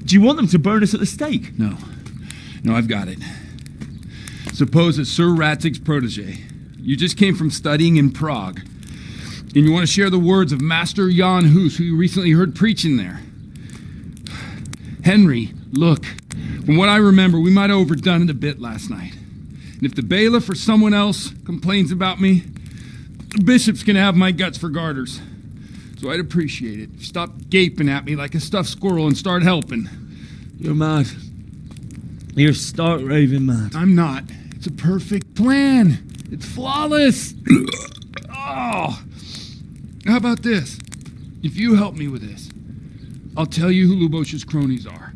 Do you want them to burn us at the stake? No. No, I've got it. Suppose that Sir Ratzig's protege. You just came from studying in Prague. And you want to share the words of Master Jan Hus, who you recently heard preaching there. Henry, look. From what I remember, we might have overdone it a bit last night. And if the bailiff or someone else complains about me, the bishop's gonna have my guts for garters. So I'd appreciate it. Stop gaping at me like a stuffed squirrel and start helping. You're mad. You're stark raving mad. I'm not. It's a perfect plan. It's flawless. Oh. How about this? If you help me with this, I'll tell you who Lubosh's cronies are.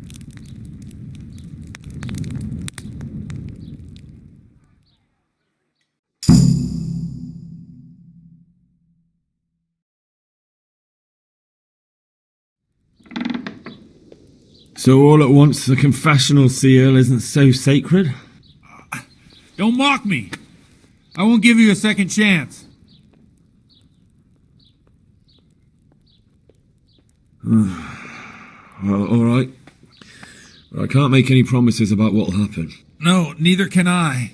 So all at once the confessional seal isn't so sacred? Don't mock me. I won't give you a second chance. Well, all right. But I can't make any promises about what'll happen. No, neither can I.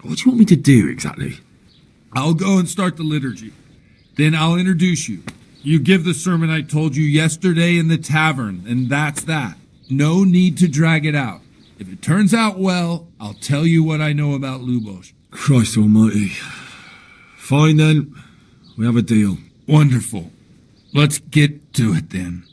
What do you want me to do exactly? I'll go and start the liturgy. Then I'll introduce you. You give the sermon I told you yesterday in the tavern, and that's that. No need to drag it out. If it turns out well, I'll tell you what I know about Lubosh. Christ almighty. Fine then. We have a deal. Wonderful. Let's get to it then.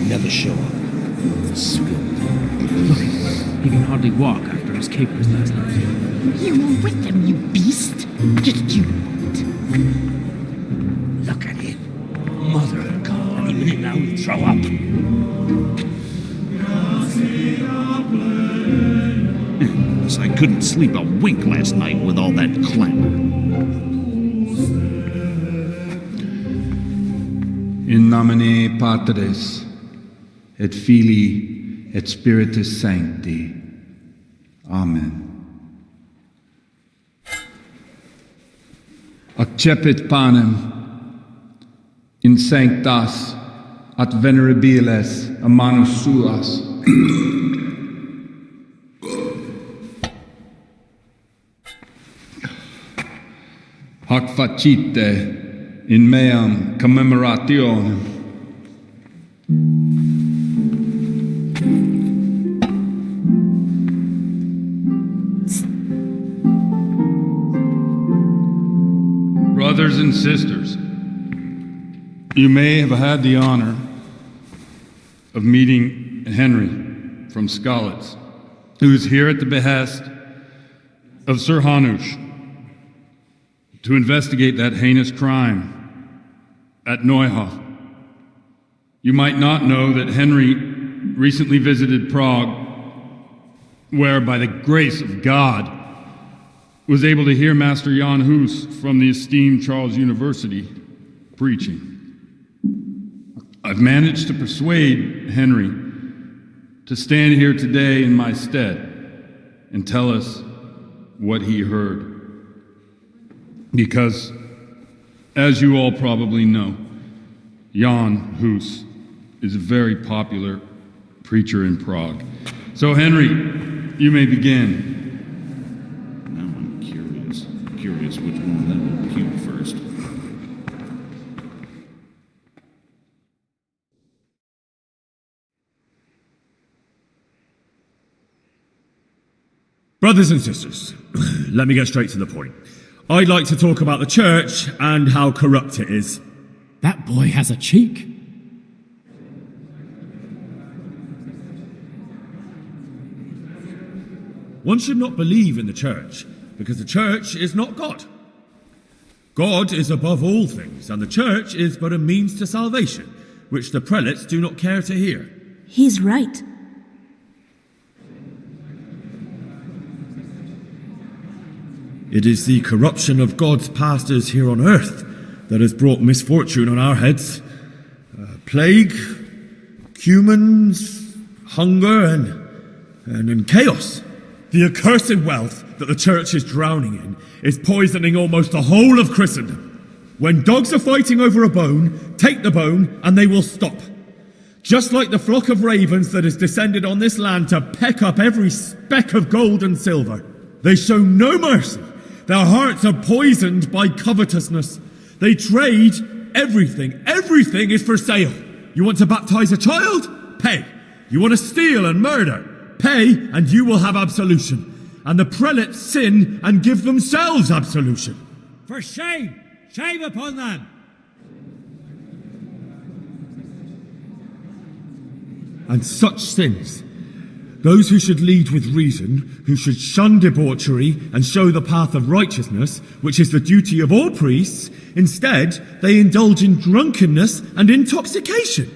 Never show up. Look, he can hardly walk after his capers last night. You were with them, you beast. Just you. Look at him. Mother of God. And he show up. So I couldn't sleep a wink last night with all that clamor. In nomine Patris, et Filii, et Spiritus Sancti. Amen. Accepit panem in sanctas at venerabiles a manus suas. Hac facite in meam commemorationem. Brothers and sisters, you may have had the honor of meeting Henry from Skalitz, who is here at the behest of Sir Hanush to investigate that heinous crime at Neuhof. You might not know that Henry recently visited Prague, where, by the grace of God, was able to hear Master Jan Hus from the esteemed Charles University preaching. I've managed to persuade Henry to stand here today in my stead and tell us what he heard. Because, as you all probably know, Jan Hus is a very popular preacher in Prague. So, Henry, you may begin. Now I'm curious which one of them will puke first. Brothers and sisters, let me get straight to the point. I'd like to talk about the church and how corrupt it is. That boy has a cheek. One should not believe in the church, because the church is not God. God is above all things, and the church is but a means to salvation, which the prelates do not care to hear. He's right. It is the corruption of God's pastors here on earth that has brought misfortune on our heads. Plague, cumens, hunger, and chaos. The accursed wealth that the church is drowning in is poisoning almost the whole of Christendom. When dogs are fighting over a bone, take the bone and they will stop. Just like the flock of ravens that has descended on this land to peck up every speck of gold and silver. They show no mercy. Their hearts are poisoned by covetousness. They trade everything. Everything is for sale. You want to baptize a child? Pay. You want to steal and murder? Pay, and you will have absolution. And the prelates sin and give themselves absolution. For shame! Shame upon them! And such sins, those who should lead with reason, who should shun debauchery and show the path of righteousness, which is the duty of all priests, instead they indulge in drunkenness and intoxication.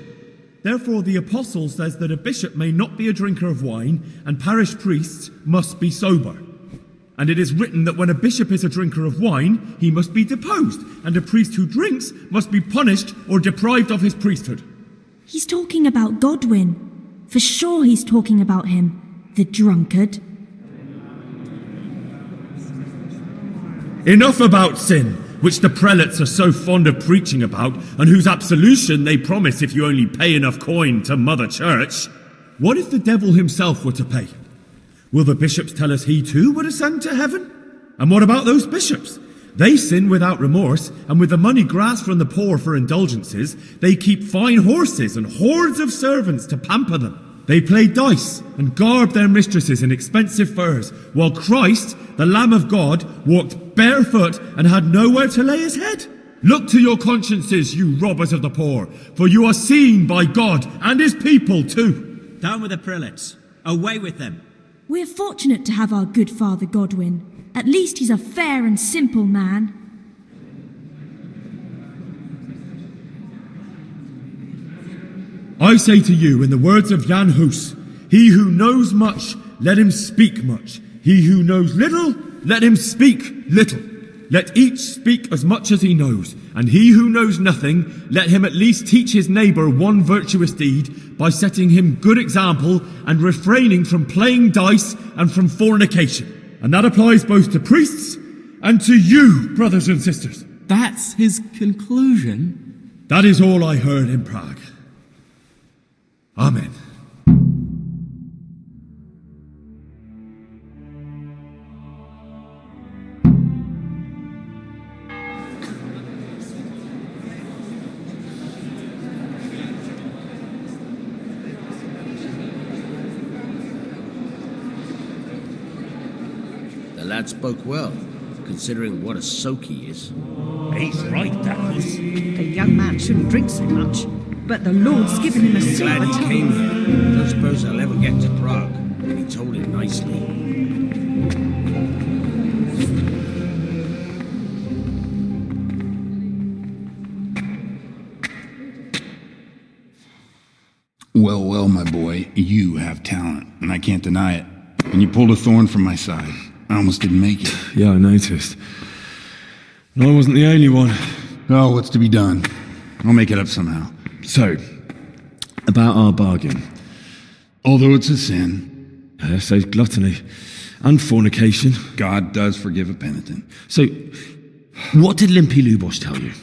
Therefore the apostle says that a bishop may not be a drinker of wine, and parish priests must be sober. And it is written that when a bishop is a drinker of wine, he must be deposed, and a priest who drinks must be punished or deprived of his priesthood. He's talking about Godwin. For sure he's talking about him, the drunkard. Enough about sin, which the prelates are so fond of preaching about, and whose absolution they promise if you only pay enough coin to Mother Church. What if the devil himself were to pay? Will the bishops tell us he too would ascend to heaven? And what about those bishops? They sin without remorse, and with the money grasped from the poor for indulgences, they keep fine horses and hordes of servants to pamper them. They play dice and garb their mistresses in expensive furs, while Christ, the Lamb of God, walked barefoot and had nowhere to lay his head. Look to your consciences, you robbers of the poor, for you are seen by God and his people too. Down with the prelates. Away with them. We're fortunate to have our good Father Godwin. At least he's a fair and simple man. I say to you, in the words of Jan Hus, he who knows much, let him speak much. He who knows little, let him speak little. Let each speak as much as he knows, and he who knows nothing, let him at least teach his neighbour one virtuous deed by setting him good example and refraining from playing dice and from fornication. And that applies both to priests and to you, brothers and sisters. That's his conclusion? That is all I heard in Prague. Amen. The lad spoke well, considering what a soak he is. He's right, Arkus. The young man shouldn't drink so much, but the Lord's given him a silver Glad he tongue. came here. Don't suppose I'll ever get to Prague. He told him nicely. Well, well, my boy, you have talent, and I can't deny it. And you pulled a thorn from my side. I almost didn't make it. Yeah, I noticed. And I wasn't the only one. Oh, what's to be done? I'll make it up somehow. So, about our bargain. Although it's a sin. So gluttony and fornication. God does forgive a penitent. So, what did Limpy Lubosh tell you?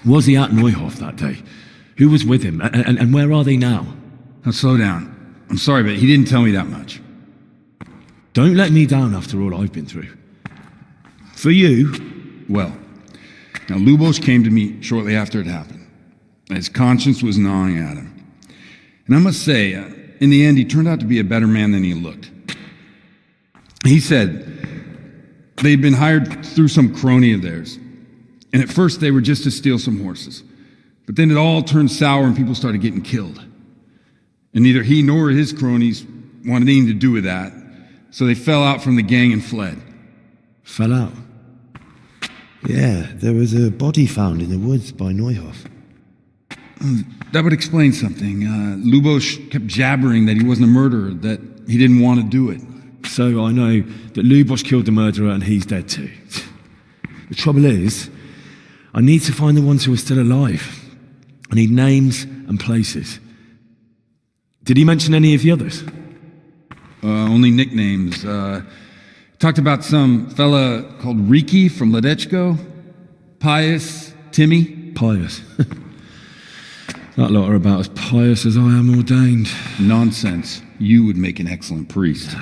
Was he at Neuhof that day? Who was with him? And where are they now? Now, slow down. I'm sorry, but he didn't tell me that much. Don't let me down after all I've been through. For you... Well, now Lubosh came to me shortly after it happened. His conscience was gnawing at him. And I must say, in the end, he turned out to be a better man than he looked. He said they'd been hired through some crony of theirs. And at first they were just to steal some horses. But then it all turned sour and people started getting killed. And neither he nor his cronies wanted anything to do with that. So they fell out from the gang and fled. Fell out? Yeah, there was a body found in the woods by Neuhof. That would explain something. Lubosh kept jabbering that he wasn't a murderer, that he didn't want to do it. So I know that Lubosh killed the murderer and he's dead too. The trouble is, I need to find the ones who are still alive. I need names and places. Did he mention any of the others? Only nicknames. Talked about some fella called Riki from Ledechko, Pius, Timmy. Pius. That lot are about as pious as I am ordained. Nonsense. You would make an excellent priest.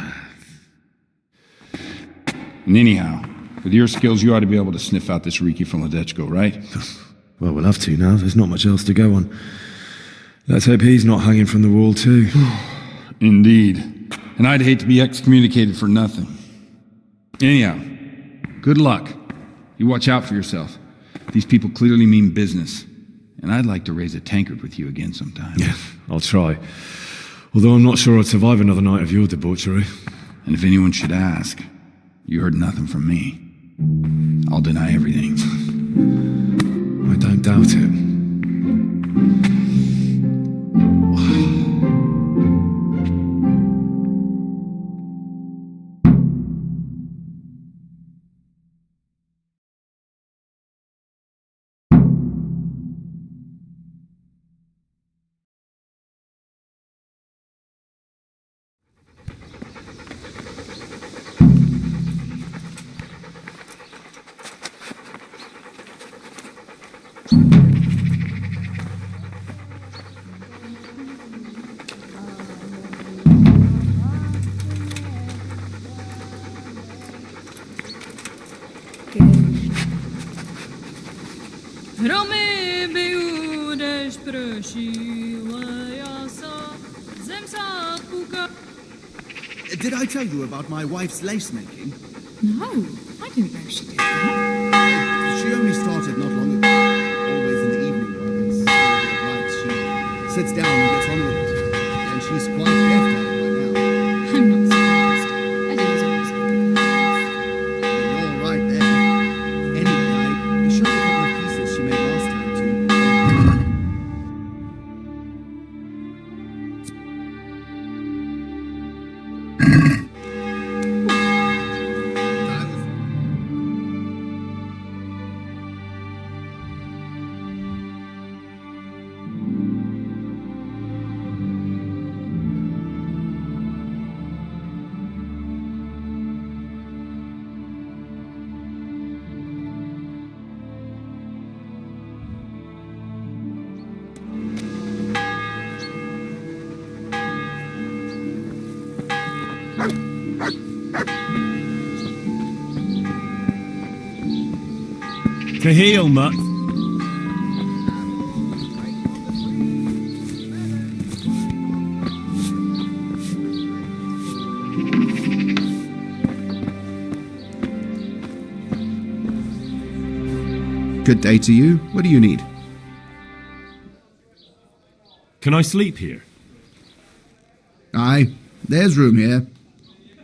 And anyhow, with your skills, you ought to be able to sniff out this Riki from Ledechko, right? Well, we'll have to now. There's not much else to go on. Let's hope he's not hanging from the wall too. Indeed. And I'd hate to be excommunicated for nothing. Anyhow, good luck. You watch out for yourself. These people clearly mean business. And I'd like to raise a tankard with you again sometime. Yeah, I'll try. Although I'm not sure I'd survive another night of your debauchery. And if anyone should ask, you heard nothing from me. I'll deny everything. I don't doubt it. Did I tell you about my wife's lace making? No, I didn't know she did that. She only started not long ago. Always in the evening while there's still a bit of light, she sits down and gets on with it. And she's quite deft at it by now. I'm not surprised. Eddie's always You're all right there. Anyway, I showed a couple of pieces she made last time too. a heel, Mutt. Good day to you. What do you need? Can I sleep here? Aye, there's room here.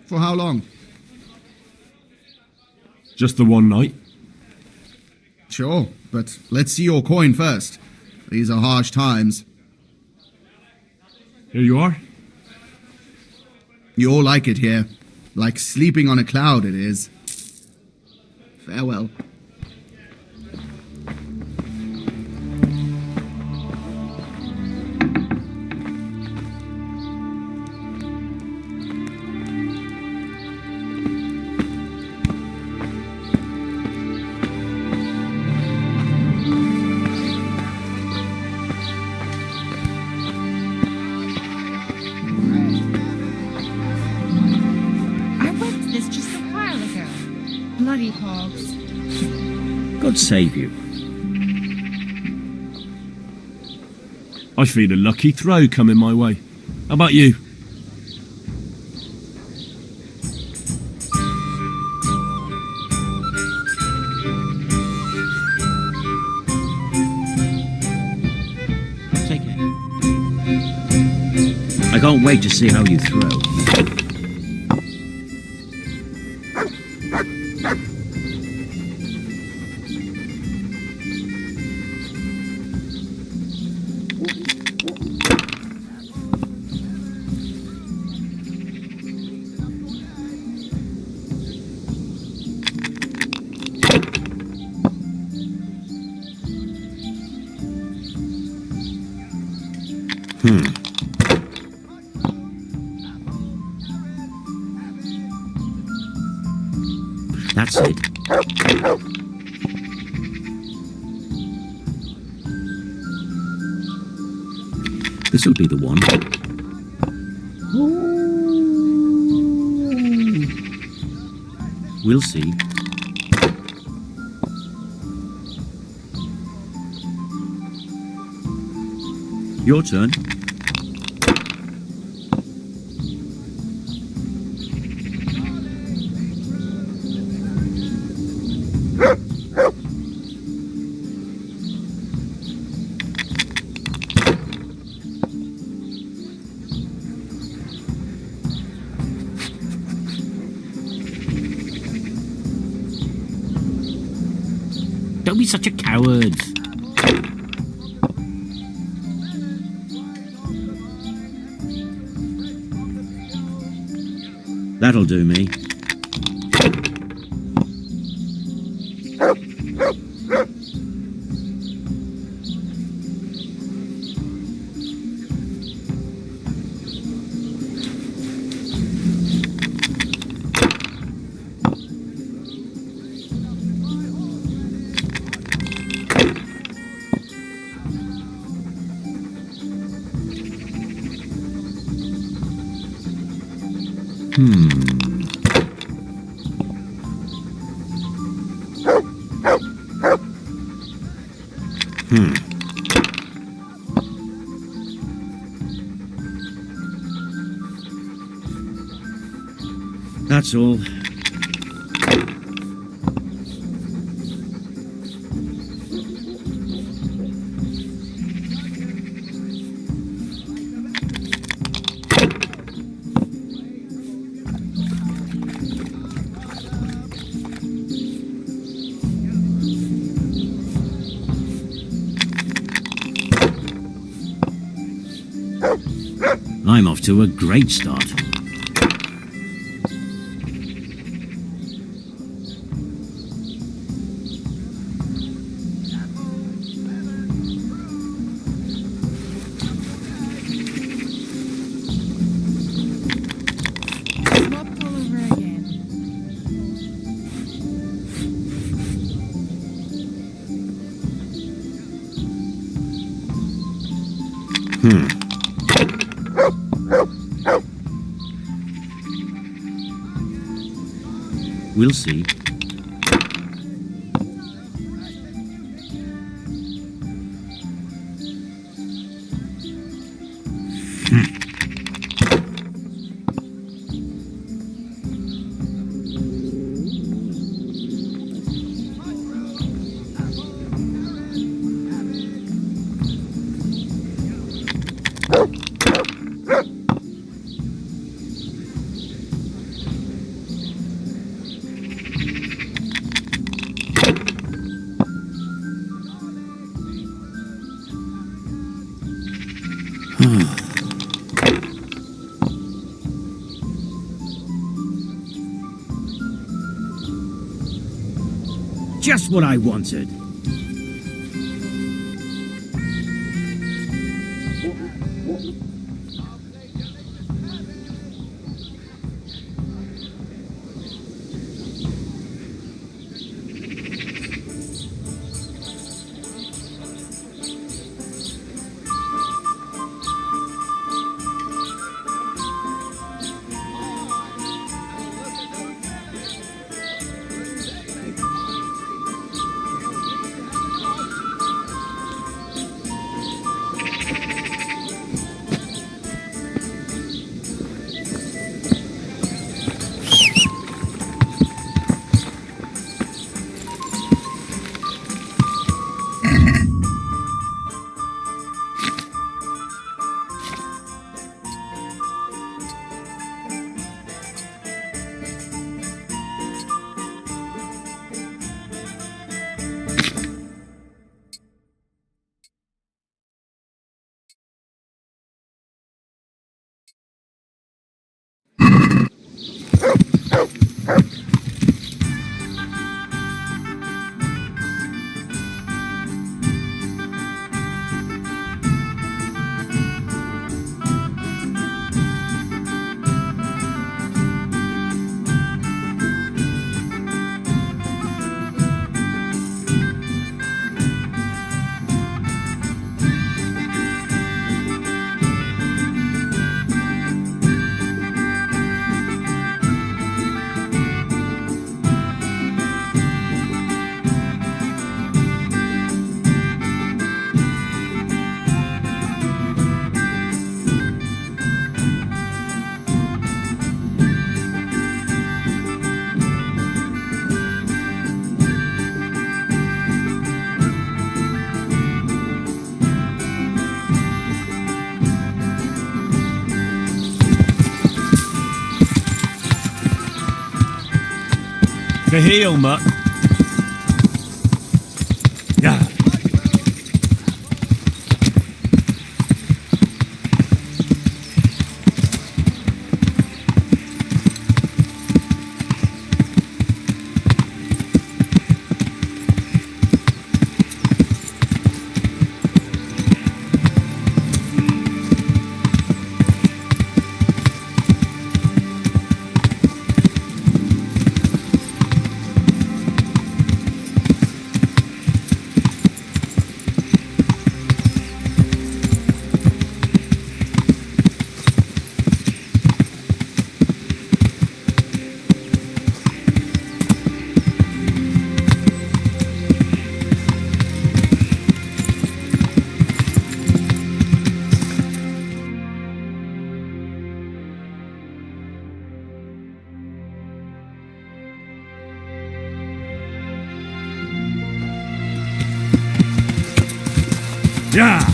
For how long? Just the one night? Sure, but let's see your coin first. These are harsh times. Here you are. You'll like it here. Like sleeping on a cloud it is. Farewell. Bloody hogs. God save you. I feel a lucky throw coming my way. How about you? Take it. I can't wait to see how you throw. That's it. This'll be the one. We'll see. Your turn. Don't be such a coward. That'll do me. That's all. I'm off to a great start. Swapped all over again. We'll see. Just what I wanted. To heal, Mutt. Yeah. Yeah.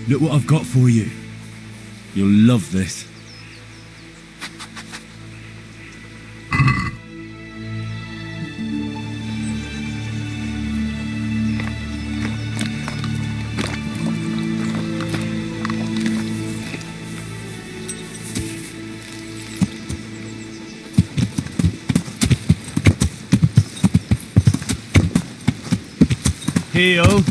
Look what I've got for you. You'll love this. Heal.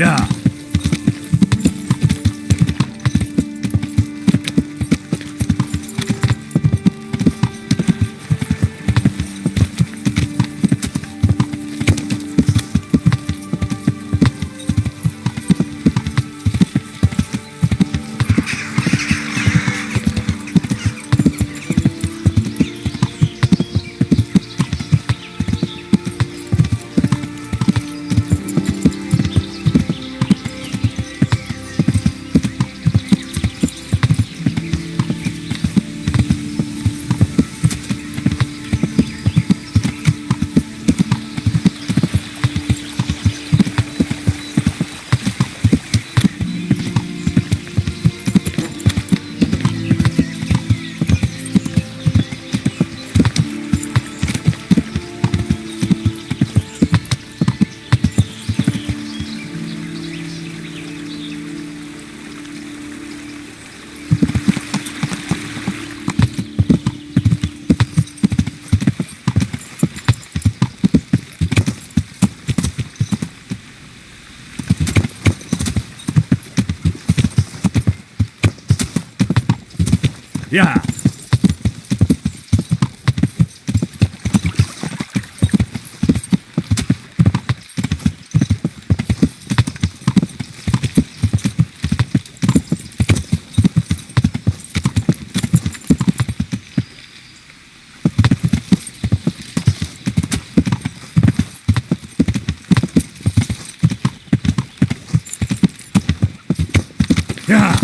Yeah. Yeah. Yeah.